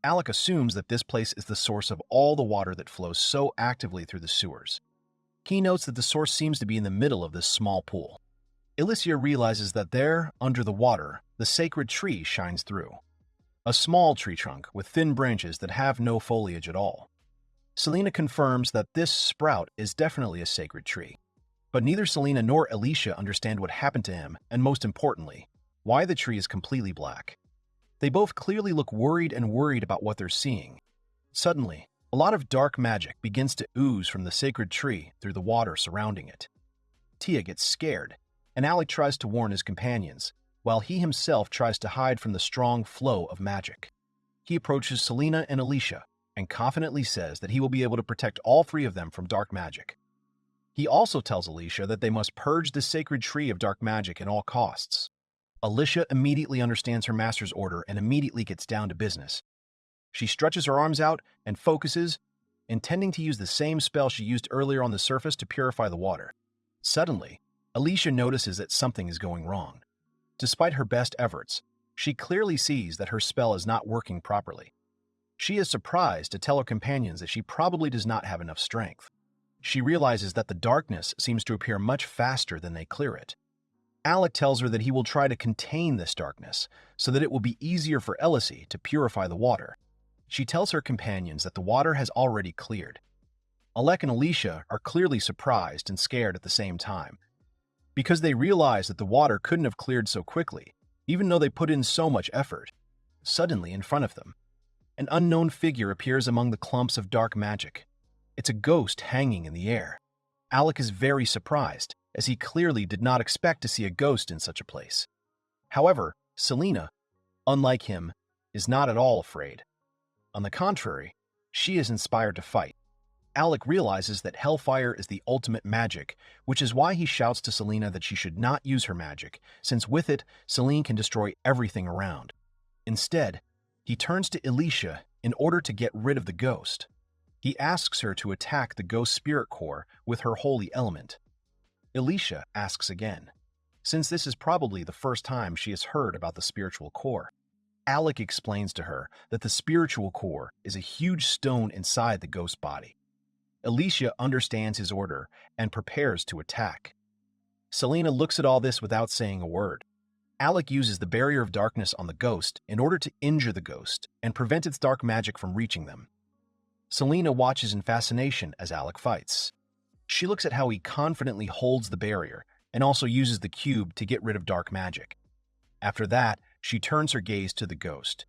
Alec assumes that this place is the source of all the water that flows so actively through the sewers. He notes that the source seems to be in the middle of this small pool. Alicia realizes that there, under the water, the sacred tree shines through. A small tree trunk with thin branches that have no foliage at all. Selena confirms that this sprout is definitely a sacred tree. But neither Selena nor Alicia understand what happened to him, and most importantly, why the tree is completely black. They both clearly look worried about what they're seeing. Suddenly, a lot of dark magic begins to ooze from the sacred tree through the water surrounding it. Tia gets scared, and Alec tries to warn his companions, while he himself tries to hide from the strong flow of magic. He approaches Selena and Alicia, and confidently says that he will be able to protect all three of them from dark magic. He also tells Alicia that they must purge the sacred tree of dark magic at all costs. Alicia immediately understands her master's order and immediately gets down to business. She stretches her arms out and focuses, intending to use the same spell she used earlier on the surface to purify the water. Suddenly, Alicia notices that something is going wrong. Despite her best efforts, she clearly sees that her spell is not working properly. She is surprised to tell her companions that she probably does not have enough strength. She realizes that the darkness seems to appear much faster than they clear it. Alec tells her that he will try to contain this darkness so that it will be easier for Elise to purify the water. She tells her companions that the water has already cleared. Alec and Alicia are clearly surprised and scared at the same time, because they realize that the water couldn't have cleared so quickly, even though they put in so much effort. Suddenly, in front of them, an unknown figure appears among the clumps of dark magic. It's a ghost hanging in the air. Alec is very surprised, as he clearly did not expect to see a ghost in such a place. However, Selena, unlike him, is not at all afraid. On the contrary, she is inspired to fight. Alec realizes that hellfire is the ultimate magic, which is why he shouts to Selena that she should not use her magic, since with it, Selene can destroy everything around. Instead, he turns to Alicia in order to get rid of the ghost. He asks her to attack the ghost spirit core with her holy element. Alicia asks again, since this is probably the first time she has heard about the spiritual core. Alec explains to her that the spiritual core is a huge stone inside the ghost body. Alicia understands his order and prepares to attack. Selena looks at all this without saying a word. Alec uses the barrier of darkness on the ghost in order to injure the ghost and prevent its dark magic from reaching them. Selena watches in fascination as Alec fights. She looks at how he confidently holds the barrier and also uses the cube to get rid of dark magic. After that, she turns her gaze to the ghost.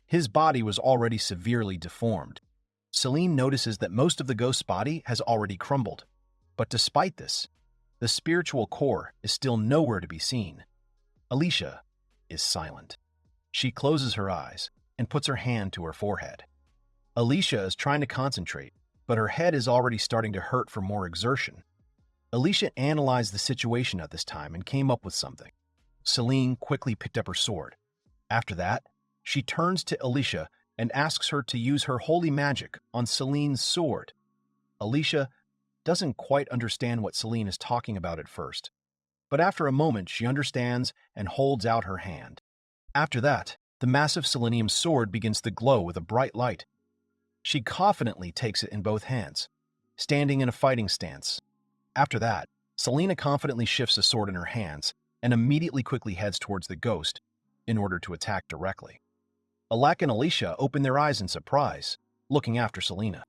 His body was already severely deformed. Selene notices that most of the ghost's body has already crumbled. But despite this, the spiritual core is still nowhere to be seen. Alicia is silent. She closes her eyes and puts her hand to her forehead. Alicia is trying to concentrate, but her head is already starting to hurt from more exertion. Alicia analyzed the situation at this time and came up with something. Selene quickly picked up her sword. After that, she turns to Alicia and asks her to use her holy magic on Selene's sword. Alicia doesn't quite understand what Selene is talking about at first, but after a moment she understands and holds out her hand. After that, the massive selenium sword begins to glow with a bright light. She confidently takes it in both hands, standing in a fighting stance. After that, Selena confidently shifts the sword in her hands and immediately quickly heads towards the ghost in order to attack directly. Alec and Alicia open their eyes in surprise, looking after Selena.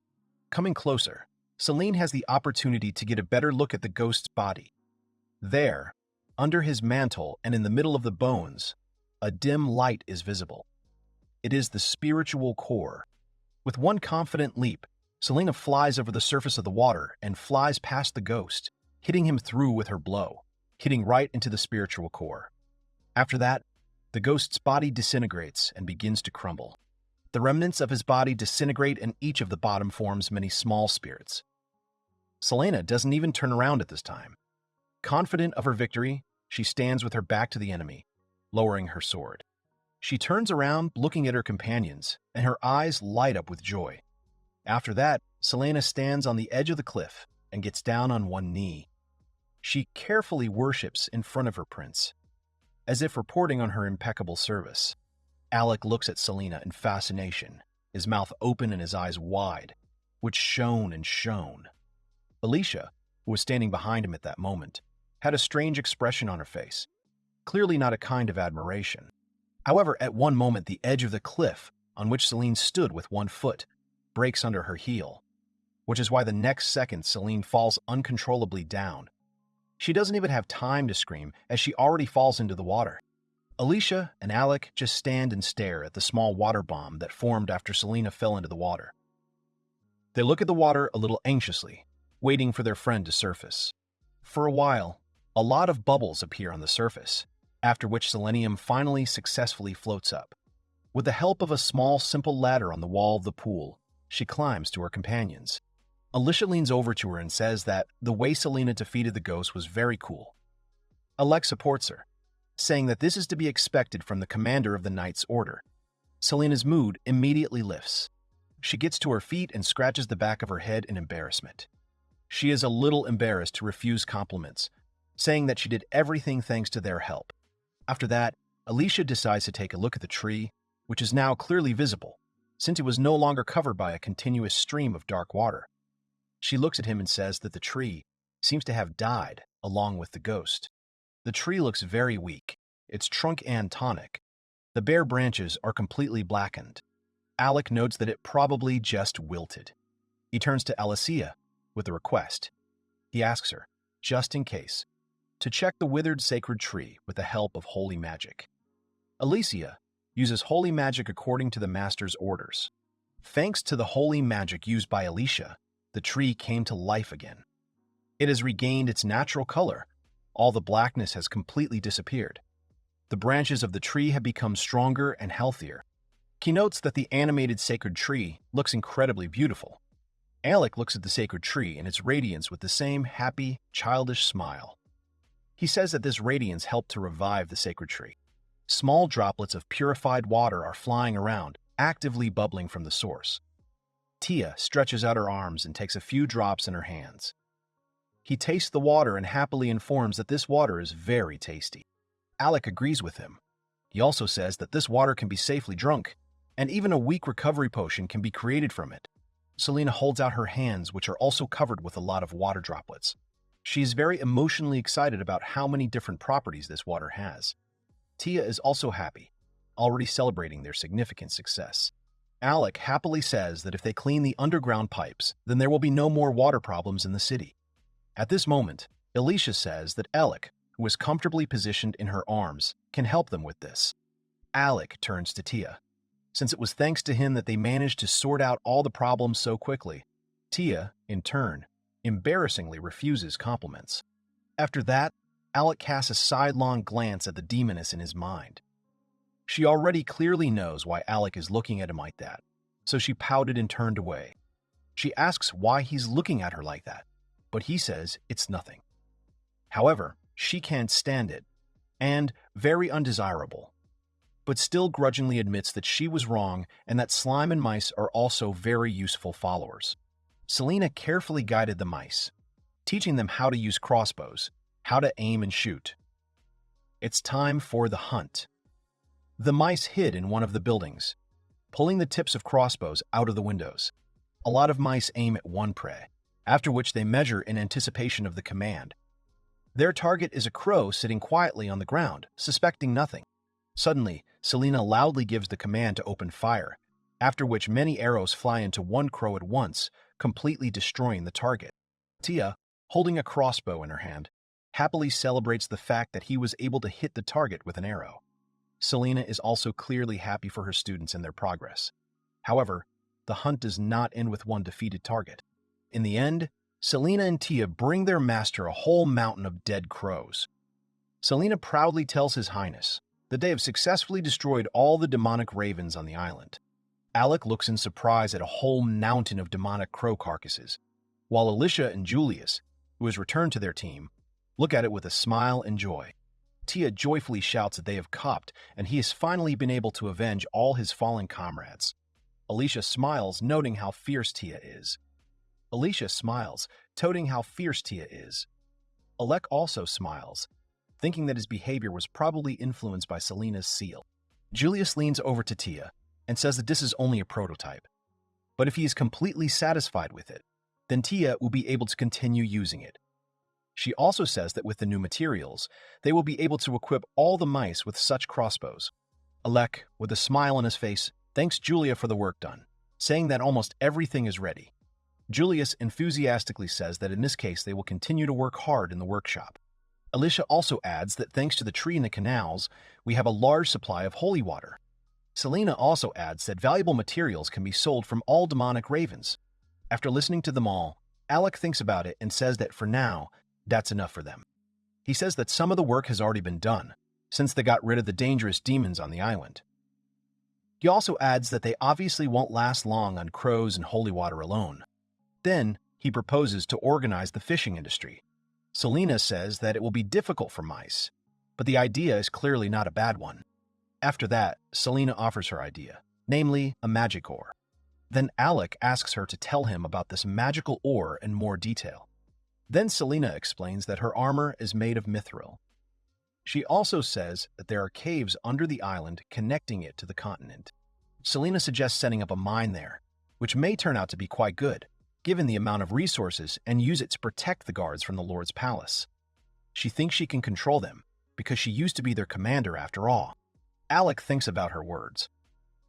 Coming closer, Selene has the opportunity to get a better look at the ghost's body. There, under his mantle and in the middle of the bones, a dim light is visible. It is the spiritual core. With one confident leap, Selena flies over the surface of the water and flies past the ghost, hitting him through with her blow, hitting right into the spiritual core. After that, the ghost's body disintegrates and begins to crumble. The remnants of his body disintegrate and each of the bottom forms many small spirits. Selena doesn't even turn around at this time. Confident of her victory, she stands with her back to the enemy, lowering her sword. She turns around, looking at her companions, and her eyes light up with joy. After that, Selena stands on the edge of the cliff and gets down on one knee. She carefully worships in front of her prince, as if reporting on her impeccable service. Alec looks at Selena in fascination, his mouth open and his eyes wide, which shone and shone. Alicia, who was standing behind him at that moment, had a strange expression on her face, clearly not a kind of admiration. However, at one moment, the edge of the cliff on which Selene stood with one foot breaks under her heel, which is why the next second Selene falls uncontrollably down. She doesn't even have time to scream as she already falls into the water. Alicia and Alec just stand and stare at the small water bomb that formed after Selena fell into the water. They look at the water a little anxiously, waiting for their friend to surface. For a while, a lot of bubbles appear on the surface, after which Selenium finally successfully floats up. With the help of a small, simple ladder on the wall of the pool, she climbs to her companions. Alicia leans over to her and says that the way Selena defeated the ghost was very cool. Alec supports her, saying that this is to be expected from the commander of the Knight's Order. Selena's mood immediately lifts. She gets to her feet and scratches the back of her head in embarrassment. She is a little embarrassed to refuse compliments, saying that she did everything thanks to their help. After that, Alicia decides to take a look at the tree, which is now clearly visible, since it was no longer covered by a continuous stream of dark water. She looks at him and says that the tree seems to have died along with the ghost. The tree looks very weak, its trunk antonic. The bare branches are completely blackened. Alec notes that it probably just wilted. He turns to Alicia with a request. He asks her, just in case, to check the withered sacred tree with the help of holy magic. Alicia uses holy magic according to the master's orders. Thanks to the holy magic used by Alicia, the tree came to life again. It has regained its natural color. All the blackness has completely disappeared. The branches of the tree have become stronger and healthier. He notes that the animated sacred tree looks incredibly beautiful. Alec looks at the sacred tree and its radiance with the same happy, childish smile. He says that this radiance helped to revive the sacred tree. Small droplets of purified water are flying around, actively bubbling from the source. Tia stretches out her arms and takes a few drops in her hands. He tastes the water and happily informs that this water is very tasty. Alec agrees with him. He also says that this water can be safely drunk, and even a weak recovery potion can be created from it. Selena holds out her hands, which are also covered with a lot of water droplets. She is very emotionally excited about how many different properties this water has. Tia is also happy, already celebrating their significant success. Alec happily says that if they clean the underground pipes, then there will be no more water problems in the city. At this moment, Alicia says that Alec, who is comfortably positioned in her arms, can help them with this. Alec turns to Tia. Since it was thanks to him that they managed to sort out all the problems so quickly, Tia, in turn, embarrassingly refuses compliments. After that, Alec casts a sidelong glance at the demoness in his mind. She already clearly knows why Alec is looking at him like that, so she pouted and turned away. She asks why he's looking at her like that, but he says it's nothing. However, she can't stand it, and very undesirable, but still grudgingly admits that she was wrong and that slime and mice are also very useful followers. Selena carefully guided the mice, teaching them how to use crossbows, how to aim and shoot. It's time for the hunt. The mice hid in one of the buildings, pulling the tips of crossbows out of the windows. A lot of mice aim at one prey, after which they measure in anticipation of the command. Their target is a crow sitting quietly on the ground, suspecting nothing. Suddenly, Selena loudly gives the command to open fire, after which many arrows fly into one crow at once, completely destroying the target. Tia, holding a crossbow in her hand, happily celebrates the fact that he was able to hit the target with an arrow. Selena is also clearly happy for her students and their progress. However, the hunt does not end with one defeated target. In the end, Selena and Tia bring their master a whole mountain of dead crows. Selena proudly tells His Highness that they have successfully destroyed all the demonic ravens on the island. Alec looks in surprise at a whole mountain of demonic crow carcasses, while Alicia and Julius, who has returned to their team, look at it with a smile and joy. Tia joyfully shouts that they have copped and he has finally been able to avenge all his fallen comrades. Alicia smiles, noting how fierce Tia is. Alec also smiles, thinking that his behavior was probably influenced by Selena's seal. Julius leans over to Tia and says that this is only a prototype, but if he is completely satisfied with it, then Tia will be able to continue using it. She also says that with the new materials, they will be able to equip all the mice with such crossbows. Alec, with a smile on his face, thanks Julia for the work done, saying that almost everything is ready. Julius enthusiastically says that in this case they will continue to work hard in the workshop. Alicia also adds that thanks to the tree in the canals, we have a large supply of holy water. Selena also adds that valuable materials can be sold from all demonic ravens. After listening to them all, Alec thinks about it and says that for now, that's enough for them. He says that some of the work has already been done, since they got rid of the dangerous demons on the island. He also adds that they obviously won't last long on crows and holy water alone. Then, he proposes to organize the fishing industry. Selena says that it will be difficult for mice, but the idea is clearly not a bad one. After that, Selena offers her idea, namely a magic ore. Then Alec asks her to tell him about this magical ore in more detail. Then Selena explains that her armor is made of mithril. She also says that there are caves under the island connecting it to the continent. Selena suggests setting up a mine there, which may turn out to be quite good, given the amount of resources, and use it to protect the guards from the Lord's palace. She thinks she can control them, because she used to be their commander after all. Alec thinks about her words.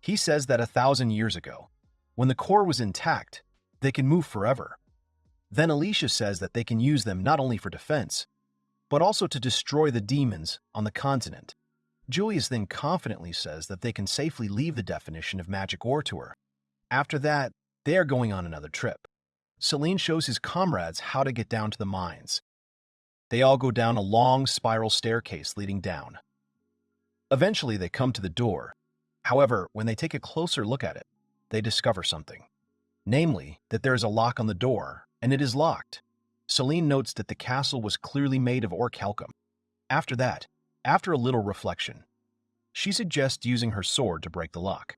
He says that 1,000 years ago, when the core was intact, they can move forever. Then Alicia says that they can use them not only for defense, but also to destroy the demons on the continent. Julius then confidently says that they can safely leave the definition of magic ore to her. After that, they are going on another trip. Selene shows his comrades how to get down to the mines. They all go down a long spiral staircase leading down. Eventually, they come to the door. However, when they take a closer look at it, they discover something. Namely, that there is a lock on the door, and it is locked. Selene notes that the castle was clearly made of orichalcum. After that, after a little reflection, she suggests using her sword to break the lock.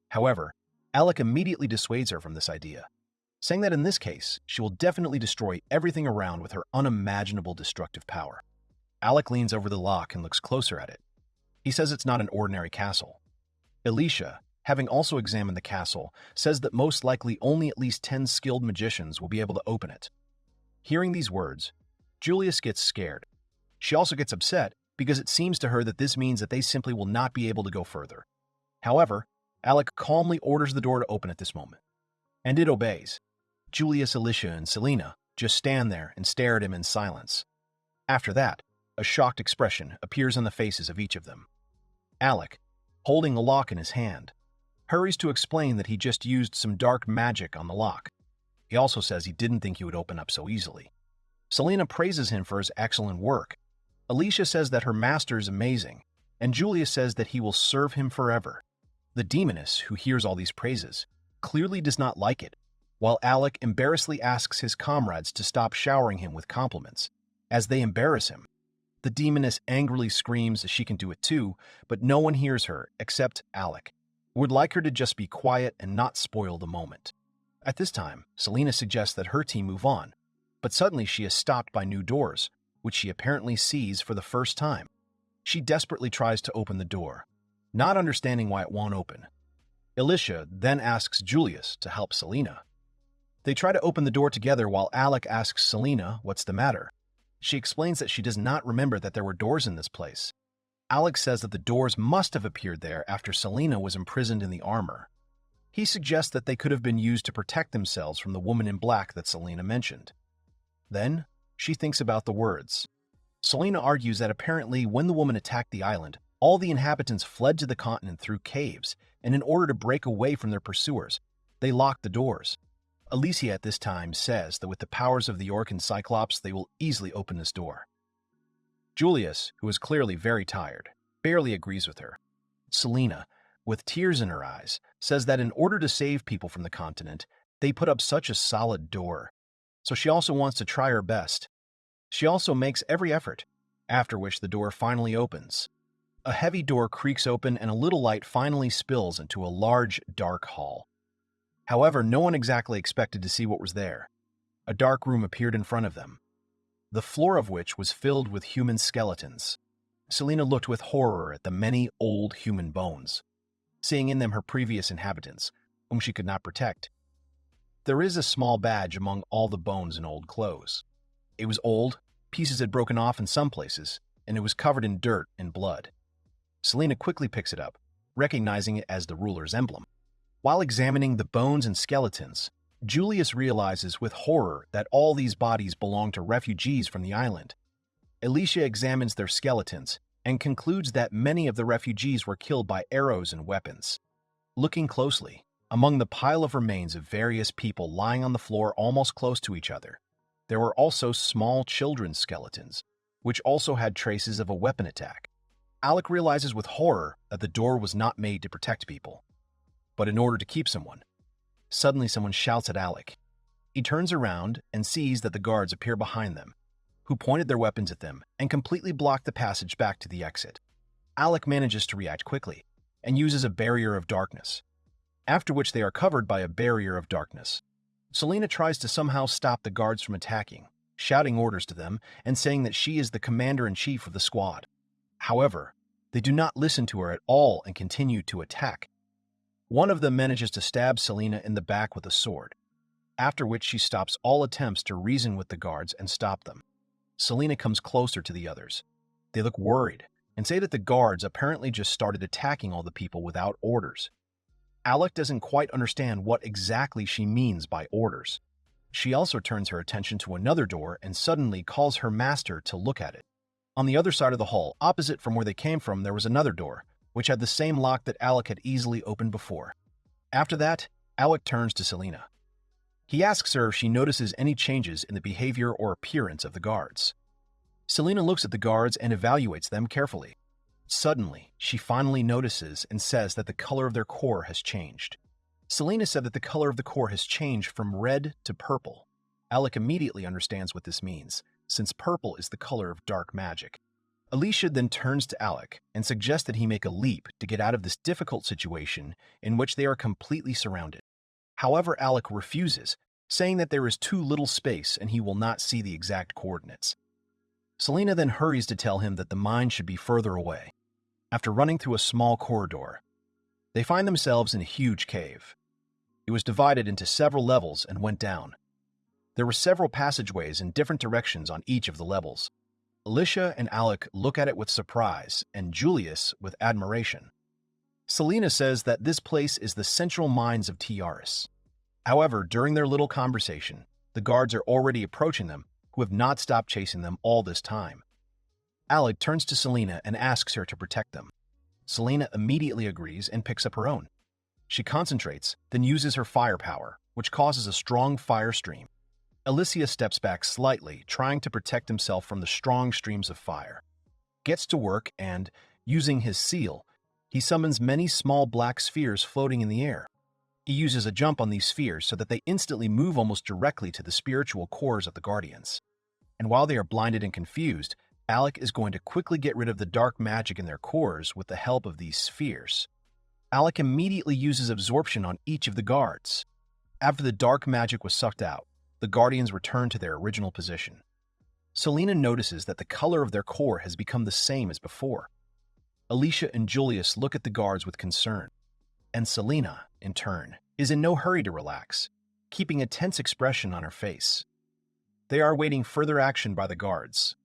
However, Alec immediately dissuades her from this idea, saying that in this case, she will definitely destroy everything around with her unimaginable destructive power. Alec leans over the lock and looks closer at it. He says it's not an ordinary castle. Alicia, having also examined the castle, says that most likely only at least 10 skilled magicians will be able to open it. Hearing these words, Julius gets scared. She also gets upset because it seems to her that this means that they simply will not be able to go further. However, Alec calmly orders the door to open at this moment, and it obeys. Julius, Alicia, and Selena just stand there and stare at him in silence. After that, a shocked expression appears on the faces of each of them. Alec, holding the lock in his hand, hurries to explain that he just used some dark magic on the lock. He also says he didn't think he would open up so easily. Selena praises him for his excellent work. Alicia says that her master is amazing, and Julius says that he will serve him forever. The demoness, who hears all these praises, clearly does not like it, while Alec embarrassedly asks his comrades to stop showering him with compliments, as they embarrass him. The demoness angrily screams that she can do it too, but no one hears her except Alec, who would like her to just be quiet and not spoil the moment. At this time, Selena suggests that her team move on, but suddenly she is stopped by new doors, which she apparently sees for the first time. She desperately tries to open the door, not understanding why it won't open. Alicia then asks Julius to help Selena. They try to open the door together while Alec asks Selena what's the matter. She explains that she does not remember that there were doors in this place. Alec says that the doors must have appeared there after Selena was imprisoned in the armor. He suggests that they could have been used to protect themselves from the woman in black that Selena mentioned. Then, she thinks about the words. Selena argues that apparently when the woman attacked the island, all the inhabitants fled to the continent through caves, and in order to break away from their pursuers, they locked the doors. Alicia at this time says that with the powers of the Orc and Cyclops, they will easily open this door. Julius, who is clearly very tired, barely agrees with her. Selena, with tears in her eyes, says that in order to save people from the continent, they put up such a solid door. So she also wants to try her best. She also makes every effort, after which the door finally opens. A heavy door creaks open and a little light finally spills into a large, dark hall. However, no one exactly expected to see what was there. A dark room appeared in front of them, the floor of which was filled with human skeletons. Selena looked with horror at the many old human bones, seeing in them her previous inhabitants, whom she could not protect. There is a small badge among all the bones and old clothes. It was old, pieces had broken off in some places, and it was covered in dirt and blood. Selena quickly picks it up, recognizing it as the ruler's emblem. While examining the bones and skeletons, Julius realizes with horror that all these bodies belong to refugees from the island. Alicia examines their skeletons and concludes that many of the refugees were killed by arrows and weapons. Looking closely, among the pile of remains of various people lying on the floor almost close to each other, there were also small children's skeletons, which also had traces of a weapon attack. Alec realizes with horror that the door was not made to protect people, but in order to keep someone. Suddenly someone shouts at Alec. He turns around and sees that the guards appear behind them, who pointed their weapons at them and completely blocked the passage back to the exit. Alec manages to react quickly and uses a barrier of darkness. after which they are covered by a barrier of darkness. Selena tries to somehow stop the guards from attacking, shouting orders to them and saying that she is the commander-in-chief of the squad. However, they do not listen to her at all and continue to attack. One of them manages to stab Selena in the back with a sword, after which she stops all attempts to reason with the guards and stop them. Selena comes closer to the others. They look worried and say that the guards apparently just started attacking all the people without orders. Alec doesn't quite understand what exactly she means by orders. She also turns her attention to another door and suddenly calls her master to look at it. On the other side of the hall, opposite from where they came from, there was another door, which had the same lock that Alec had easily opened before. After that, Alec turns to Selena. He asks her if she notices any changes in the behavior or appearance of the guards. Selena looks at the guards and evaluates them carefully. Suddenly, she finally notices and says that the color of their core has changed. Selena said that the color of the core has changed from red to purple. Alec immediately understands what this means, since purple is the color of dark magic. Alicia then turns to Alec and suggests that he make a leap to get out of this difficult situation in which they are completely surrounded. However, Alec refuses, saying that there is too little space and he will not see the exact coordinates. Selena then hurries to tell him that the mine should be further away. After running through a small corridor, they find themselves in a huge cave. It was divided into several levels and went down. There were several passageways in different directions on each of the levels. Alicia and Alec look at it with surprise, and Julius with admiration. Selena says that this place is the central mines of Tiaris. However, during their little conversation, the guards are already approaching them, who have not stopped chasing them all this time. Alec turns to Selena and asks her to protect them. Selena immediately agrees and picks up her own. She concentrates, then uses her firepower, which causes a strong fire stream. Alicia steps back slightly, trying to protect himself from the strong streams of fire. Gets to work and, using his seal, he summons many small black spheres floating in the air. He uses a jump on these spheres so that they instantly move almost directly to the spiritual cores of the Guardians. And while they are blinded and confused, Alec is going to quickly get rid of the dark magic in their cores with the help of these spheres. Alec immediately uses absorption on each of the guards. After the dark magic was sucked out, the Guardians return to their original position. Selena notices that the color of their core has become the same as before. Alicia and Julius look at the guards with concern, and Selena, in turn, is in no hurry to relax, keeping a tense expression on her face. They are awaiting further action by the guards.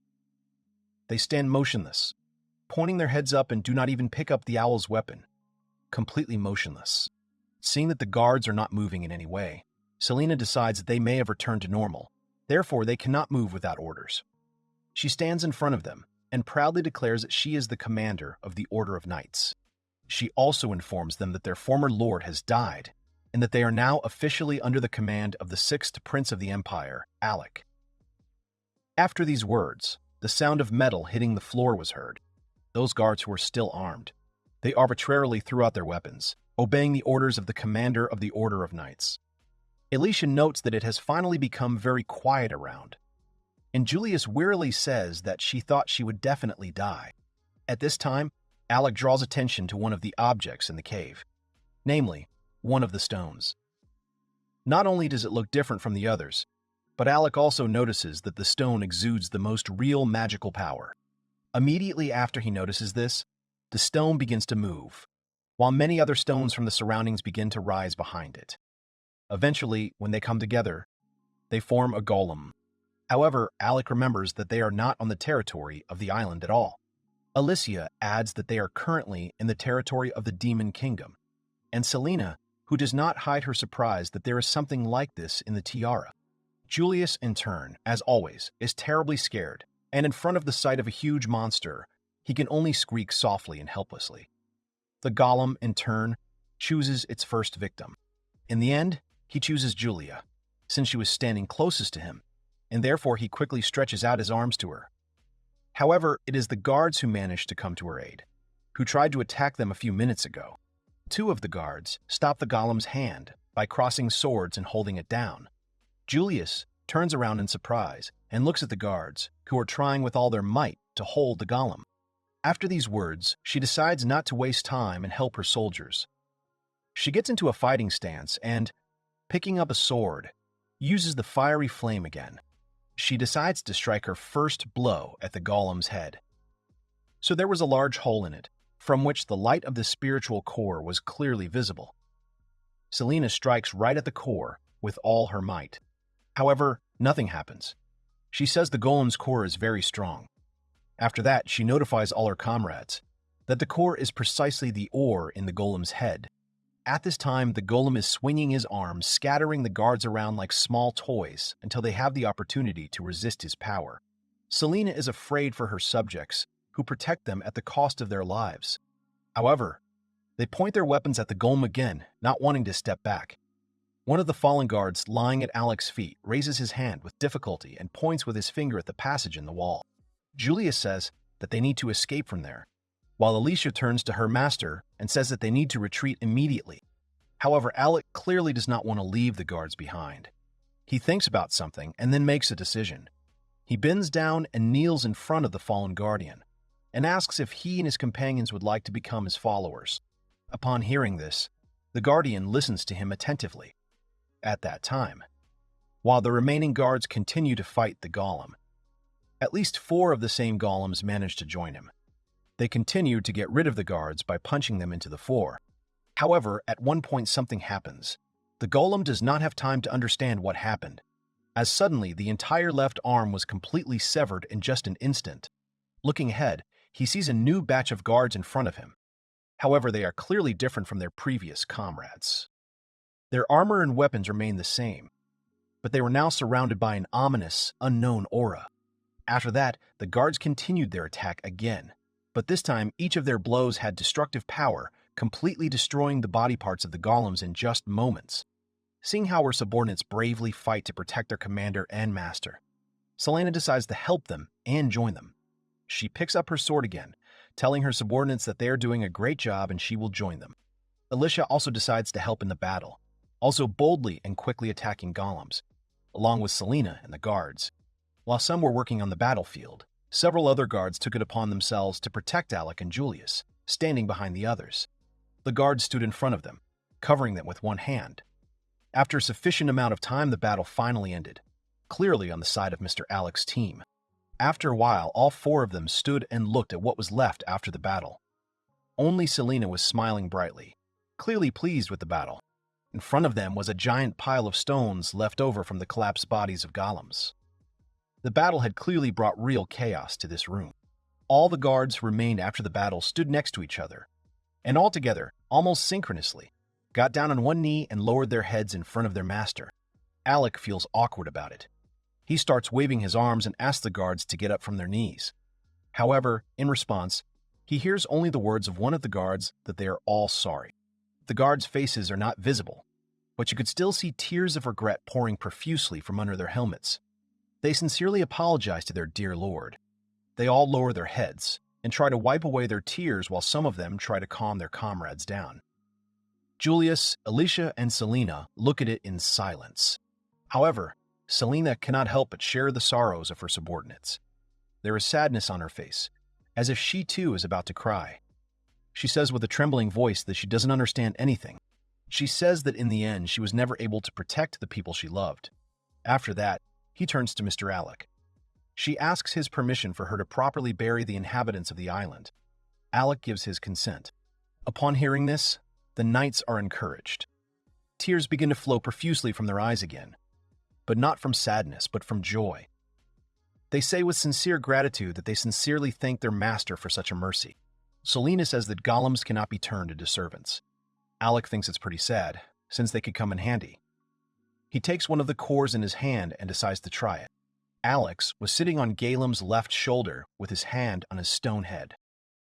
They stand motionless, pointing their heads up and do not even pick up the owl's weapon, completely motionless. Seeing that the guards are not moving in any way, Selena decides that they may have returned to normal, therefore they cannot move without orders. She stands in front of them and proudly declares that she is the commander of the Order of Knights. She also informs them that their former lord has died and that they are now officially under the command of the sixth prince of the empire, Alec. After these words, the sound of metal hitting the floor was heard. Those guards who were still armed. They arbitrarily threw out their weapons, obeying the orders of the commander of the Order of Knights. Alicia notes that it has finally become very quiet around, and Julius wearily says that she thought she would definitely die. At this time, Alec draws attention to one of the objects in the cave, namely, one of the stones. Not only does it look different from the others, but Alec also notices that the stone exudes the most real magical power. Immediately after he notices this, the stone begins to move, while many other stones from the surroundings begin to rise behind it. Eventually, when they come together, they form a golem. However, Alec remembers that they are not on the territory of the island at all. Alicia adds that they are currently in the territory of the Demon Kingdom, and Selena, who does not hide her surprise that there is something like this in the tiara. Julius, in turn, as always, is terribly scared, and in front of the sight of a huge monster, he can only squeak softly and helplessly. The golem, in turn, chooses its first victim. In the end, he chooses Julia, since she was standing closest to him, and therefore he quickly stretches out his arms to her. However, it is the guards who manage to come to her aid, who tried to attack them a few minutes ago. Two of the guards stop the golem's hand by crossing swords and holding it down. Julius turns around in surprise and looks at the guards, who are trying with all their might to hold the golem. After these words, she decides not to waste time and help her soldiers. She gets into a fighting stance and, picking up a sword, uses the fiery flame again. She decides to strike her first blow at the golem's head. So there was a large hole in it, from which the light of the spiritual core was clearly visible. Selena strikes right at the core with all her might. However, nothing happens. She says the golem's core is very strong. After that, she notifies all her comrades that the core is precisely the ore in the golem's head. At this time, the golem is swinging his arms, scattering the guards around like small toys until they have the opportunity to resist his power. Selena is afraid for her subjects, who protect them at the cost of their lives. However, they point their weapons at the golem again, not wanting to step back. One of the fallen guards lying at Alec's feet raises his hand with difficulty and points with his finger at the passage in the wall. Julius says that they need to escape from there, while Alicia turns to her master and says that they need to retreat immediately. However, Alec clearly does not want to leave the guards behind. He thinks about something and then makes a decision. He bends down and kneels in front of the fallen guardian and asks if he and his companions would like to become his followers. Upon hearing this, the guardian listens to him attentively. At that time, while the remaining guards continue to fight the golem, at least 4 of the same golems manage to join him. They continue to get rid of the guards by punching them into the floor. However, at one point something happens. The golem does not have time to understand what happened, as suddenly the entire left arm was completely severed in just an instant. Looking ahead, he sees a new batch of guards in front of him. However, they are clearly different from their previous comrades. Their armor and weapons remain the same, but they were now surrounded by an ominous, unknown aura. After that, the guards continued their attack again, but this time each of their blows had destructive power, completely destroying the body parts of the golems in just moments. Seeing how her subordinates bravely fight to protect their commander and master, Selena decides to help them and join them. She picks up her sword again, telling her subordinates that they are doing a great job and she will join them. Alicia also decides to help in the battle, also boldly and quickly attacking golems, along with Selena and the guards. While some were working on the battlefield, several other guards took it upon themselves to protect Alec and Julius, standing behind the others. The guards stood in front of them, covering them with one hand. After a sufficient amount of time, the battle finally ended, clearly on the side of Mr. Alec's team. After a while, all 4 of them stood and looked at what was left after the battle. Only Selena was smiling brightly, clearly pleased with the battle. In front of them was a giant pile of stones left over from the collapsed bodies of golems. The battle had clearly brought real chaos to this room. All the guards who remained after the battle stood next to each other, and all together, almost synchronously, got down on one knee and lowered their heads in front of their master. Alec feels awkward about it. He starts waving his arms and asks the guards to get up from their knees. However, in response, he hears only the words of one of the guards that they are all sorry. The guards' faces are not visible, but you could still see tears of regret pouring profusely from under their helmets. They sincerely apologize to their dear lord. They all lower their heads and try to wipe away their tears while some of them try to calm their comrades down. Julius, Alicia, and Selena look at it in silence. However, Selena cannot help but share the sorrows of her subordinates. There is sadness on her face, as if she too is about to cry. She says with a trembling voice that she doesn't understand anything. She says that in the end she was never able to protect the people she loved. After that, he turns to Mr. Alec. She asks his permission for her to properly bury the inhabitants of the island. Alec gives his consent. Upon hearing this, the knights are encouraged. Tears begin to flow profusely from their eyes again, but not from sadness, but from joy. They say with sincere gratitude that they sincerely thank their master for such a mercy. Selena says that golems cannot be turned into servants. Alec thinks it's pretty sad, since they could come in handy. He takes one of the cores in his hand and decides to try it. Alex was sitting on Galem's left shoulder with his hand on his stone head.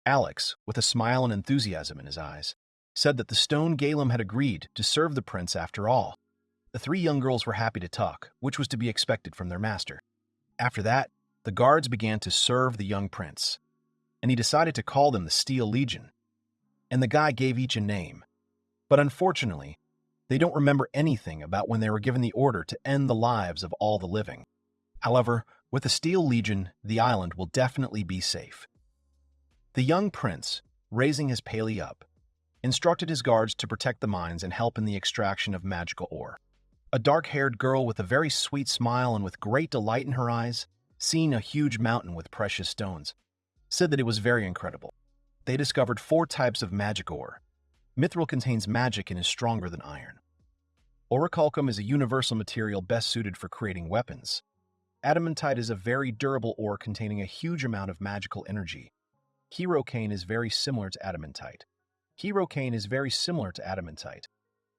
Alex, with a smile and enthusiasm in his eyes, said that the stone Galem had agreed to serve the prince after all. The 3 young girls were happy to talk, which was to be expected from their master. After that, the guards began to serve the young prince, and he decided to call them the Steel Legion. And the guy gave each a name. But unfortunately, they don't remember anything about when they were given the order to end the lives of all the living. However, with the Steel Legion, the island will definitely be safe. The young prince, raising his paley up, instructed his guards to protect the mines and help in the extraction of magical ore. A dark-haired girl with a very sweet smile and with great delight in her eyes, seeing a huge mountain with precious stones, said that it was very incredible. They discovered 4 types of magic ore. Mithril contains magic and is stronger than iron. Orichalcum is a universal material best suited for creating weapons. Adamantite is a very durable ore containing a huge amount of magical energy. Herocane is very similar to adamantite.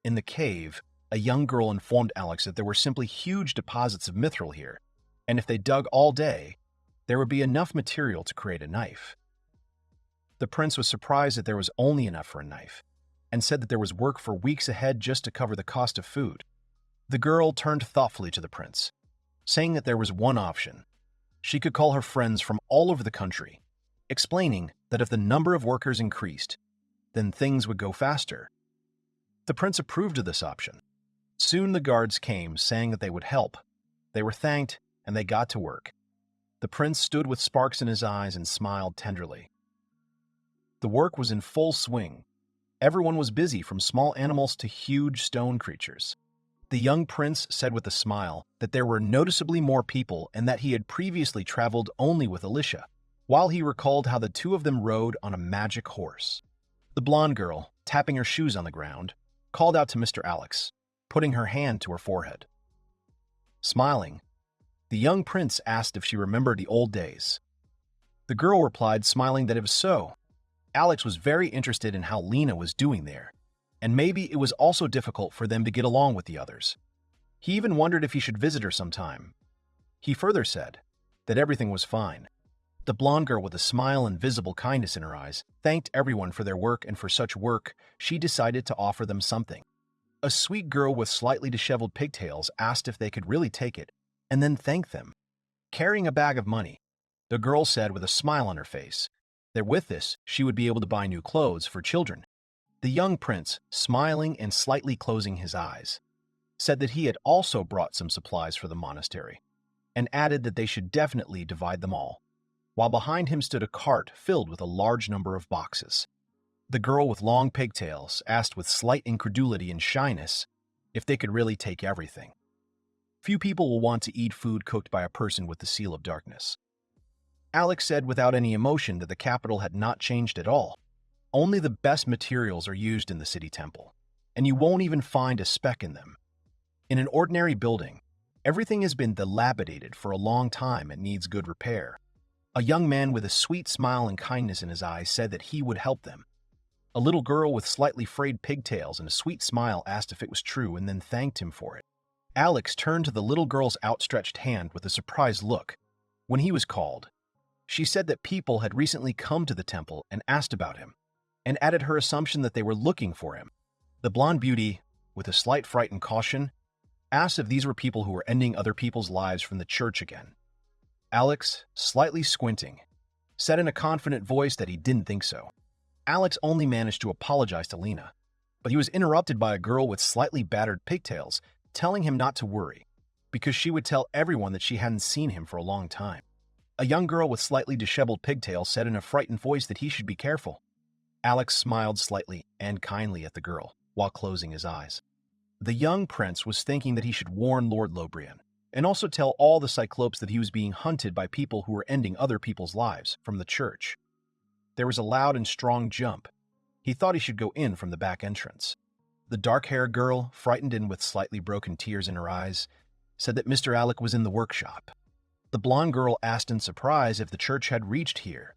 In the cave, a young girl informed Alex that there were simply huge deposits of mithril here, and if they dug all day, there would be enough material to create a knife. The prince was surprised that there was only enough for a knife, and said that there was work for weeks ahead just to cover the cost of food. The girl turned thoughtfully to the prince, saying that there was one option. She could call her friends from all over the country, explaining that if the number of workers increased, then things would go faster. The prince approved of this option. Soon the guards came, saying that they would help. They were thanked, and they got to work. The prince stood with sparks in his eyes and smiled tenderly. The work was in full swing. Everyone was busy, from small animals to huge stone creatures. The young prince said with a smile that there were noticeably more people and that he had previously traveled only with Alicia, while he recalled how the 2 of them rode on a magic horse. The blonde girl, tapping her shoes on the ground, called out to Mr. Alex, putting her hand to her forehead. Smiling, the young prince asked if she remembered the old days. The girl replied, smiling, that it was so. Alex was very interested in how Lena was doing there, and maybe it was also difficult for them to get along with the others. He even wondered if he should visit her sometime. He further said that everything was fine. The blonde girl, with a smile and visible kindness in her eyes, thanked everyone for their work, and for such work, she decided to offer them something. A sweet girl with slightly disheveled pigtails asked if they could really take it, and then thank them. Carrying a bag of money, the girl said with a smile on her face that with this she would be able to buy new clothes for children. The young prince, smiling and slightly closing his eyes, said that he had also brought some supplies for the monastery, and added that they should definitely divide them all, while behind him stood a cart filled with a large number of boxes. The girl with long pigtails asked with slight incredulity and shyness if they could really take everything. Few people will want to eat food cooked by a person with the seal of darkness. Alex said without any emotion that the capital had not changed at all. Only the best materials are used in the city temple, and you won't even find a speck in them. In an ordinary building, everything has been dilapidated for a long time and needs good repair. A young man with a sweet smile and kindness in his eyes said that he would help them. A little girl with slightly frayed pigtails and a sweet smile asked if it was true and then thanked him for it. Alex turned to the little girl's outstretched hand with a surprised look. When he was called, she said that people had recently come to the temple and asked about him, and added her assumption that they were looking for him. The blonde beauty, with a slight fright and caution, asked if these were people who were ending other people's lives from the church again. Alex, slightly squinting, said in a confident voice that he didn't think so. Alex only managed to apologize to Lena, but he was interrupted by a girl with slightly battered pigtails telling him not to worry, because she would tell everyone that she hadn't seen him for a long time. A young girl with slightly disheveled pigtails said in a frightened voice that he should be careful. Alex smiled slightly and kindly at the girl, while closing his eyes. The young prince was thinking that he should warn Lord Lobrian, and also tell all the Cyclopes that he was being hunted by people who were ending other people's lives from the church. There was a loud and strong jump. He thought he should go in from the back entrance. The dark-haired girl, frightened and with slightly broken tears in her eyes, said that Mr. Alec was in the workshop. The blonde girl asked in surprise if the church had reached here.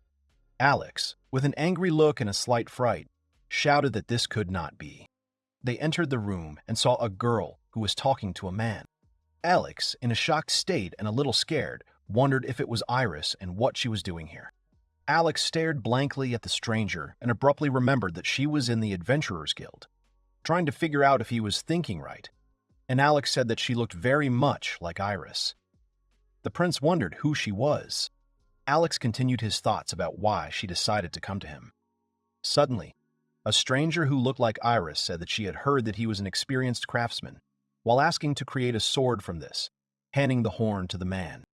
Alex, with an angry look and a slight fright, shouted that this could not be. They entered the room and saw a girl who was talking to a man. Alex, in a shocked state and a little scared, wondered if it was Iris and what she was doing here. Alex stared blankly at the stranger and abruptly remembered that she was in the Adventurers Guild, trying to figure out if he was thinking right, and Alex said that she looked very much like Iris. The prince wondered who she was. Alex continued his thoughts about why she decided to come to him. Suddenly, a stranger who looked like Iris said that she had heard that he was an experienced craftsman, while asking to create a sword from this, handing the horn to the man.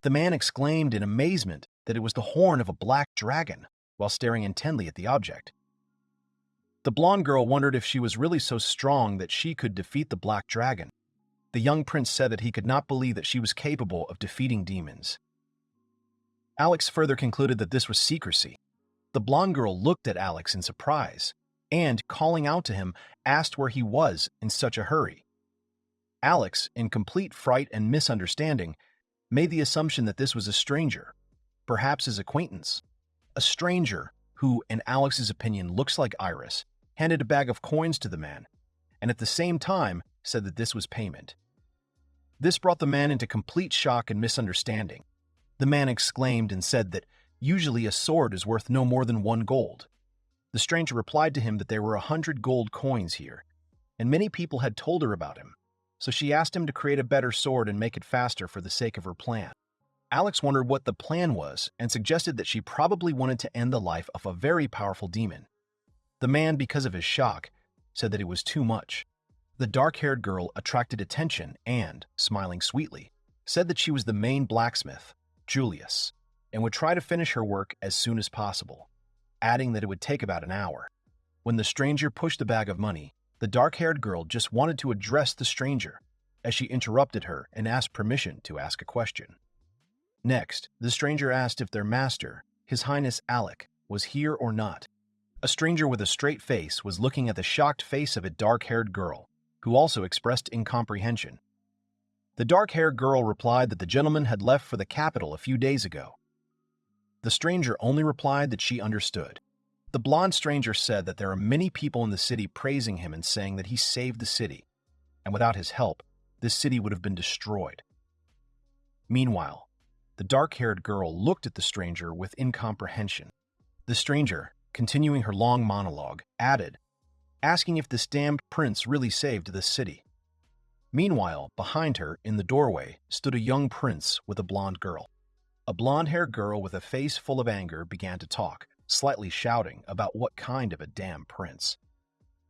The man exclaimed in amazement that it was the horn of a black dragon, while staring intently at the object. The blonde girl wondered if she was really so strong that she could defeat the black dragon. The young prince said that he could not believe that she was capable of defeating demons. Alex further concluded that this was secrecy. The blonde girl looked at Alex in surprise and, calling out to him, asked where he was in such a hurry. Alex, in complete fright and misunderstanding, made the assumption that this was a stranger, perhaps his acquaintance. A stranger who, in Alex's opinion, looks like Iris, handed a bag of coins to the man, and at the same time said that this was payment. This brought the man into complete shock and misunderstanding. The man exclaimed and said that usually a sword is worth no more than 1 gold. The stranger replied to him that there were 100 gold coins here, and many people had told her about him, so she asked him to create a better sword and make it faster for the sake of her plan. Alex wondered what the plan was and suggested that she probably wanted to end the life of a very powerful demon. The man, because of his shock, said that it was too much. The dark-haired girl attracted attention and, smiling sweetly, said that she was the main blacksmith, Julius, and would try to finish her work as soon as possible, adding that it would take about an hour. When the stranger pushed the bag of money, the dark-haired girl just wanted to address the stranger, as she interrupted her and asked permission to ask a question. Next, the stranger asked if their master, His Highness Alec, was here or not. A stranger with a straight face was looking at the shocked face of a dark-haired girl, who also expressed incomprehension. The dark-haired girl replied that the gentleman had left for the capital a few days ago. The stranger only replied that she understood. The blonde stranger said that there are many people in the city praising him and saying that he saved the city, and without his help, this city would have been destroyed. Meanwhile, the dark-haired girl looked at the stranger with incomprehension. The stranger, continuing her long monologue, added, asking if this damned prince really saved this city. Meanwhile, behind her, in the doorway, stood a young prince with a blonde girl. A blonde-haired girl with a face full of anger began to talk, slightly shouting about what kind of a damn prince.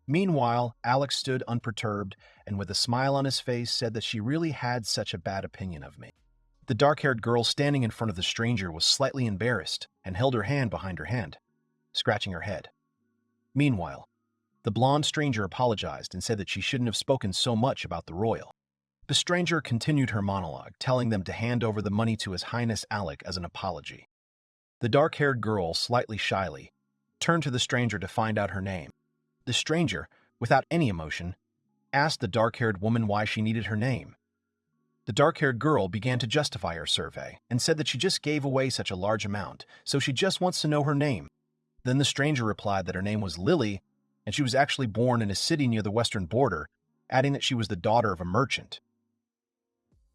Meanwhile, Alex stood unperturbed and with a smile on his face said that she really had such a bad opinion of me. The dark-haired girl standing in front of the stranger was slightly embarrassed and held her hand behind her head, scratching her head. Meanwhile, the blonde stranger apologized and said that she shouldn't have spoken so much about the royal. The stranger continued her monologue, telling them to hand over the money to His Highness Alec as an apology. The dark-haired girl, slightly shyly, turned to the stranger to find out her name. The stranger, without any emotion, asked the dark-haired woman why she needed her name. The dark-haired girl began to justify her survey and said that she just gave away such a large amount, so she just wants to know her name. Then the stranger replied that her name was Lily, and she was actually born in a city near the western border, adding that she was the daughter of a merchant.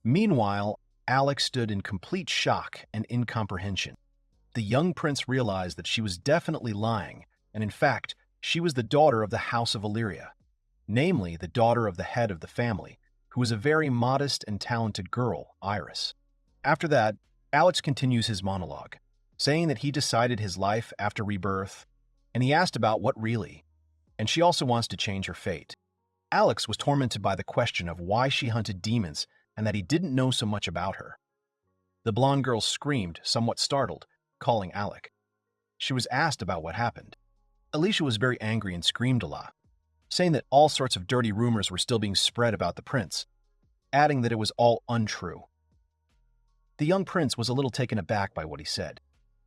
Meanwhile, Alec stood in complete shock and incomprehension. The young prince realized that she was definitely lying, and in fact, she was the daughter of the House of Illyria, namely the daughter of the head of the family, who was a very modest and talented girl, Iris. After that, Alex continues his monologue, saying that he decided his life after rebirth, and he asked about what really, and she also wants to change her fate. Alex was tormented by the question of why she hunted demons and that he didn't know so much about her. The blonde girl screamed, somewhat startled, calling Alec. She was asked about what happened. Alicia was very angry and screamed a lot, saying that all sorts of dirty rumors were still being spread about the prince, adding that it was all untrue. The young prince was a little taken aback by what he said.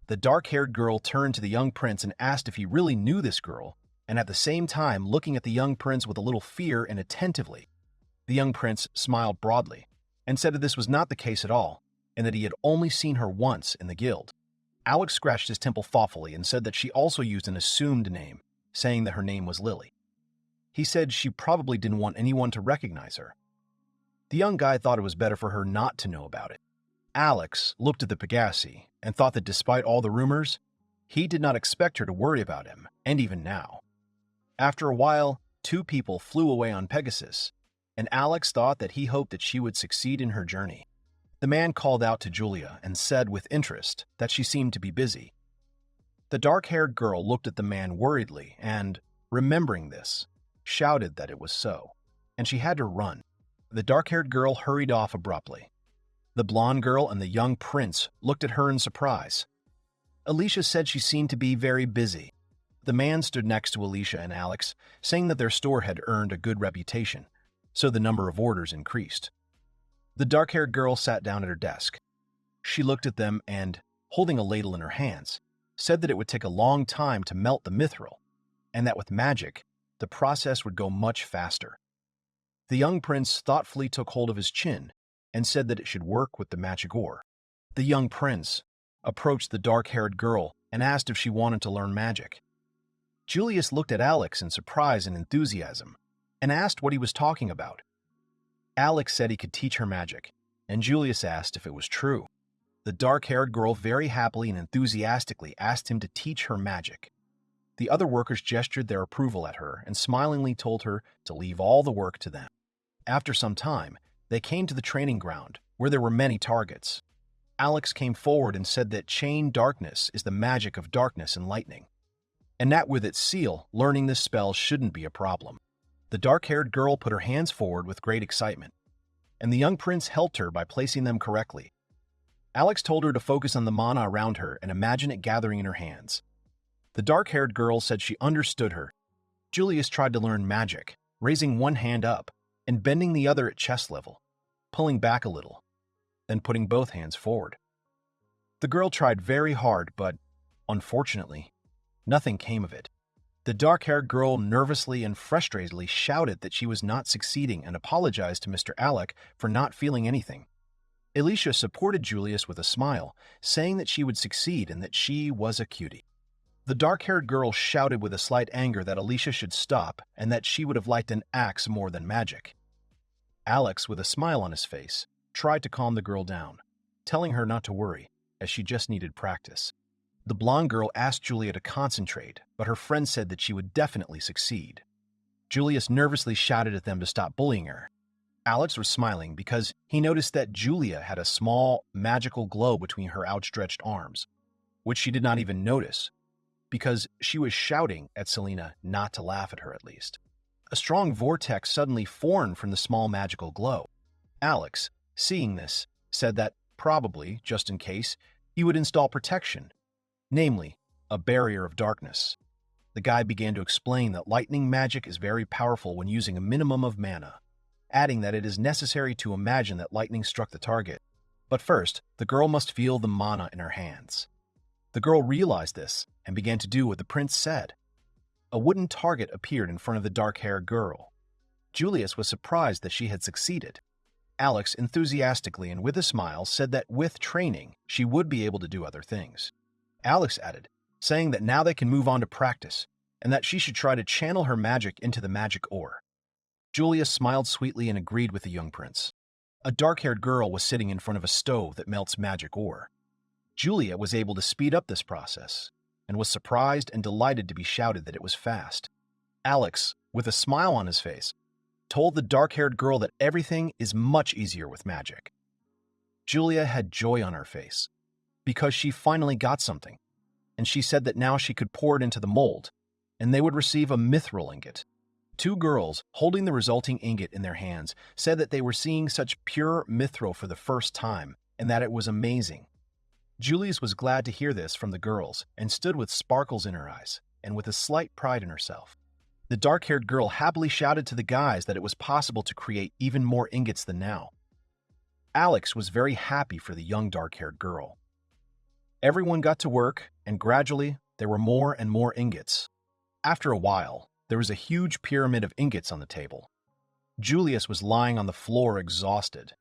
The dark-haired girl turned to the young prince and asked if he really knew this girl, and at the same time looking at the young prince with a little fear and attentively. The young prince smiled broadly and said that this was not the case at all, and that he had only seen her once in the guild. Alex scratched his temple thoughtfully and said that she also used an assumed name, saying that her name was Lily. He said she probably didn't want anyone to recognize her. The young guy thought it was better for her not to know about it. Alex looked at the Pegasi and thought that despite all the rumors, he did not expect her to worry about him, and even now. After a while, 2 people flew away on Pegasus, and Alex thought that he hoped that she would succeed in her journey. The man called out to Julia and said with interest that she seemed to be busy. The dark-haired girl looked at the man worriedly and, remembering this, shouted that it was so, and she had to run. The dark-haired girl hurried off abruptly. The blonde girl and the young prince looked at her in surprise. Alicia said she seemed to be very busy. The man stood next to Alicia and Alex, saying that their store had earned a good reputation, so the number of orders increased. The dark-haired girl sat down at her desk. She looked at them and, holding a ladle in her hands, said that it would take a long time to melt the mithril, and that with magic, the process would go much faster. The young prince thoughtfully took hold of his chin and said that it should work with the magic ore. The young prince approached the dark-haired girl and asked if she wanted to learn magic. Julius looked at Alex in surprise and enthusiasm and asked what he was talking about. Alex said he could teach her magic, and Julius asked if it was true. The dark-haired girl very happily and enthusiastically asked him to teach her magic. The other workers gestured their approval at her and smilingly told her to leave all the work to them. After some time, they came to the training ground, where there were many targets. Alex came forward and said that chain darkness is the magic of darkness and lightning, and that with its seal, learning this spell shouldn't be a problem. The dark-haired girl put her hands forward with great excitement, and the young prince helped her by placing them correctly. Alex told her to focus on the mana around her and imagine it gathering in her hands. The dark-haired girl said she understood her. Julius tried to learn magic, raising one hand up and bending the other at chest level, pulling back a little, then putting both hands forward. The girl tried very hard, but, unfortunately, nothing came of it. The dark-haired girl nervously and frustratedly shouted that she was not succeeding and apologized to Mr. Alec for not feeling anything. Alicia supported Julius with a smile, saying that she would succeed and that she was a cutie. The dark-haired girl shouted with a slight anger that Alicia should stop and that she would have liked an axe more than magic. Alex, with a smile on his face, tried to calm the girl down, telling her not to worry, as she just needed practice. The blonde girl asked Julia to concentrate, but her friend said that she would definitely succeed. Julius nervously shouted at them to stop bullying her. Alex was smiling because he noticed that Julia had a small, magical glow between her outstretched arms, which she did not even notice, because she was shouting at Selena not to laugh at her at least. A strong vortex suddenly formed from the small magical glow. Alex, seeing this, said that, probably, just in case, he would install protection, namely, a barrier of darkness. The guy began to explain that lightning magic is very powerful when using a minimum of mana, adding that it is necessary to imagine that lightning struck the target. But first, the girl must feel the mana in her hands. The girl realized this and began to do what the prince said. A wooden target appeared in front of the dark-haired girl. Julius was surprised that she had succeeded. Alex, enthusiastically and with a smile, said that with training, she would be able to do other things. Alex added, saying that now they can move on to practice, and that she should try to channel her magic into the magic ore. Julius smiled sweetly and agreed with the young prince. A dark-haired girl was sitting in front of a stove that melts magic ore. Julia was able to speed up this process, and was surprised and delighted to be shouted that it was fast. Alex, with a smile on his face, told the dark-haired girl that everything is much easier with magic. Julia had joy on her face, because she finally got something, and she said that now she could pour it into the mold, and they would receive a mithril ingot. Two girls, holding the resulting ingot in their hands, said that they were seeing such pure mithril for the first time, and that it was amazing. Julius was glad to hear this from the girls and stood with sparkles in her eyes and with a slight pride in herself. The dark-haired girl happily shouted to the guys that it was possible to create even more ingots than now. Alex was very happy for the young dark-haired girl. Everyone got to work, and gradually there were more and more ingots. After a while, there was a huge pyramid of ingots on the table. Julius was lying on the floor exhausted.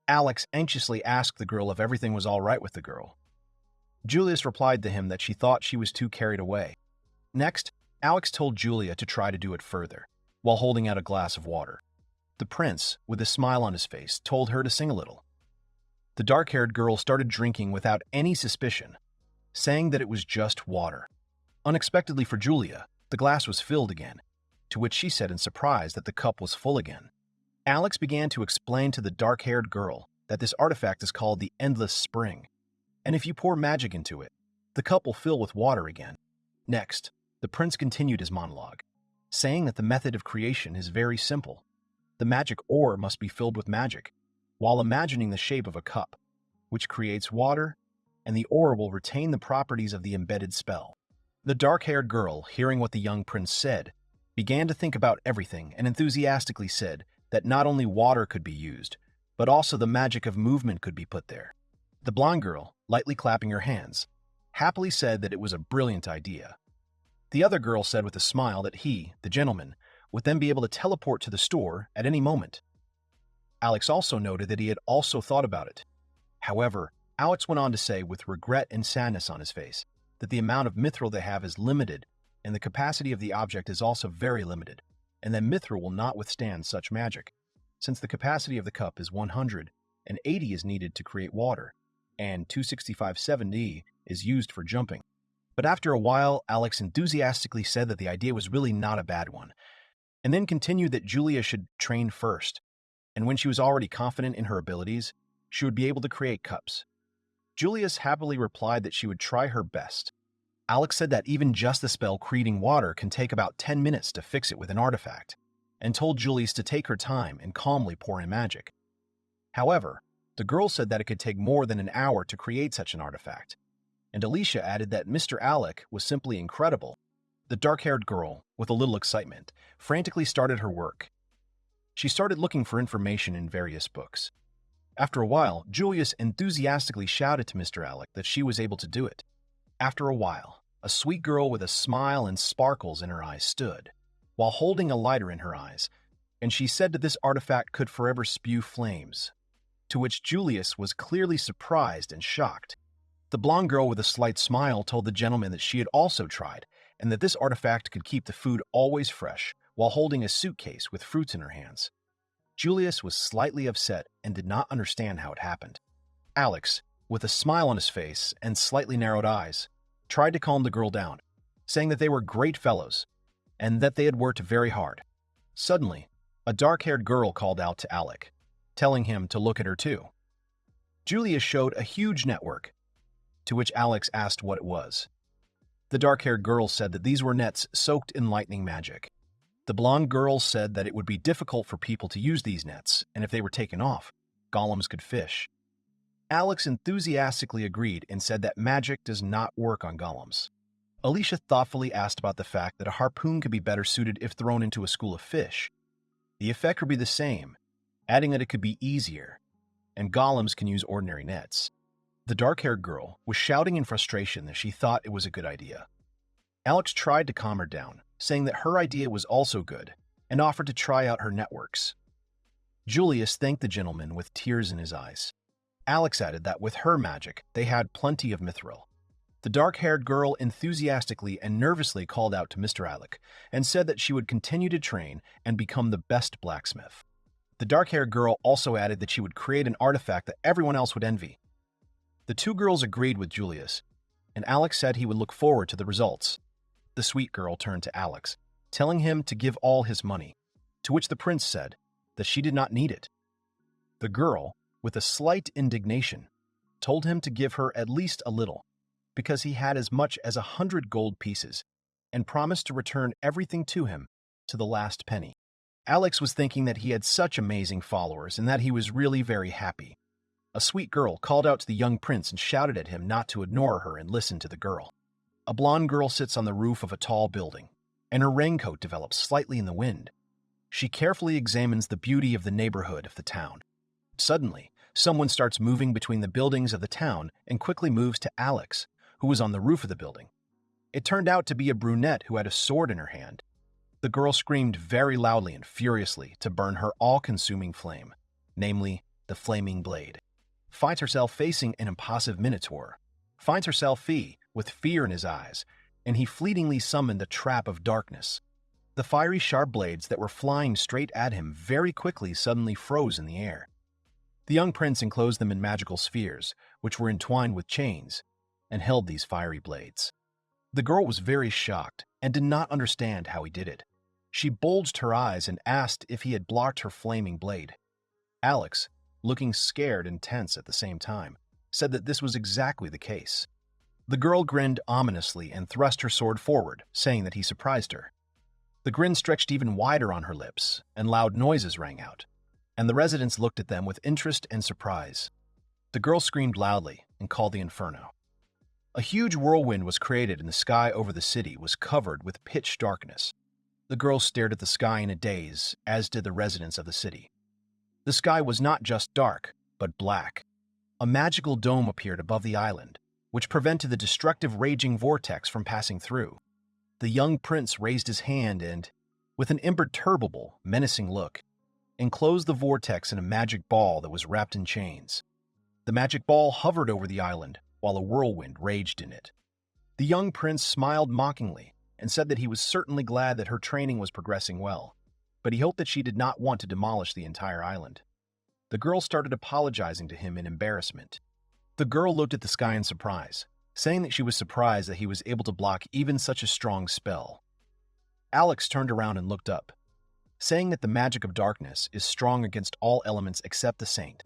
Alex anxiously asked the girl if everything was all right with the girl. Julius replied to him that she thought she was too carried away. Next, Alex told Julia to try to do it further, while holding out a glass of water. The prince, with a smile on his face, told her to sing a little. The dark-haired girl started drinking without any suspicion, saying that it was just water. Unexpectedly for Julia, the glass was filled again, to which she said in surprise that the cup was full again. Alex began to explain to the dark-haired girl that this artifact is called the Endless Spring, and if you pour magic into it, the cup will fill with water again. Next, the prince continued his monologue, saying that the method of creation is very simple. The magic ore must be filled with magic, while imagining the shape of a cup, which creates water, and the ore will retain the properties of the embedded spell. The dark-haired girl, hearing what the young prince said, began to think about everything and enthusiastically said that not only water could be used, but also the magic of movement could be put there. The blonde girl, lightly clapping her hands, happily said that it was a brilliant idea. The other girl said with a smile that he, the gentleman, would then be able to teleport to the store at any moment. Alex also noted that he had also thought about it. However, Alex went on to say with regret and sadness on his face that the amount of mithril they have is limited and the capacity of the object is also very limited, and that mithril will not withstand such magic, since the capacity of the cup is 100 and 80 is needed to create water, and 265-70 is used for jumping. But after a while, Alex enthusiastically said that the idea was really not a bad one, and then continued that Julia should train first, and when she was already confident in her abilities, she would be able to create cups. Julius happily replied that she would try her best. Alex said that even just the spell creating water can take about 10 minutes to fix it with an artifact, and told Julius to take her time and calmly pour in magic. However, the girl said that it could take more than an hour to create such an artifact, and Alicia added that Mr. Alec was simply incredible. The dark-haired girl, with a little excitement, frantically started her work. She started looking for information in various books. After a while, Julius enthusiastically shouted to Mr. Alec that she was able to do it. After a while, a sweet girl with a smile and sparkles in her eyes stood, while holding a lighter in her eyes, and she said that this artifact could forever spew flames, to which Julius was clearly surprised and shocked. The blonde girl with a slight smile told the gentleman that she had also tried, and that this artifact could keep the food always fresh while holding a suitcase with fruits in her hands. Julius was slightly upset and did not understand how it happened. Alex, with a smile on his face and slightly narrowed eyes, tried to calm the girl down, saying that they were great fellows and that they had worked very hard. Suddenly, a dark-haired girl called out to Alec, telling him to look at her too. Julius showed a huge network, to which Alex asked what it was. The dark-haired girl said that these were nets soaked in lightning magic. The blonde girl said that it would be difficult for people to use these nets, and if they were taken off, golems could fish. Alex enthusiastically agreed and said that magic does not work on golems. Alicia thoughtfully asked about the fact that a harpoon could be better suited if thrown into a school of fish. The effect would be the same, adding that it could be easier, and golems can use ordinary nets. The dark-haired girl was shouting in frustration that she thought it was a good idea. Alex tried to calm her down, saying that her idea was also good, and offered to try out her networks. Julius thanked the gentleman with tears in his eyes. Alex added that with her magic, they had plenty of mithril. The dark-haired girl enthusiastically and nervously called out to Mr. Alec and said that she would continue to train and become the best blacksmith. The dark-haired girl also added that she would create an artifact that everyone else would envy. The two girls agreed with Julius, and Alex said he would look forward to the results. The sweet girl turned to Alex, telling him to give all his money, to which the prince said that she did not need it. The girl, with a slight indignation, told him to give her at least a little, because he had as much as 100 gold pieces, and promised to return everything to him to the last penny. Alex was thinking that he had such amazing followers and that he was really very happy. A sweet girl called out to the young prince and shouted at him not to ignore her and listen to the girl. A blonde girl sits on the roof of a tall building, and her raincoat develops slightly in the wind. She carefully examines the beauty of the neighborhood of the town. Suddenly, someone starts moving between the buildings of the town and quickly moves to Alex, who was on the roof of the building. It turned out to be a brunette who had a sword in her hand. The girl screamed very loudly and furiously to burn her all-consuming flame, namely, the flaming blade. Finds herself facing an impassive minotaur. Finds herself with fear in his eyes, and he fleetingly summoned a trap of darkness. The fiery sharp blades that were flying straight at him very quickly suddenly froze in the air. The young prince enclosed them in magical spheres, which were entwined with chains, and held these fiery blades. The girl was very shocked and did not understand how he did it. She bulged her eyes and asked if he had blocked her flaming blade. Alex, looking scared and tense at the same time, said that this was exactly the case. The girl grinned ominously and thrust her sword forward, saying that he surprised her. The grin stretched even wider on her lips, and loud noises rang out, and the residents looked at them with interest and surprise. The girl screamed loudly and called the inferno. A huge whirlwind was created and the sky over the city was covered with pitch darkness. The girl stared at the sky in a daze, as did the residents of the city. The sky was not just dark, but black. A magical dome appeared above the island, which prevented the destructive raging vortex from passing through. The young prince raised his hand and, with an imperturbable, menacing look, enclosed the vortex in a magic ball that was wrapped in chains. The magic ball hovered over the island while a whirlwind raged in it. The young prince smiled mockingly and said that he was certainly glad that her training was progressing well, but he hoped that she did not want to demolish the entire island. The girl started apologizing to him in embarrassment. The girl looked at the sky in surprise, saying that she was surprised that he was able to block even such a strong spell. Alex turned around and looked up, saying that the magic of darkness is strong against all elements except the saint.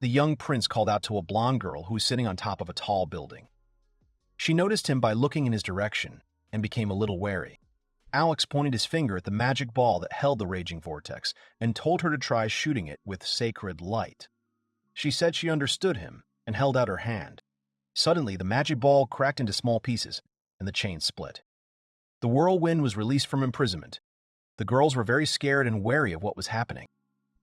The young prince called out to a blonde girl who was sitting on top of a tall building. She noticed him by looking in his direction and became a little wary. Alex pointed his finger at the magic ball that held the raging vortex and told her to try shooting it with sacred light. She said she understood him and held out her hand. Suddenly, the magic ball cracked into small pieces and the chain split. The whirlwind was released from imprisonment. The girls were very scared and wary of what was happening.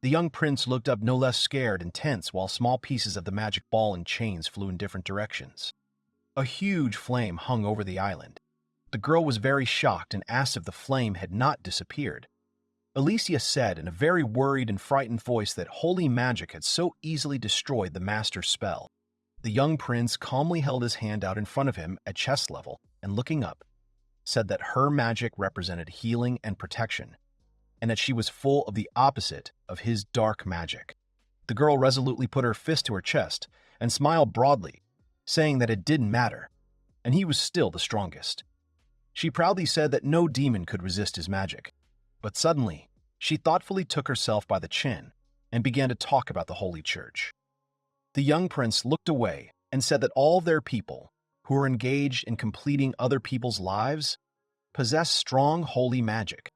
The young prince looked up no less scared and tense while small pieces of the magic ball and chains flew in different directions. A huge flame hung over the island. The girl was very shocked and asked if the flame had not disappeared. Alicia said in a very worried and frightened voice that holy magic had so easily destroyed the master's spell. The young prince calmly held his hand out in front of him at chest level and looking up, said that her magic represented healing and protection, and that she was full of the opposite of his dark magic. The girl resolutely put her fist to her chest and smiled broadly, saying that it didn't matter, and he was still the strongest. She proudly said that no demon could resist his magic, but suddenly, she thoughtfully took herself by the chin and began to talk about the Holy Church. The young prince looked away and said that all their people, who were engaged in completing other people's lives, possessed strong holy magic.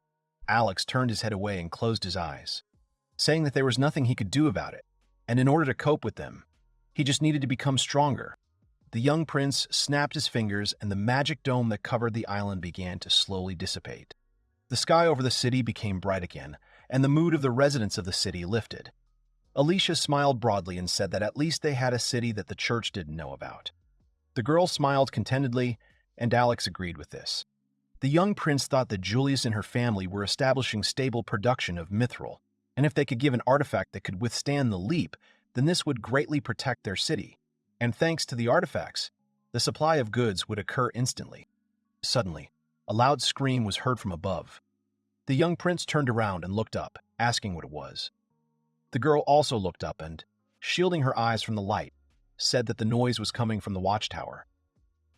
Alex turned his head away and closed his eyes, saying that there was nothing he could do about it, and in order to cope with them, he just needed to become stronger. The young prince snapped his fingers and the magic dome that covered the island began to slowly dissipate. The sky over the city became bright again, and the mood of the residents of the city lifted. Alicia smiled broadly and said that at least they had a city that the church didn't know about. The girl smiled contentedly, and Alex agreed with this. The young prince thought that Julius and her family were establishing stable production of mithril, and if they could give an artifact that could withstand the leap, then this would greatly protect their city. And thanks to the artifacts, the supply of goods would occur instantly. Suddenly, a loud scream was heard from above. The young prince turned around and looked up, asking what it was. The girl also looked up and, shielding her eyes from the light, said that the noise was coming from the watchtower.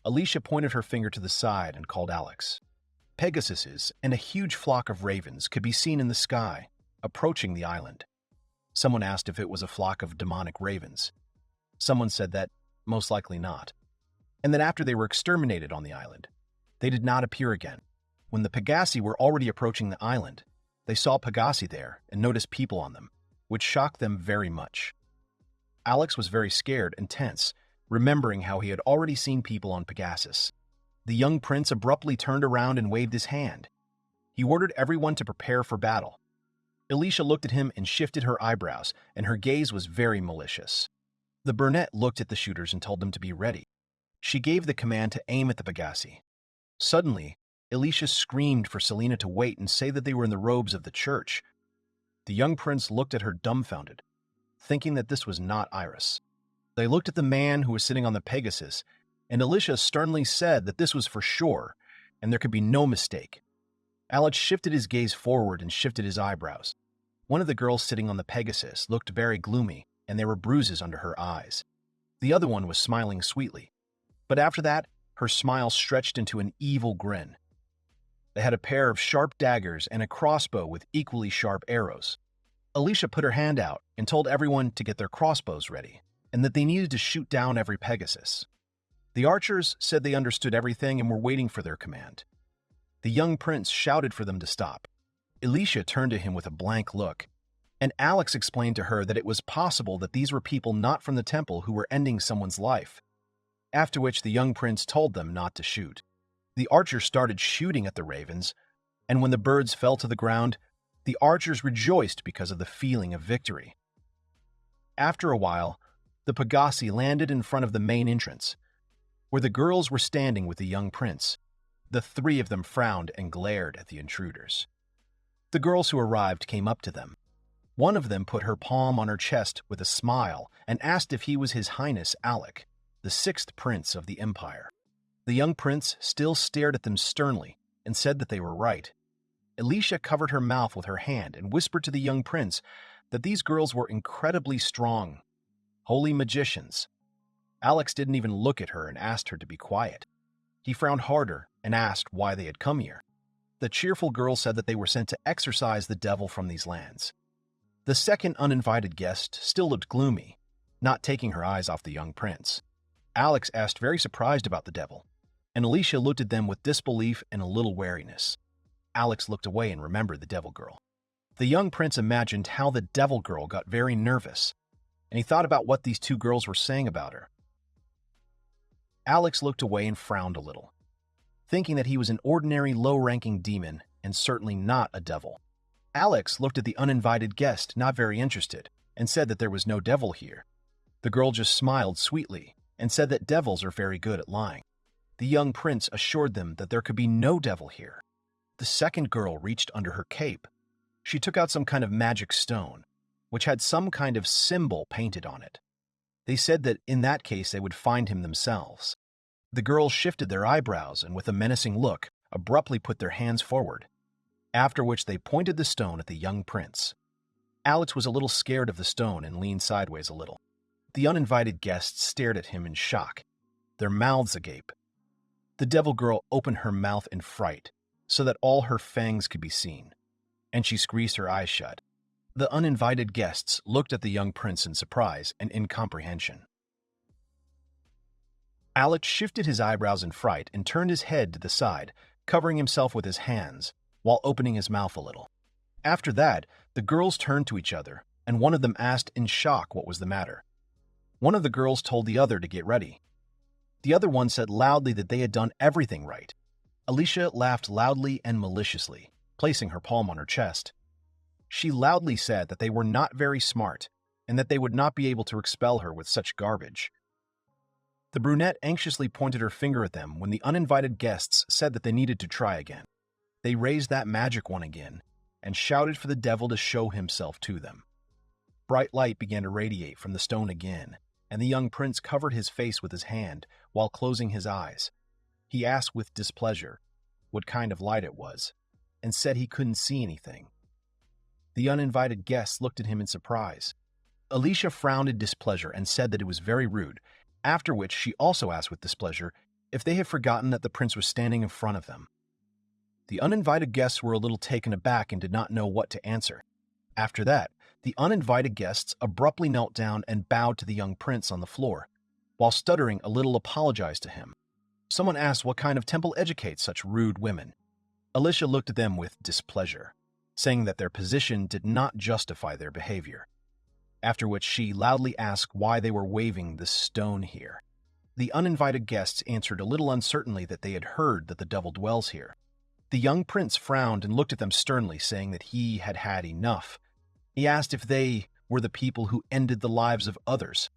Alicia pointed her finger to the side and called Alex. Pegasuses and a huge flock of ravens could be seen in the sky, approaching the island. Someone asked if it was a flock of demonic ravens. Someone said that most likely not, and that after they were exterminated on the island, they did not appear again. When the Pegasi were already approaching the island, they saw Pegasi there and noticed people on them, which shocked them very much. Alex was very scared and tense, remembering how he had already seen people on Pegasus. The young prince abruptly turned around and waved his hand. He ordered everyone to prepare for battle. Alicia looked at him and shifted her eyebrows, and her gaze was very malicious. The brunette looked at the shooters and told them to be ready. She gave the command to aim at the Pegasi. Suddenly, Alicia screamed for Selena to wait and say that they were in the robes of the church. The young prince looked at her dumbfounded, thinking that this was not Iris. They looked at the man who was sitting on the Pegasus, and Alicia sternly said that this was for sure, and there could be no mistake. Alex shifted his gaze forward and shifted his eyebrows. One of the girls sitting on the Pegasus looked very gloomy, and there were bruises under her eyes. The other one was smiling sweetly, but after that, her smile stretched into an evil grin. They had a pair of sharp daggers and a crossbow with equally sharp arrows. Alicia put her hand out and told everyone to get their crossbows ready, and that they needed to shoot down every Pegasus. The archers said they understood everything and were waiting for their command. The young prince shouted for them to stop. Alicia turned to him with a blank look, and Alex explained to her that it was possible that these were people not from the temple who were ending someone's life. after which the young prince told them not to shoot. The archers started shooting at the ravens, and when the birds fell to the ground, the archers rejoiced because of the feeling of victory. After a while, the pagazi landed in front of the main entrance, where the girls were standing with the young prince. The three of them frowned and glared at the intruders. The girls who arrived came up to them. One of them put her palm on her chest with a smile and asked if he was His Highness Alec, the sixth prince of the empire. The young prince still stared at them sternly and said that they were right. Alicia covered her mouth with her hand and whispered to the young prince that these girls were incredibly strong, holy magicians. Alex didn't even look at her and asked her to be quiet. He frowned harder and asked why they had come here. The cheerful girl said that they were sent to exorcise the devil from these lands. The second uninvited guest still looked gloomy, not taking her eyes off the young prince. Alex asked very surprised about the devil, and Alicia looked at them with disbelief and a little wariness. Alex looked away and remembered the devil girl. The young prince imagined how the devil girl got very nervous, and he thought about what these two girls were saying about her. Alex looked away and frowned a little, thinking that he was an ordinary low-ranking demon and certainly not a devil. Alex looked at the uninvited guest, not very interested, and said that there was no devil here. The girl just smiled sweetly and said that devils are very good at lying. The young prince assured them that there could be no devil here. The second girl reached under her cape. She took out some kind of magic stone, which had some kind of symbol painted on it. They said that in that case they would find him themselves. The girls shifted their eyebrows and with a menacing look, abruptly put their hands forward, after which they pointed the stone at the young prince. Alex was a little scared of the stone and leaned sideways a little. The uninvited guests stared at him in shock, their mouths agape. The devil girl opened her mouth in fright so that all her fangs could be seen, and she squeezed her eyes shut. The uninvited guests looked at the young prince in surprise and incomprehension. Alex shifted his eyebrows in fright and turned his head to the side, covering himself with his hands, while opening his mouth a little. After that, the girls turned to each other, and one of them asked in shock what was the matter. One of the girls told the other to get ready. The other one said loudly that they had done everything right. Alicia laughed loudly and maliciously, placing her palm on her chest. She loudly said that they were not very smart, and that they would not be able to expel her with such garbage. The brunette anxiously pointed her finger at them when the uninvited guests said that they needed to try again. They raised that magic one again and shouted for the devil to show himself to them. Bright light began to radiate from the stone again, and the young prince covered his face with his hand while closing his eyes. He asked with displeasure what kind of light it was, and said he couldn't see anything. The uninvited guests looked at him in surprise. Alicia frowned in displeasure and said that it was very rude, after which she also asked with displeasure if they had forgotten that the prince was standing in front of them. The uninvited guests were a little taken aback and did not know what to answer. After that, the uninvited guests abruptly knelt down and bowed to the young prince on the floor, while stuttering a little apologized to him. Someone asked what kind of temple educates such rude women. Alicia looked at them with displeasure, saying that their position did not justify their behavior, after which she loudly asked why they were waving the stone here. The uninvited guests answered a little uncertainly that they had heard that the devil dwells here. The young prince frowned and looked at them sternly, saying that he had had enough. He asked if they were the people who ended the lives of others.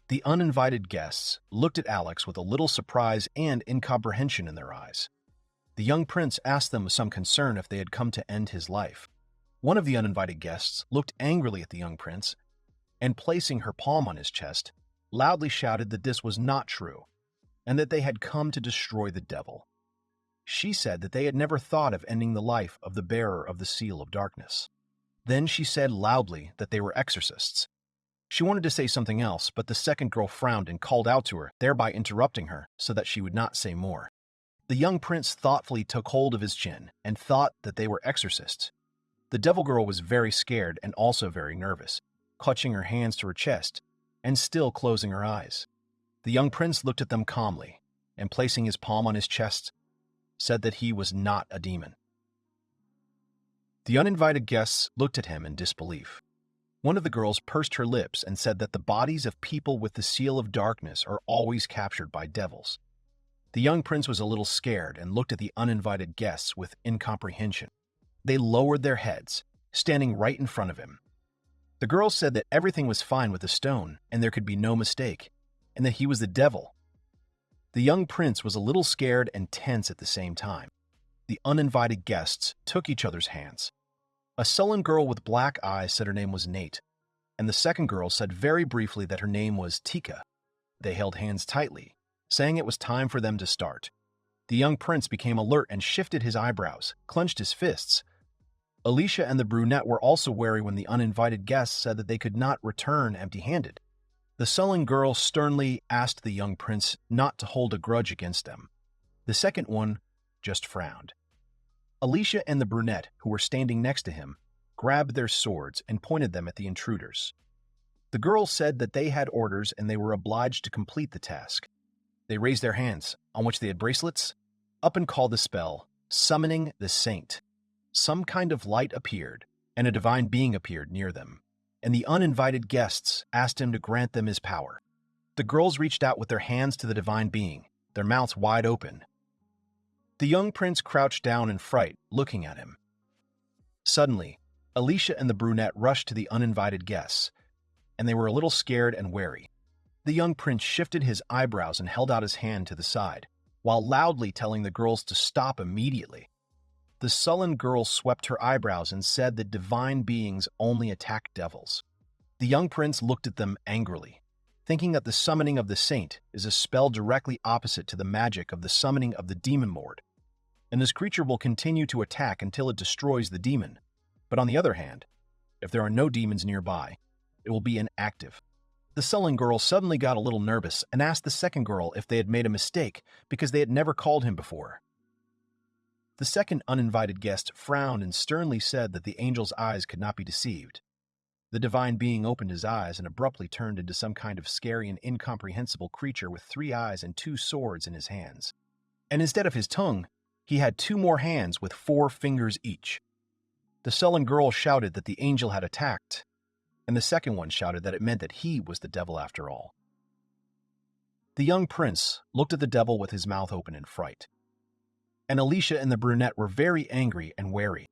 The uninvited guests looked at Alex with a little surprise and incomprehension in their eyes. The young prince asked them with some concern if they had come to end his life. One of the uninvited guests looked angrily at the young prince, and placing her palm on his chest, loudly shouted that this was not true, and that they had come to destroy the devil. She said that they had never thought of ending the life of the bearer of the seal of darkness. Then she said loudly that they were exorcists. She wanted to say something else, but the second girl frowned and called out to her, thereby interrupting her so that she would not say more. The young prince thoughtfully took hold of his chin and thought that they were exorcists. The devil girl was very scared and also very nervous, clutching her hands to her chest and still closing her eyes. The young prince looked at them calmly and, placing his palm on his chest, said that he was not a demon. The uninvited guests looked at him in disbelief. One of the girls pursed her lips and said that the bodies of people with the seal of darkness are always captured by devils. The young prince was a little scared and looked at the uninvited guests with incomprehension. They lowered their heads, standing right in front of him. The girls said that everything was fine with the stone and there could be no mistake, and that he was the devil. The young prince was a little scared and tense at the same time. The uninvited guests took each other's hands. A sullen girl with black eyes said her name was Nate, and the second girl said very briefly that her name was Tika. They held hands tightly, saying it was time for them to start. The young prince became alert and shifted his eyebrows, clenched his fists. Alicia and the brunette were also wary when the uninvited guests said that they could not return empty-handed. The sullen girl sternly asked the young prince not to hold a grudge against them. The second one just frowned. Alicia and the brunette, who were standing next to him, grabbed their swords and pointed them at the intruders. The girls said that they had orders and they were obliged to complete the task. They raised their hands, on which they had bracelets, up and called the spell, summoning the saint. Some kind of light appeared, and a divine being appeared near them, and the uninvited guests asked him to grant them his power. The girls reached out with their hands to the divine being, their mouths wide open. The young prince crouched down in fright, looking at him. Suddenly, Alicia and the brunette rushed to the uninvited guests, and they were a little scared and wary. The young prince shifted his eyebrows and held out his hand to the side, while loudly telling the girls to stop immediately. The sullen girl swept her eyebrows and said that divine beings only attack devils. The young prince looked at them angrily, thinking that the summoning of the saint is a spell directly opposite to the magic of the summoning of the demon lord, and this creature will continue to attack until it destroys the demon. But on the other hand, if there are no demons nearby, it will be inactive. The sullen girl suddenly got a little nervous and asked the second girl if they had made a mistake because they had never called him before. The second uninvited guest frowned and sternly said that the angel's eyes could not be deceived. The divine being opened his eyes and abruptly turned into some kind of scary and incomprehensible creature with 3 eyes and 2 swords in his hands. And instead of his tongue, he had 2 more hands with 4 fingers each. The sullen girl shouted that the angel had attacked, and the second one shouted that it meant that he was the devil after all. The young prince looked at the devil with his mouth open in fright, and Alicia and the brunette were very angry and wary.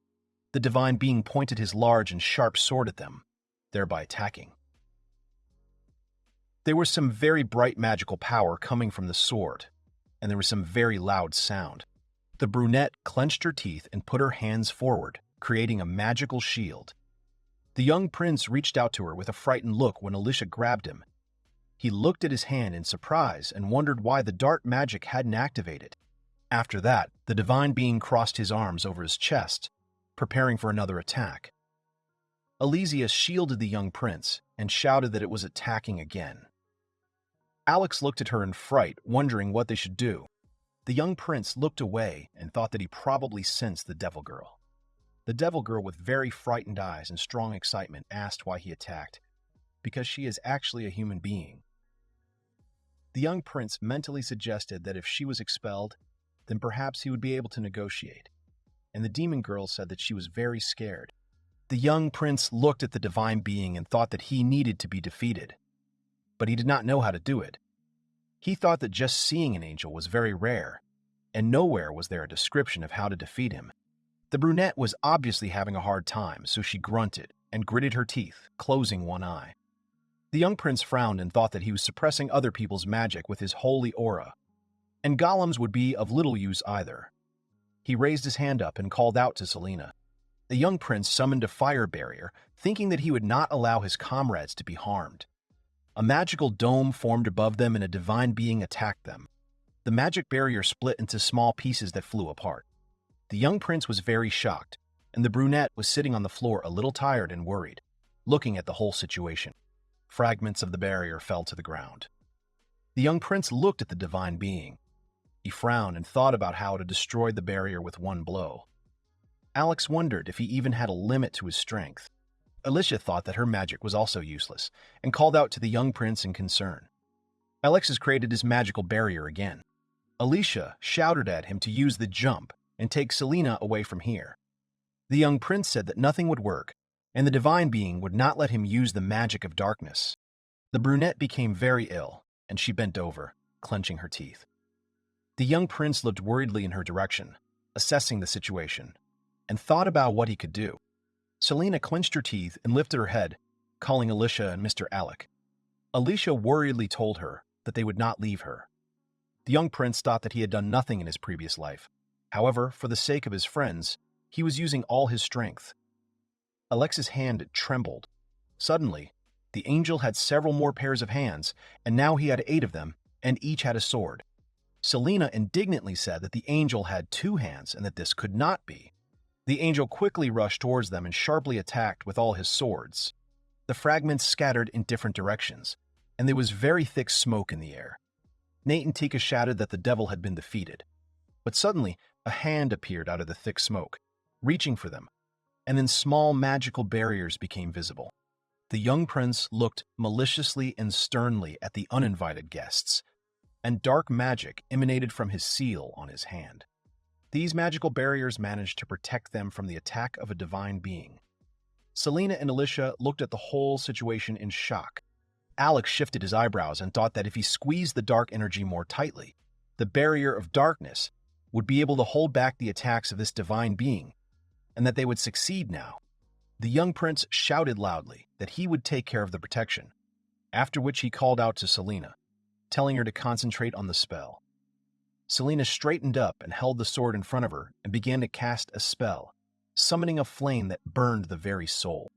The divine being pointed his large and sharp sword at them, thereby attacking. There was some very bright magical power coming from the sword, and there was some very loud sound. The brunette clenched her teeth and put her hands forward, creating a magical shield. The young prince reached out to her with a frightened look when Alicia grabbed him. He looked at his hand in surprise and wondered why the dark magic hadn't activated. After that, the divine being crossed his arms over his chest, preparing for another attack. Elysia shielded the young prince and shouted that it was attacking again. Alex looked at her in fright, wondering what they should do. The young prince looked away and thought that he probably sensed the devil girl. The devil girl, with very frightened eyes and strong excitement, asked why he attacked, because she is actually a human being. The young prince mentally suggested that if she was expelled, then perhaps he would be able to negotiate, and the demon girl said that she was very scared. The young prince looked at the divine being and thought that he needed to be defeated, but he did not know how to do it. He thought that just seeing an angel was very rare, and nowhere was there a description of how to defeat him. The brunette was obviously having a hard time, so she grunted and gritted her teeth, closing one eye. The young prince frowned and thought that he was suppressing other people's magic with his holy aura, and golems would be of little use either. He raised his hand up and called out to Selena. The young prince summoned a fire barrier, thinking that he would not allow his comrades to be harmed. A magical dome formed above them and a divine being attacked them. The magic barrier split into small pieces that flew apart. The young prince was very shocked, and the brunette was sitting on the floor a little tired and worried, looking at the whole situation. Fragments of the barrier fell to the ground. The young prince looked at the divine being. He frowned and thought about how to destroy the barrier with one blow. Alex wondered if he even had a limit to his strength. Alicia thought that her magic was also useless, and called out to the young prince in concern. Alex has created his magical barrier again. Alicia shouted at him to use the jump and take Selena away from here. The young prince said that nothing would work, and the divine being would not let him use the magic of darkness. The brunette became very ill, and she bent over, clenching her teeth. The young prince looked worriedly in her direction, assessing the situation, and thought about what he could do. Selena clenched her teeth and lifted her head, calling Alicia and Mr. Alec. Alicia worriedly told her that they would not leave her. The young prince thought that he had done nothing in his previous life. However, for the sake of his friends, he was using all his strength. Alex's hand trembled. Suddenly, the angel had several more pairs of hands, and now he had 8 of them, and each had a sword. Selena indignantly said that the angel had 2 hands and that this could not be. The angel quickly rushed towards them and sharply attacked with all his swords. The fragments scattered in different directions, and there was very thick smoke in the air. Nate and Tika shouted that the devil had been defeated. But suddenly, a hand appeared out of the thick smoke, reaching for them, and then small magical barriers became visible. The young prince looked maliciously and sternly at the uninvited guests, and dark magic emanated from his seal on his hand. These magical barriers managed to protect them from the attack of a divine being. Selena and Alicia looked at the whole situation in shock. Alec shifted his eyebrows and thought that if he squeezed the dark energy more tightly, the barrier of darkness would be able to hold back the attacks of this divine being, and that they would succeed now. The young prince shouted loudly that he would take care of the protection, after which he called out to Selena, telling her to concentrate on the spell. Selena straightened up and held the sword in front of her and began to cast a spell, summoning a flame that burned the very soul.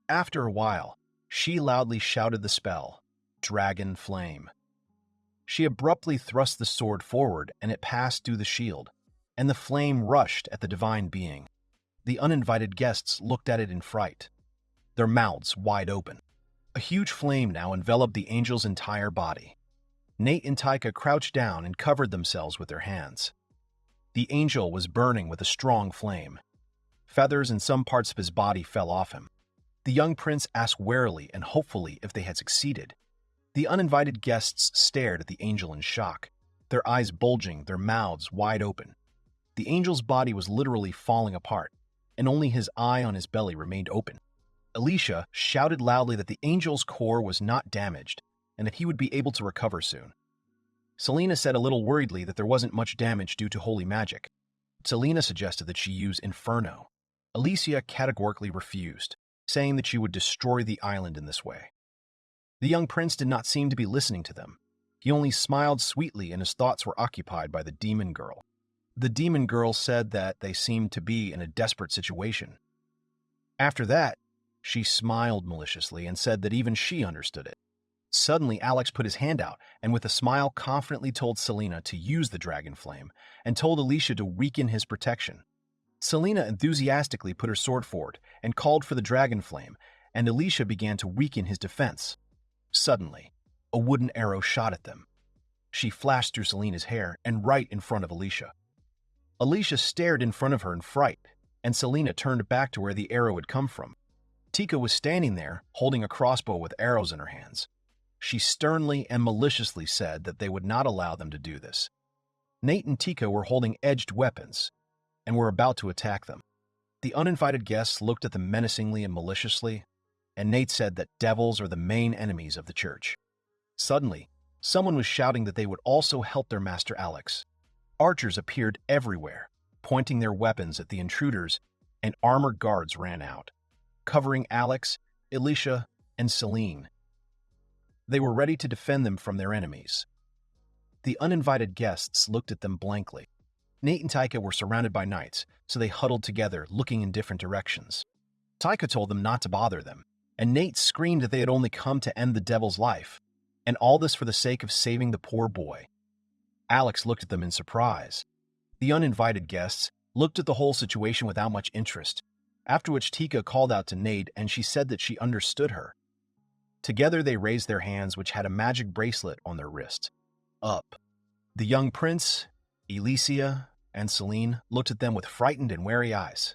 After a while, she loudly shouted the spell, Dragon Flame. She abruptly thrust the sword forward and it passed through the shield, and the flame rushed at the divine being. The uninvited guests looked at it in fright, their mouths wide open. A huge flame now enveloped the angel's entire body. Nate and Tika crouched down and covered themselves with their hands. The angel was burning with a strong flame. Feathers and some parts of his body fell off him. The young prince asked warily and hopefully if they had succeeded. The uninvited guests stared at the angel in shock, their eyes bulging, their mouths wide open. The angel's body was literally falling apart, and only his eye on his belly remained open. Alicia shouted loudly that the angel's core was not damaged, and that he would be able to recover soon. Selena said a little worriedly that there wasn't much damage due to holy magic. Selena suggested that she use Inferno. Alicia categorically refused, saying that she would destroy the island in this way. The young prince did not seem to be listening to them. He only smiled sweetly and his thoughts were occupied by the demon girl. The demon girl said that they seemed to be in a desperate situation. After that, she smiled maliciously and said that even she understood it. Suddenly, Alex put his hand out and with a smile confidently told Selena to use the dragon flame and told Alicia to weaken his protection. Selena enthusiastically put her sword forward and called for the dragon flame, and Alicia began to weaken his defense. Suddenly, a wooden arrow shot at them. She flashed through Selena's hair and right in front of Alicia. Alicia stared in front of her in fright, and Selena turned back to where the arrow had come from. Tika was standing there, holding a crossbow with arrows in her hands. She sternly and maliciously said that they would not allow them to do this. Nate and Tika were holding edged weapons and were about to attack them. The uninvited guests looked at them menacingly and maliciously, and Nate said that devils are the main enemies of the church. Suddenly, someone was shouting that they would also help their master Alex. Archers appeared everywhere, pointing their weapons at the intruders, and armored guards ran out, covering Alex, Alicia, and Celine. They were ready to defend them from their enemies. The uninvited guests looked at them blankly. Nate and Tika were surrounded by knights, so they huddled together, looking in different directions. Tika told them not to bother them, and Nate screamed that they had only come to end the devil's life, and all this for the sake of saving the poor boy. Alex looked at them in surprise. The uninvited guests looked at the whole situation without much interest, after which Tika called out to Nate and she said that she understood her. Together they raised their hands, which had a magic bracelet on their wrist. Up. The young prince, Alicia, and Celine looked at them with frightened and wary eyes.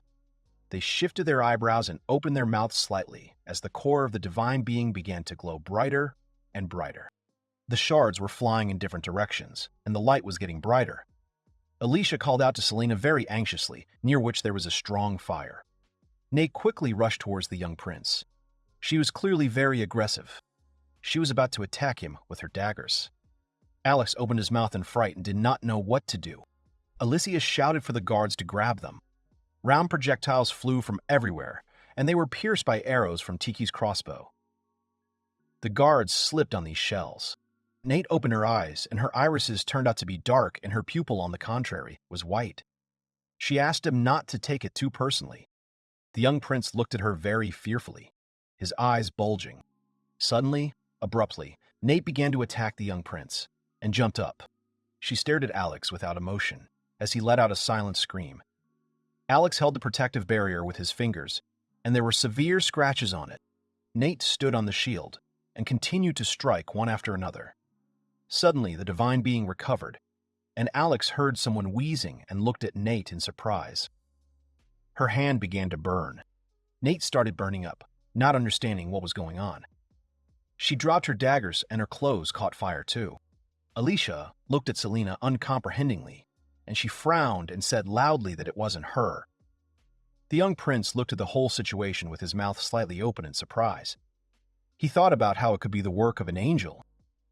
They shifted their eyebrows and opened their mouths slightly as the core of the divine being began to glow brighter and brighter. The shards were flying in different directions, and the light was getting brighter. Alicia called out to Selena very anxiously, near which there was a strong fire. Nate quickly rushed towards the young prince. She was clearly very aggressive. She was about to attack him with her daggers. Alex opened his mouth in fright and did not know what to do. Alicia shouted for the guards to grab them. Round projectiles flew from everywhere, and they were pierced by arrows from Tiki's crossbow. The guards slipped on these shells. Nate opened her eyes, and her irises turned out to be dark, and her pupil, on the contrary, was white. She asked him not to take it too personally. The young prince looked at her very fearfully, his eyes bulging. Suddenly, abruptly, Nate began to attack the young prince, and jumped up. She stared at Alex without emotion, as he let out a silent scream. Alex held the protective barrier with his fingers, and there were severe scratches on it. Nate stood on the shield, and continued to strike one after another. Suddenly, the divine being recovered, and Alex heard someone wheezing and looked at Nate in surprise. Her hand began to burn. Nate started burning up, not understanding what was going on. She dropped her daggers, and her clothes caught fire too. Alicia looked at Selena uncomprehendingly, and she frowned and said loudly that it wasn't her. The young prince looked at the whole situation with his mouth slightly open in surprise. He thought about how it could be the work of an angel.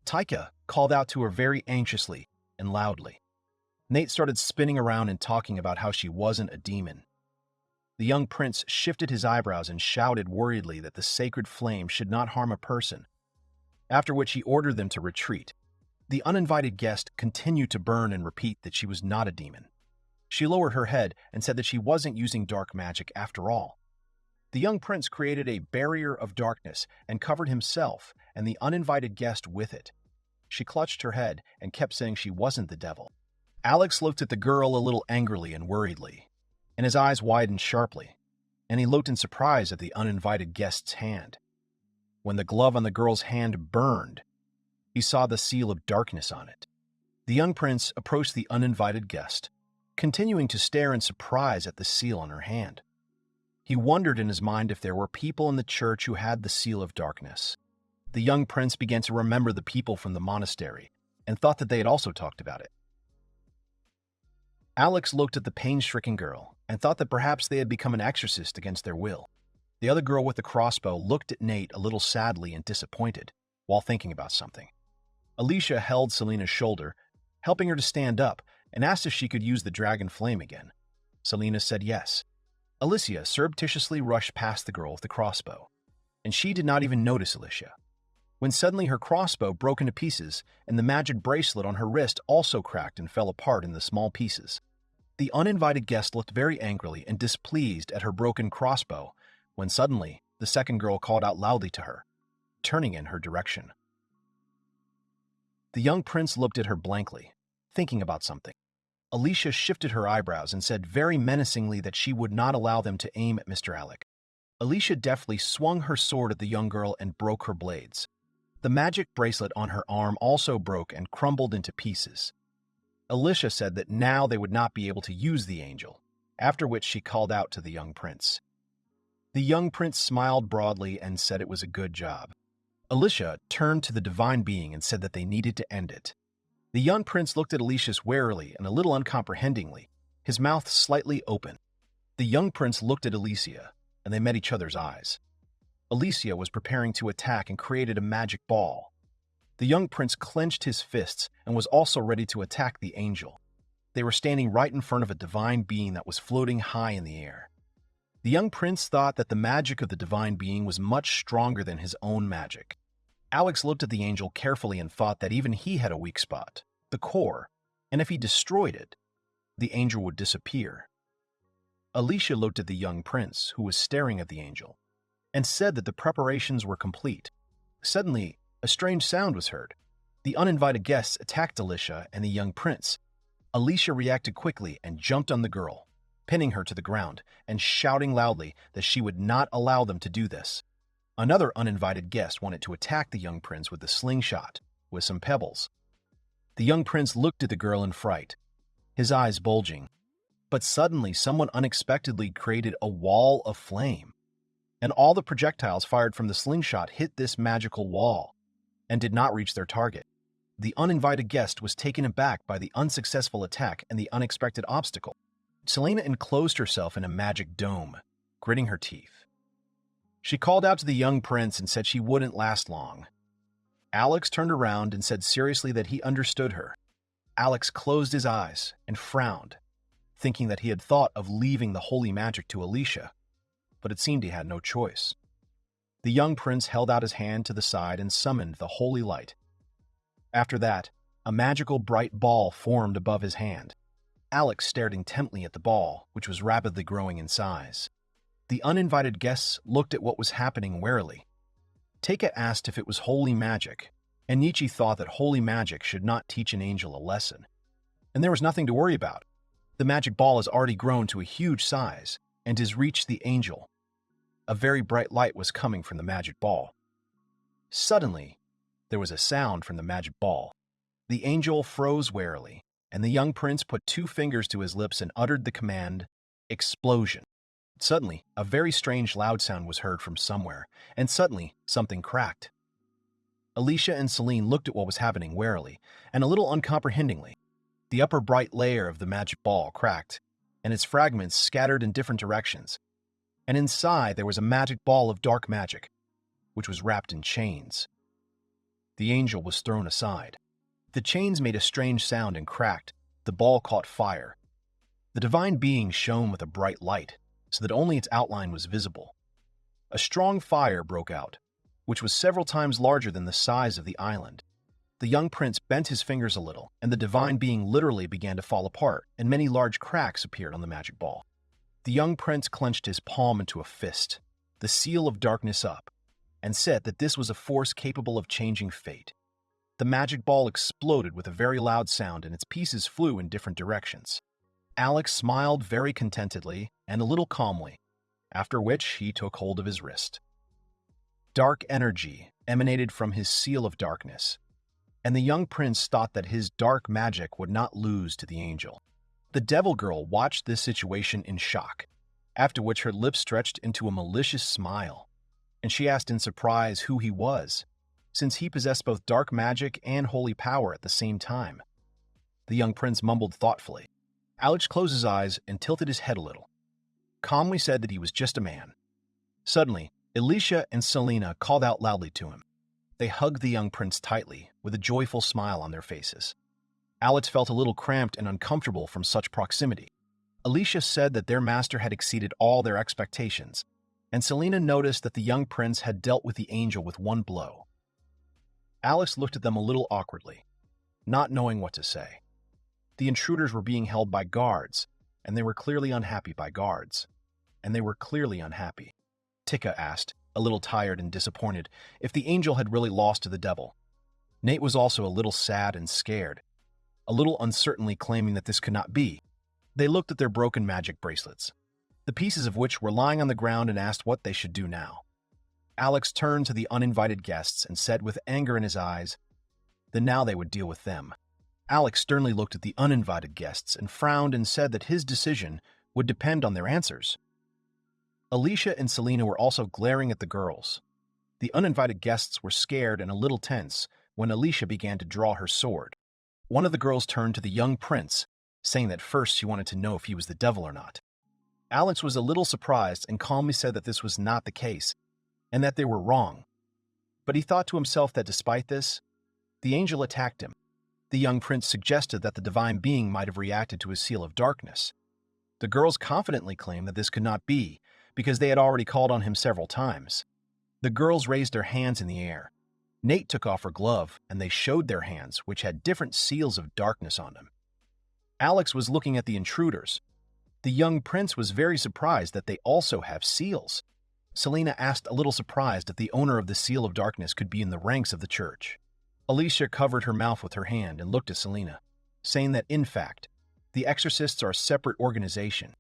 Taika called out to her very anxiously and loudly. Nate started spinning around and talking about how she wasn't a demon. The young prince shifted his eyebrows and shouted worriedly that the sacred flame should not harm a person, after which he ordered them to retreat. The uninvited guest continued to burn and repeat that she was not a demon. She lowered her head and said that she wasn't using dark magic after all. The young prince created a barrier of darkness and covered himself and the uninvited guest with it. She clutched her head and kept saying she wasn't the devil. Alex looked at the girl a little angrily and worriedly, and his eyes widened sharply, and he looked in surprise at the uninvited guest's hand. When the glove on the girl's hand burned, he saw the seal of darkness on it. The young prince approached the uninvited guest, continuing to stare in surprise at the seal on her hand. He wondered in his mind if there were people in the church who had the seal of darkness. The young prince began to remember the people from the monastery and thought that they had also talked about it. Alex looked at the pain-stricken girl and thought that perhaps they had become an exorcist against their will. The other girl with the crossbow looked at Nate a little sadly and disappointed while thinking about something. Alicia held Selena's shoulder, helping her to stand up, and asked if she could use the dragon flame again. Selena said yes. Alicia surreptitiously rushed past the girl with the crossbow, and she did not even notice Alicia, when suddenly her crossbow broke into pieces, and the magic bracelet on her wrist also cracked and fell apart into small pieces. The uninvited guest looked very angrily and displeased at her broken crossbow, when suddenly the second girl called out loudly to her, turning in her direction. The young prince looked at her blankly, thinking about something. Alicia shifted her eyebrows and said very menacingly that she would not allow them to aim at Mr. Alec. Alicia deftly swung her sword at the young girl and broke her blades. The magic bracelet on her arm also broke and crumbled into pieces. Alicia said that now they would not be able to use the angel, after which she called out to the young prince. The young prince smiled broadly and said it was a good job. Alicia turned to the divine being and said that they needed to end it. The young prince looked at Alicia warily and a little uncomprehendingly, his mouth slightly open. The young prince looked at Alicia, and they met each other's eyes. Alicia was preparing to attack and created a magic ball. The young prince clenched his fists and was also ready to attack the angel. They were standing right in front of a divine being that was floating high in the air. The young prince thought that the magic of the divine being was much stronger than his own magic. Alex looked at the angel carefully and thought that even he had a weak spot, the core, and if he destroyed it, the angel would disappear. Alicia looked at the young prince, who was staring at the angel, and said that the preparations were complete. Suddenly, a strange sound was heard. The uninvited guests attacked Alicia and the young prince. Alicia reacted quickly and jumped on the girl, pinning her to the ground and shouting loudly that she would not allow them to do this. Another uninvited guest wanted to attack the young prince with a slingshot, with some pebbles. The young prince looked at the girl in fright, his eyes bulging. But suddenly someone unexpectedly created a wall of flame, and all the projectiles fired from the slingshot hit this magical wall and did not reach their target. The uninvited guest was taken aback by the unsuccessful attack and the unexpected obstacle. Selena enclosed herself in a magic dome. gritting her teeth. She called out to the young prince and said she wouldn't last long. Alex turned around and said seriously that he understood her. Alex closed his eyes and frowned, thinking that he had thought of leaving the holy magic to Alicia, but it seemed he had no choice. The young prince held out his hand to the side and summoned the holy light. After that, a magical bright ball formed above his hand. Alex stared intently at the ball, which was rapidly growing in size. The uninvited guests looked at what was happening warily. Teika asked if it was holy magic, and Nietzsche thought that holy magic should not teach an angel a lesson. And there was nothing to worry about. The magic ball has already grown to a huge size and has reached the angel. A very bright light was coming from the magic ball. Suddenly, there was a sound from the magic ball. The angel froze warily, and the young prince put 2 fingers to his lips and uttered the command, "Explosion." Suddenly, a very strange loud sound was heard from somewhere, and suddenly, something cracked. Alicia and Celine looked at what was happening warily, and a little uncomprehendingly. The upper bright layer of the magic ball cracked, and its fragments scattered in different directions, and inside there was a magic ball of dark magic, which was wrapped in chains. The angel was thrown aside. The chains made a strange sound and cracked. The ball caught fire. The divine being shone with a bright light, so that only its outline was visible. A strong fire broke out, which was several times larger than the size of the island. The young prince bent his fingers a little, and the divine being literally began to fall apart, and many large cracks appeared on the magic ball. The young prince clenched his palm into a fist, the seal of darkness up, and said that this was a force capable of changing fate. The magic ball exploded with a very loud sound, and its pieces flew in different directions. Alex smiled very contentedly and a little calmly, after which he took hold of his wrist. Dark energy emanated from his seal of darkness, and the young prince thought that his dark magic would not lose to the angel. The devil girl watched this situation in shock, after which her lips stretched into a malicious smile, and she asked in surprise who he was, since he possessed both dark magic and holy power at the same time. The young prince mumbled thoughtfully. Alex closed his eyes and tilted his head a little, calmly said that he was just a man. Suddenly, Alicia and Selena called out loudly to him. They hugged the young prince tightly, with a joyful smile on their faces. Alex felt a little cramped and uncomfortable from such proximity. Alicia said that their master had exceeded all their expectations, and Selena noticed that the young prince had dealt with the angel with one blow. Alex looked at them a little awkwardly, not knowing what to say. The intruders were being held by guards, and they were clearly unhappy by guards. And they were clearly unhappy. Teika asked, a little tired and disappointed, if the angel had really lost to the devil. Nate was also a little sad and scared, a little uncertainly claiming that this could not be. They looked at their broken magic bracelets, the pieces of which were lying on the ground, and asked what they should do now. Alex turned to the uninvited guests and said with anger in his eyes that now they would deal with them. Alex sternly looked at the uninvited guests and frowned and said that his decision would depend on their answers. Alicia and Selena were also glaring at the girls. The uninvited guests were scared and a little tense when Alicia began to draw her sword. One of the girls turned to the young prince, saying that first she wanted to know if he was the devil or not. Alex was a little surprised and calmly said that this was not the case, and that they were wrong. But he thought to himself that despite this, the angel attacked him. The young prince suggested that the divine being might have reacted to his seal of darkness. The girls confidently claimed that this could not be, because they had already called on him several times. The girls raised their hands in the air. Nate took off her glove, and they showed their hands, which had different seals of darkness on them. Alex was looking at the intruders. The young prince was very surprised that they also have seals. Selena asked, a little surprised, if the owner of the seal of darkness could be in the ranks of the church. Alicia covered her mouth with her hand and looked at Selena, saying that, in fact, the exorcists are a separate organization.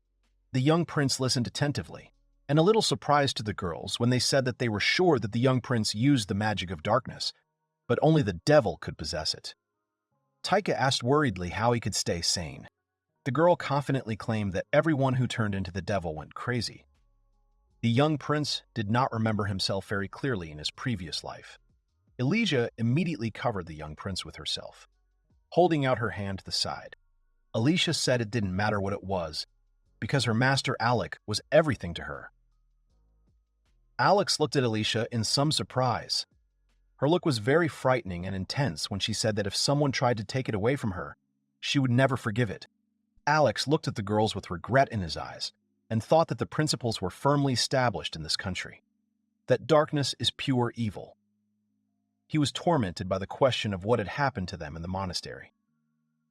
The young prince listened attentively, and a little surprised to the girls when they said that they were sure that the young prince used the magic of darkness, but only the devil could possess it. Teika asked worriedly how he could stay sane. The girl confidently claimed that everyone who turned into the devil went crazy. The young prince did not remember himself very clearly in his previous life. Alicia immediately covered the young prince with herself, holding out her hand to the side. Alicia said it didn't matter what it was, because her master Alec was everything to her, Alex looked at Alicia in some surprise. Her look was very frightening and intense when she said that if someone tried to take it away from her, she would never forgive it. Alex looked at the girls with regret in his eyes and thought that the principles were firmly established in this country, that darkness is pure evil. He was tormented by the question of what had happened to them in the monastery.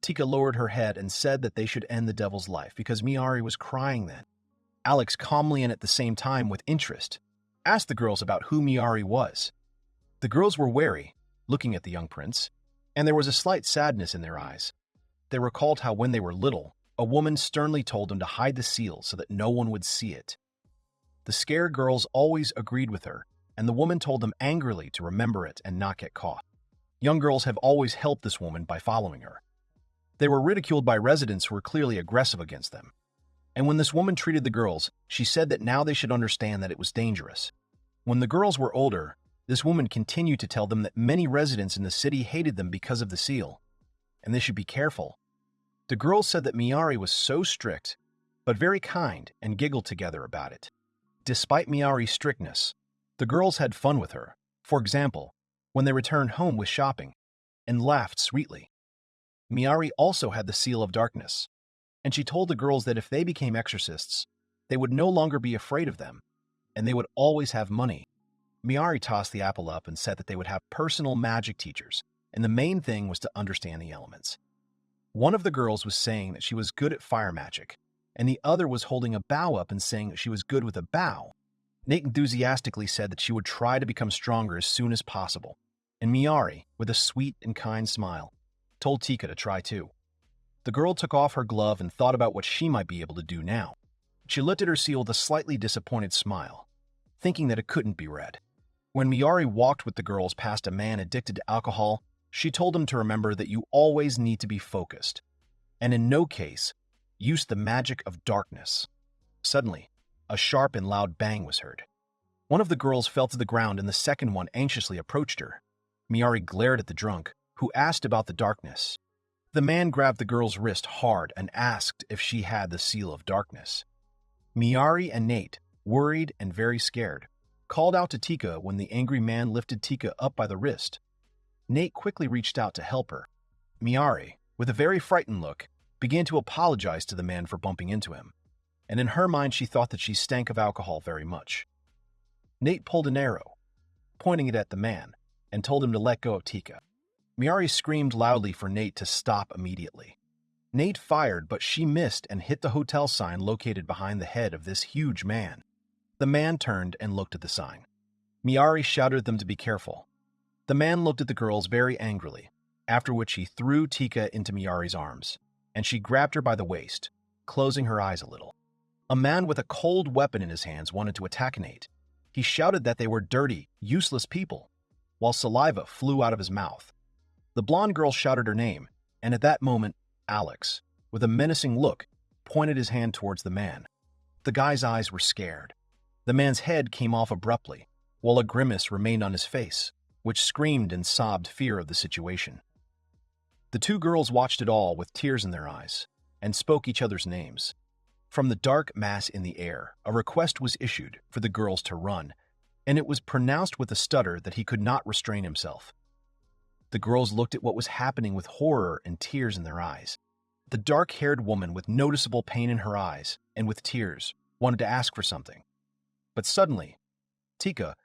Tika lowered her head and said that they should end the devil's life because Miari was crying then. Alex, calmly and at the same time with interest, asked the girls about who Miari was. The girls were wary, looking at the young prince, and there was a slight sadness in their eyes. They recalled how when they were little, a woman sternly told them to hide the seal so that no one would see it. The scared girls always agreed with her, and the woman told them angrily to remember it and not get caught. Young girls have always helped this woman by following her. They were ridiculed by residents who were clearly aggressive against them. And when this woman treated the girls, she said that now they should understand that it was dangerous. When the girls were older, this woman continued to tell them that many residents in the city hated them because of the seal, and they should be careful. The girls said that Miari was so strict, but very kind, and giggled together about it. Despite Miari's strictness, the girls had fun with her, for example, when they returned home with shopping, and laughed sweetly. Miari also had the seal of darkness, and she told the girls that if they became exorcists, they would no longer be afraid of them, and they would always have money. Miari tossed the apple up and said that they would have personal magic teachers, and the main thing was to understand the elements. One of the girls was saying that she was good at fire magic, and the other was holding a bow up and saying that she was good with a bow. Nate enthusiastically said that she would try to become stronger as soon as possible, and Miari, with a sweet and kind smile, told Tika to try too. The girl took off her glove and thought about what she might be able to do now. She looked at her seal with a slightly disappointed smile, thinking that it couldn't be read. When Miari walked with the girls past a man addicted to alcohol, she told him to remember that you always need to be focused, and in no case, use the magic of darkness. Suddenly, a sharp and loud bang was heard. One of the girls fell to the ground and the second one anxiously approached her. Miari glared at the drunk, who asked about the darkness. The man grabbed the girl's wrist hard and asked if she had the seal of darkness. Miari and Nate, worried and very scared, called out to Tika when the angry man lifted Tika up by the wrist. Nate quickly reached out to help her. Miari, with a very frightened look, began to apologize to the man for bumping into him, and in her mind she thought that she stank of alcohol very much. Nate pulled an arrow, pointing it at the man, and told him to let go of Tika. Miari screamed loudly for Nate to stop immediately. Nate fired, but she missed and hit the hotel sign located behind the head of this huge man. The man turned and looked at the sign. Miari shouted at them to be careful. The man looked at the girls very angrily, after which he threw Tika into Miari's arms, and she grabbed her by the waist, closing her eyes a little. A man with a cold weapon in his hands wanted to attack Nate. He shouted that they were dirty, useless people, while saliva flew out of his mouth. The blonde girl shouted her name, and at that moment, Alex, with a menacing look, pointed his hand towards the man. The guy's eyes were scared. The man's head came off abruptly, while a grimace remained on his face, which screamed and sobbed fear of the situation. The two girls watched it all with tears in their eyes, and spoke each other's names. From the dark mass in the air, a request was issued for the girls to run, and it was pronounced with a stutter that he could not restrain himself. The girls looked at what was happening with horror and tears in their eyes. The dark-haired woman with noticeable pain in her eyes and with tears wanted to ask for something. But suddenly, Tika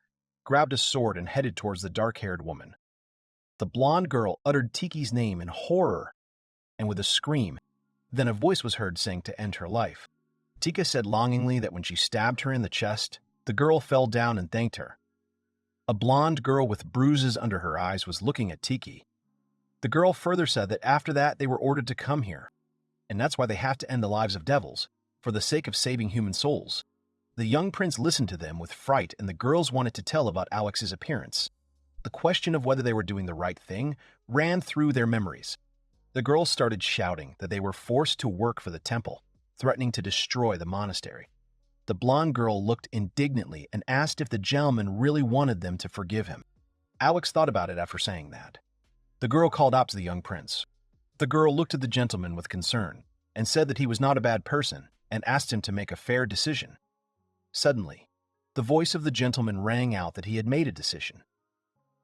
grabbed a sword and headed towards the dark-haired woman. The blonde girl uttered Tiki's name in horror and with a scream. Then a voice was heard saying to end her life. Tika said longingly that when she stabbed her in the chest, the girl fell down and thanked her. A blonde girl with bruises under her eyes was looking at Tiki. The girl further said that after that they were ordered to come here, and that's why they have to end the lives of devils, for the sake of saving human souls. The young prince listened to them with fright, and the girls wanted to tell about Alex's appearance. The question of whether they were doing the right thing ran through their memories. The girls started shouting that they were forced to work for the temple, threatening to destroy the monastery. The blonde girl looked indignantly and asked if the gentleman really wanted them to forgive him. Alex thought about it after saying that. The girl called out to the young prince. The girl looked at the gentleman with concern and said that he was not a bad person and asked him to make a fair decision. Suddenly, The voice of the gentleman rang out that he had made a decision.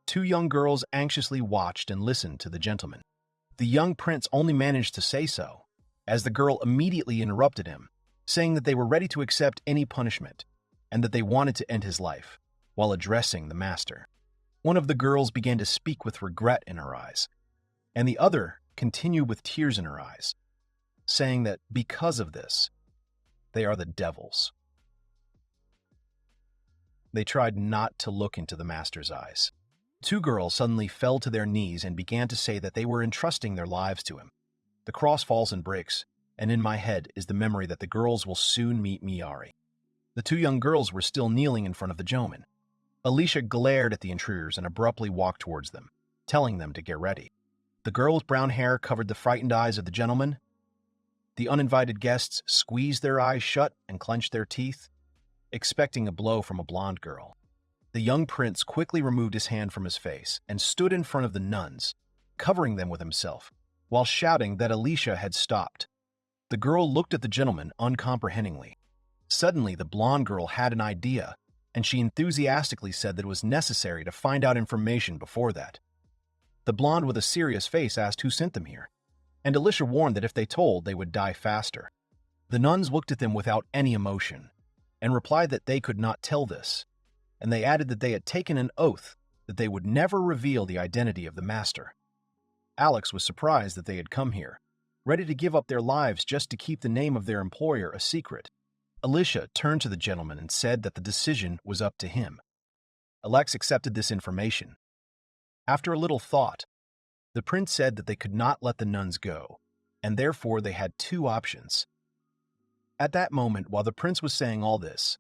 Two young girls anxiously watched and listened to the gentleman. The young prince only managed to say so, as the girl immediately interrupted him, saying that they were ready to accept any punishment, and that they wanted to end his life, while addressing the master. One of the girls began to speak with regret in her eyes, and the other continued with tears in her eyes, saying that because of this, they are the devils. They tried not to look into the master's eyes. Two girls suddenly fell to their knees and began to say that they were entrusting their lives to him. The cross falls and breaks, and in my head is the memory that the girls will soon meet Miyari. The two young girls were still kneeling in front of the gentleman. Alicia glared at the intruders and abruptly walked towards them, telling them to get ready. The girl with brown hair covered the frightened eyes of the gentleman. The uninvited guests squeezed their eyes shut and clenched their teeth, expecting a blow from a blonde girl. The young prince quickly removed his hand from his face and stood in front of the nuns, covering them with himself, while shouting that Alicia had stopped. The girl looked at the gentleman uncomprehendingly. Suddenly, the blonde girl had an idea, and she enthusiastically said that it was necessary to find out information before that. The blonde with a serious face asked who sent them here, and Alicia warned that if they told, they would die faster. The nuns looked at them without any emotion, and replied that they could not tell this, and they added that they had taken an oath that they would never reveal the identity of the master. Alex was surprised that they had come here, ready to give up their lives just to keep the name of their employer a secret. Alicia turned to the gentleman and said that the decision was up to him. Alex accepted this information. After a little thought, the prince said that they could not let the nuns go, and therefore they had two options. At that moment, while the prince was saying all this,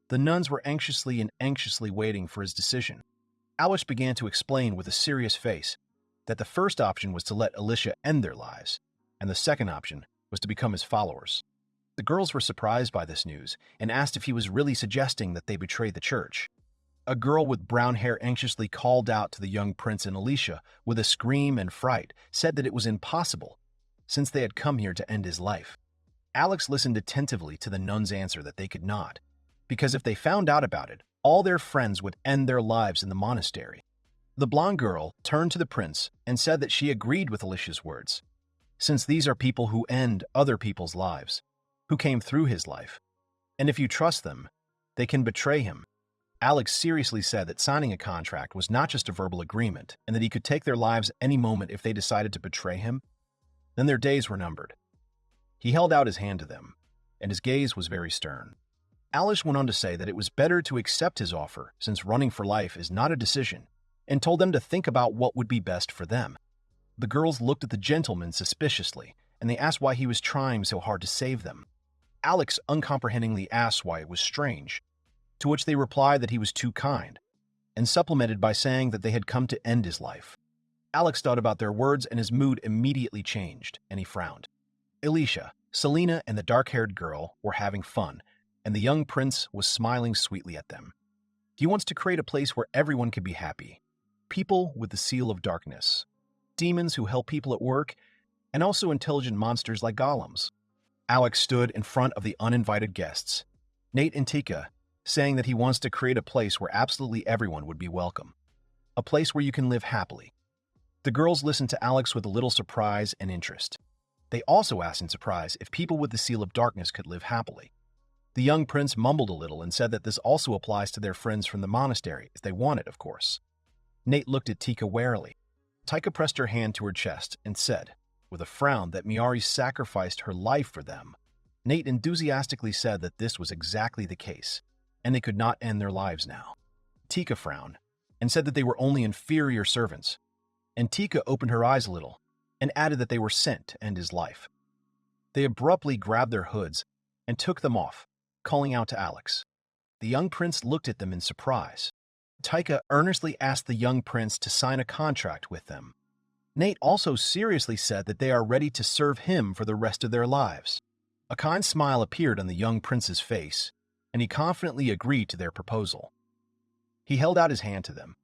the nuns were anxiously waiting for his decision. Alice began to explain with a serious face that the first option was to let Alicia end their lives, and the second option was to become his followers. The girls were surprised by this news and asked if he was really suggesting that they betray the church. A girl with brown hair anxiously called out to the young prince, and Alicia, with a scream and fright, said that it was impossible, since they had come here to end his life. Alex listened attentively to the nun's answer that they could not, because if they found out about it, all their friends would end their lives in the monastery. The blonde girl turned to the prince and said that she agreed with Alicia's words, since these are people who end other people's lives, who came through his life, and if you trust them, they can betray him. Alex seriously said that signing a contract was not just a verbal agreement, and that he could take their lives any moment if they decided to betray him. Then their days were numbered. He held out his hand to them, and his gaze was very stern. Alice went on to say that it was better to accept his offer, since running for life is not a decision, and told them to think about what would be best for them. The girls looked at the gentleman suspiciously, and they asked why he was trying so hard to save them. Alex uncomprehendingly asked why it was strange, to which they replied that he was too kind, and supplemented by saying that they had come to end his life. Alex thought about their words, and his mood immediately changed, and he frowned. Alicia, Selena, and the dark-haired girl were having fun, and the young prince was smiling sweetly at them. He wants to create a place where everyone can be happy. People with the seal of darkness, demons who help people at work, and also intelligent monsters like golems. Alex stood in front of the uninvited guests, Nate and Tika, saying that he wants to create a place where absolutely everyone would be welcome. A place where you can live happily. The girls listened to Alex with a little surprise and interest. They also asked in surprise if people with the seal of darkness could live happily. The young prince mumbled a little and said that this also applies to their friends from the monastery, if they want it, of course. Nate looked at Tika warily. Tika pressed her hand to her chest and said, with a frown, that Miyari sacrificed her life for them. Nate enthusiastically said that this was exactly the case, and they could not end their lives now. Tika frowned and said that they were only inferior servants, and Tika opened her eyes a little and added that they were sent to end his life. They abruptly grabbed their hoods and took them off, calling out to Alex. The young prince looked at them in surprise. Tika earnestly asked the young prince to sign a contract with them. Nate also seriously said that they are ready to serve him for the rest of their lives. A kind smile appeared on the young prince's face, and he confidently agreed to their proposal. He held out his hand to them.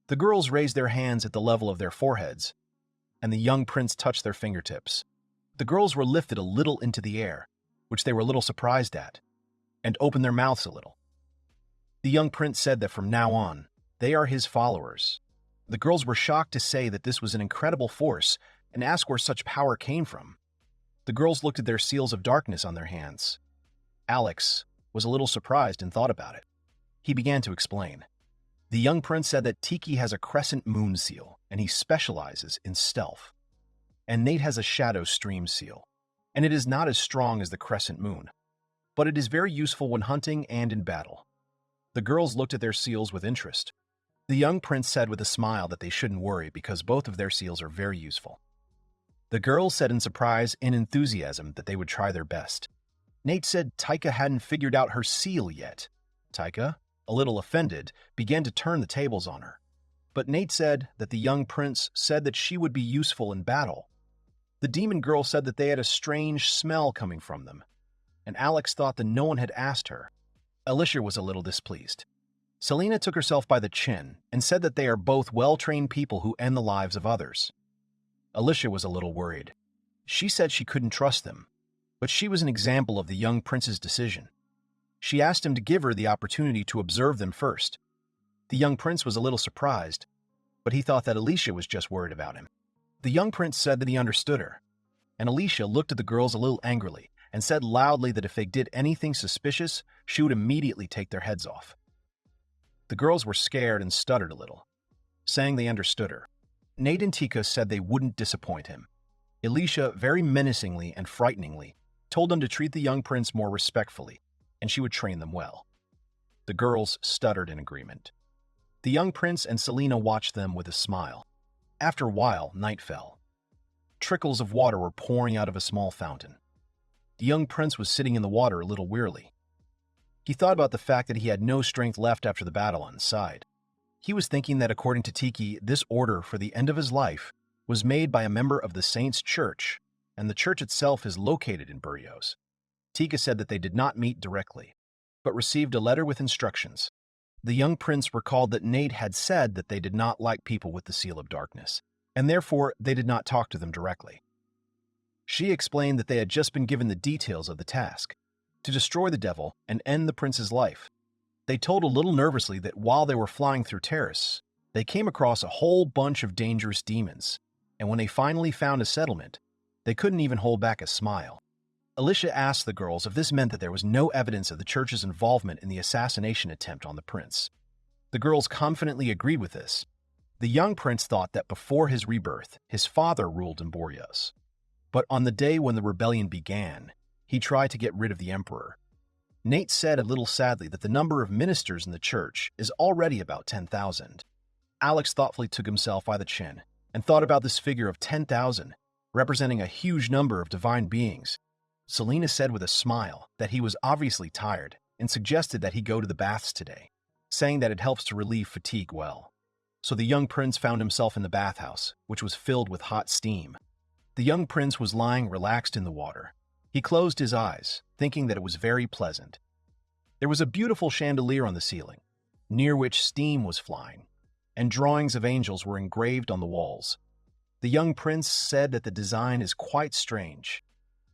The girls raised their hands at the level of their foreheads, and the young prince touched their fingertips. The girls were lifted a little into the air, which they were a little surprised at, and opened their mouths a little. The young prince said that from now on, they are his followers. The girls were shocked to say that this was an incredible force and asked where such power came from. The girls looked at their seals of darkness on their hands. Alex was a little surprised and thought about it. He began to explain. The young prince said that Tiki has a crescent moon seal, and he specializes in stealth. And Nate has a shadow stream seal, and it is not as strong as the crescent moon, but it is very useful when hunting and in battle. The girls looked at their seals with interest. The young prince said with a smile that they shouldn't worry because both of their seals are very useful. The girls said in surprise and enthusiasm that they would try their best. Nate said Taika hadn't figured out her seal yet. Taika, a little offended, began to turn the tables on her. But Nate said that the young prince said that she would be useful in battle. The demon girl said that they had a strange smell coming from them, and Alex thought that no one had asked her. Alicia was a little displeased. Selena took herself by the chin and said that they are both well-trained people who end the lives of others. Alicia was a little worried. She said she couldn't trust them, but she was an example of the young prince's decision. She asked him to give her the opportunity to observe them first. The young prince was a little surprised, but he thought that Alicia was just worried about him. The young prince said that he understood her, and Alicia looked at the girls a little angrily and said loudly that if they did anything suspicious, she would immediately take their heads off. The girls were scared and stuttered a little, saying they understood her. Nate and Tika said they wouldn't disappoint him. Alicia, very menacingly and frighteningly, told them to treat the young prince more respectfully, and she would train them well. The girls stuttered in agreement. The young prince and Selena watched them with a smile. After a while, night fell. Trickles of water were pouring out of a small fountain. The young prince was sitting in the water a little wearily. He thought about the fact that he had no strength left after the battle on his side. He was thinking that according to Tiki, this order for the end of his life was made by a member of the Saints' Church, and the church itself is located in Burrios. Tika said that they did not meet directly, but received a letter with instructions. The young prince recalled that Nate had said that they did not like people with the seal of darkness, and therefore they did not talk to them directly. She explained that they had just been given the details of the task, to destroy the devil and end the prince's life. They told a little nervously that while they were flying through Terrace, they came across a whole bunch of dangerous demons, and when they finally found a settlement, they couldn't even hold back a smile. Alicia asked the girls if this meant that there was no evidence of the church's involvement in the assassination attempt on the prince. The girls confidently agreed with this. The young prince thought that before his rebirth, his father ruled in Boreas. But on the day when the rebellion began, he tried to get rid of the emperor. Nate said a little sadly that the number of ministers in the church is already about 10,000. Alex thoughtfully took himself by the chin and thought about this figure of 10,000, representing a huge number of divine beings. Selena said with a smile that he was obviously tired and suggested that he go to the baths today, saying that it helps to relieve fatigue well. So the young prince found himself in the bathhouse, which was filled with hot steam. The young prince was lying relaxed in the water. He closed his eyes, thinking that it was very pleasant. There was a beautiful chandelier on the ceiling, near which steam was flying, and drawings of angels were engraved on the walls. The young prince said that the design is quite strange.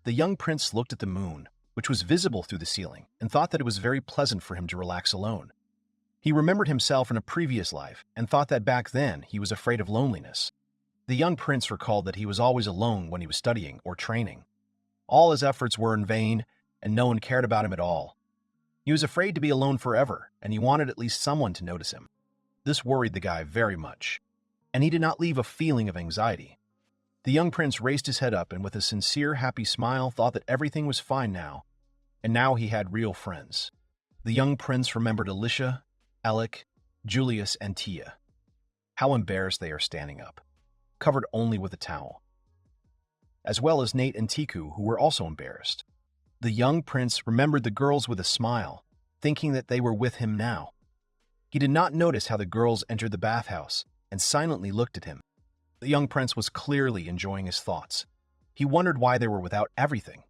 The young prince looked at the moon, which was visible through the ceiling, and thought that it was very pleasant for him to relax alone. He remembered himself in a previous life and thought that back then he was afraid of loneliness. The young prince recalled that he was always alone when he was studying or training. All his efforts were in vain, and no one cared about him at all. He was afraid to be alone forever, and he wanted at least someone to notice him. This worried the guy very much, and he did not leave a feeling of anxiety. The young prince raised his head up and with a sincere, happy smile thought that everything was fine now, and now he had real friends. The young prince remembered Alicia, Alec, Julius, and Tia. How embarrassed they are standing up, covered only with a towel. As well as Nate and Tiku, who were also embarrassed. The young prince remembered the girls with a smile, thinking that they were with him now. He did not notice how the girls entered the bathhouse and silently looked at him. The young prince was clearly enjoying his thoughts. He wondered why they were without everything.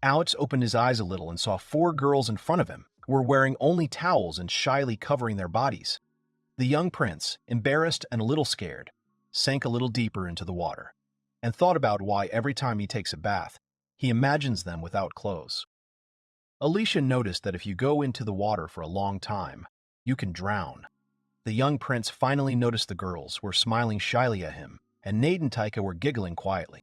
Alex opened his eyes a little and saw 4 girls in front of him who were wearing only towels and shyly covering their bodies. The young prince, embarrassed and a little scared, sank a little deeper into the water and thought about why every time he takes a bath, he imagines them without clothes. Alicia noticed that if you go into the water for a long time, you can drown. The young prince finally noticed the girls were smiling shyly at him, and Nate and Taika were giggling quietly.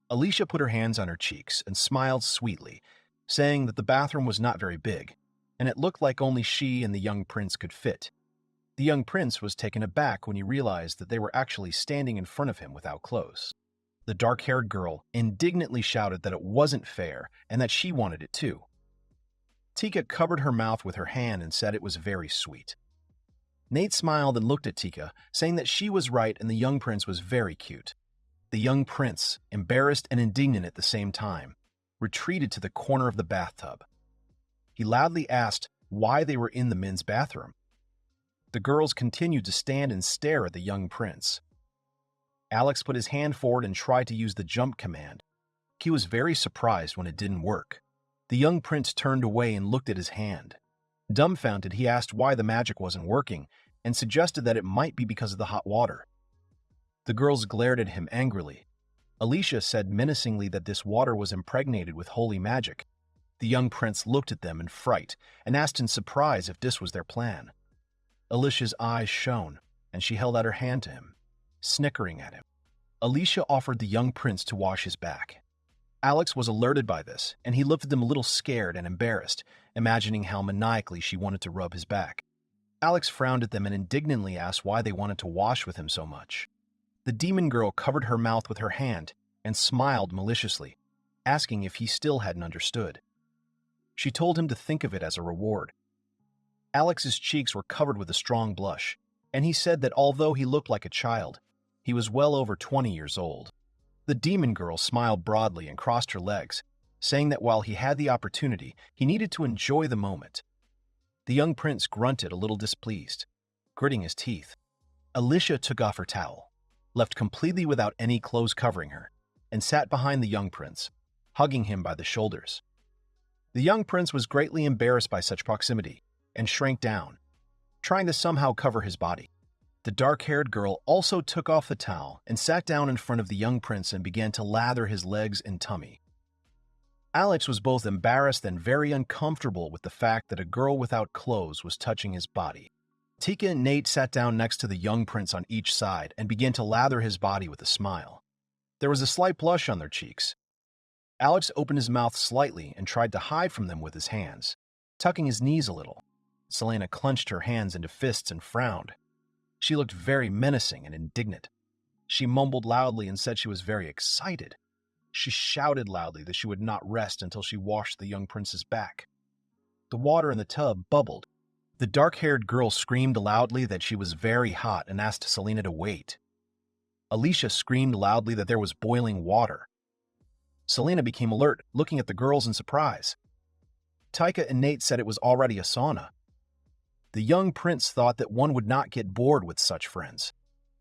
Alicia put her hands on her cheeks and smiled sweetly, saying that the bathroom was not very big, and it looked like only she and the young prince could fit. The young prince was taken aback when he realized that they were actually standing in front of him without clothes. The dark-haired girl indignantly shouted that it wasn't fair and that she wanted it too. Tika covered her mouth with her hand and said it was very sweet. Nate smiled and looked at Tika, saying that she was right and the young prince was very cute. The young prince, embarrassed and indignant at the same time, retreated to the corner of the bathtub. He loudly asked why they were in the men's bathroom. The girls continued to stand and stare at the young prince. Alex put his hand forward and tried to use the jump command. He was very surprised when it didn't work. The young prince turned away and looked at his hand. Dumbfounded, he asked why the magic wasn't working and suggested that it might be because of the hot water. The girls glared at him angrily. Alicia said menacingly that this water was impregnated with holy magic. The young prince looked at them in fright and asked in surprise if this was their plan. Alicia's eyes shone, and she held out her hand to him, snickering at him. Alicia offered the young prince to wash his back. Alex was alerted by this, and he looked at them a little scared and embarrassed, imagining how maniacally she wanted to rub his back. Alex frowned at them and indignantly asked why they wanted to wash with him so much. The demon girl covered her mouth with her hand and smiled maliciously, asking if he still hadn't understood. She told him to think of it as a reward. Alex's cheeks were covered with a strong blush, and he said that although he looked like a child, he was well over 20 years old. The demon girl smiled broadly and crossed her legs, saying that while he had the opportunity, he needed to enjoy the moment. The young prince grunted a little displeased, gritting his teeth. Alicia took off her towel, left completely without any clothes covering her, and sat behind the young prince, hugging him by the shoulders. The young prince was greatly embarrassed by such proximity and shrank down, trying to somehow cover his body. The dark-haired girl also took off the towel and sat down in front of the young prince and began to lather his legs and tummy. Alex was both embarrassed and very uncomfortable with the fact that a girl without clothes was touching his body. Tika and Nate sat down next to the young prince on each side and began to lather his body with a smile. There was a slight blush on their cheeks. Alex opened his mouth slightly and tried to hide from them with his hands, tucking his knees a little. Selena clenched her hands into fists and frowned. She looked very menacing and indignant. She mumbled loudly and said she was very excited. She shouted loudly that she would not rest until she washed the young prince's back. The water in the tub bubbled. The dark-haired girl screamed loudly that she was very hot and asked Selena to wait. Alicia screamed loudly that there was boiling water. Selena became alert, looking at the girls in surprise. Taika and Nate said it was already a sauna. The young prince thought that one would not get bored with such friends.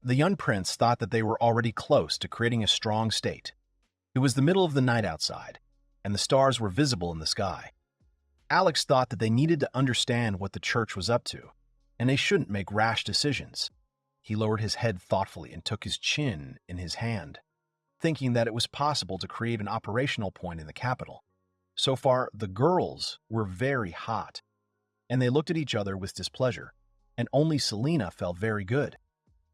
The young prince thought that they were already close to creating a strong state. It was the middle of the night outside, and the stars were visible in the sky. Alex thought that they needed to understand what the church was up to, and they shouldn't make rash decisions. He lowered his head thoughtfully and took his chin in his hand, thinking that it was possible to create an operational point in the capital. So far, the girls were very hot, and they looked at each other with displeasure, and only Selena felt very good.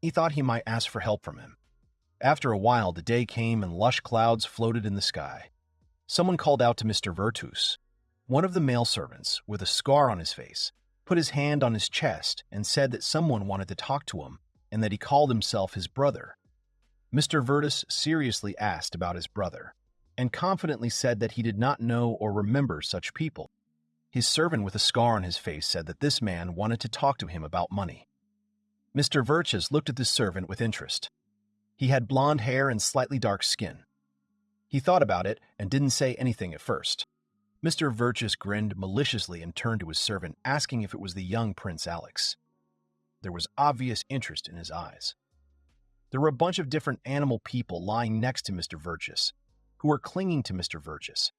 He thought he might ask for help from him. After a while, the day came and lush clouds floated in the sky. Someone called out to Mr. Virtus. One of the male servants, with a scar on his face, put his hand on his chest and said that someone wanted to talk to him and that he called himself his brother. Mr. Virtus seriously asked about his brother and confidently said that he did not know or remember such people. His servant with a scar on his face said that this man wanted to talk to him about money. Mr. Virtus looked at this servant with interest. He had blonde hair and slightly dark skin. He thought about it and didn't say anything at first. Mr. Virtus grinned maliciously and turned to his servant, asking if it was the young Prince Alex. There was obvious interest in his eyes. There were a bunch of different animal people lying next to Mr. Virtus, who were clinging to Mr. Virtus,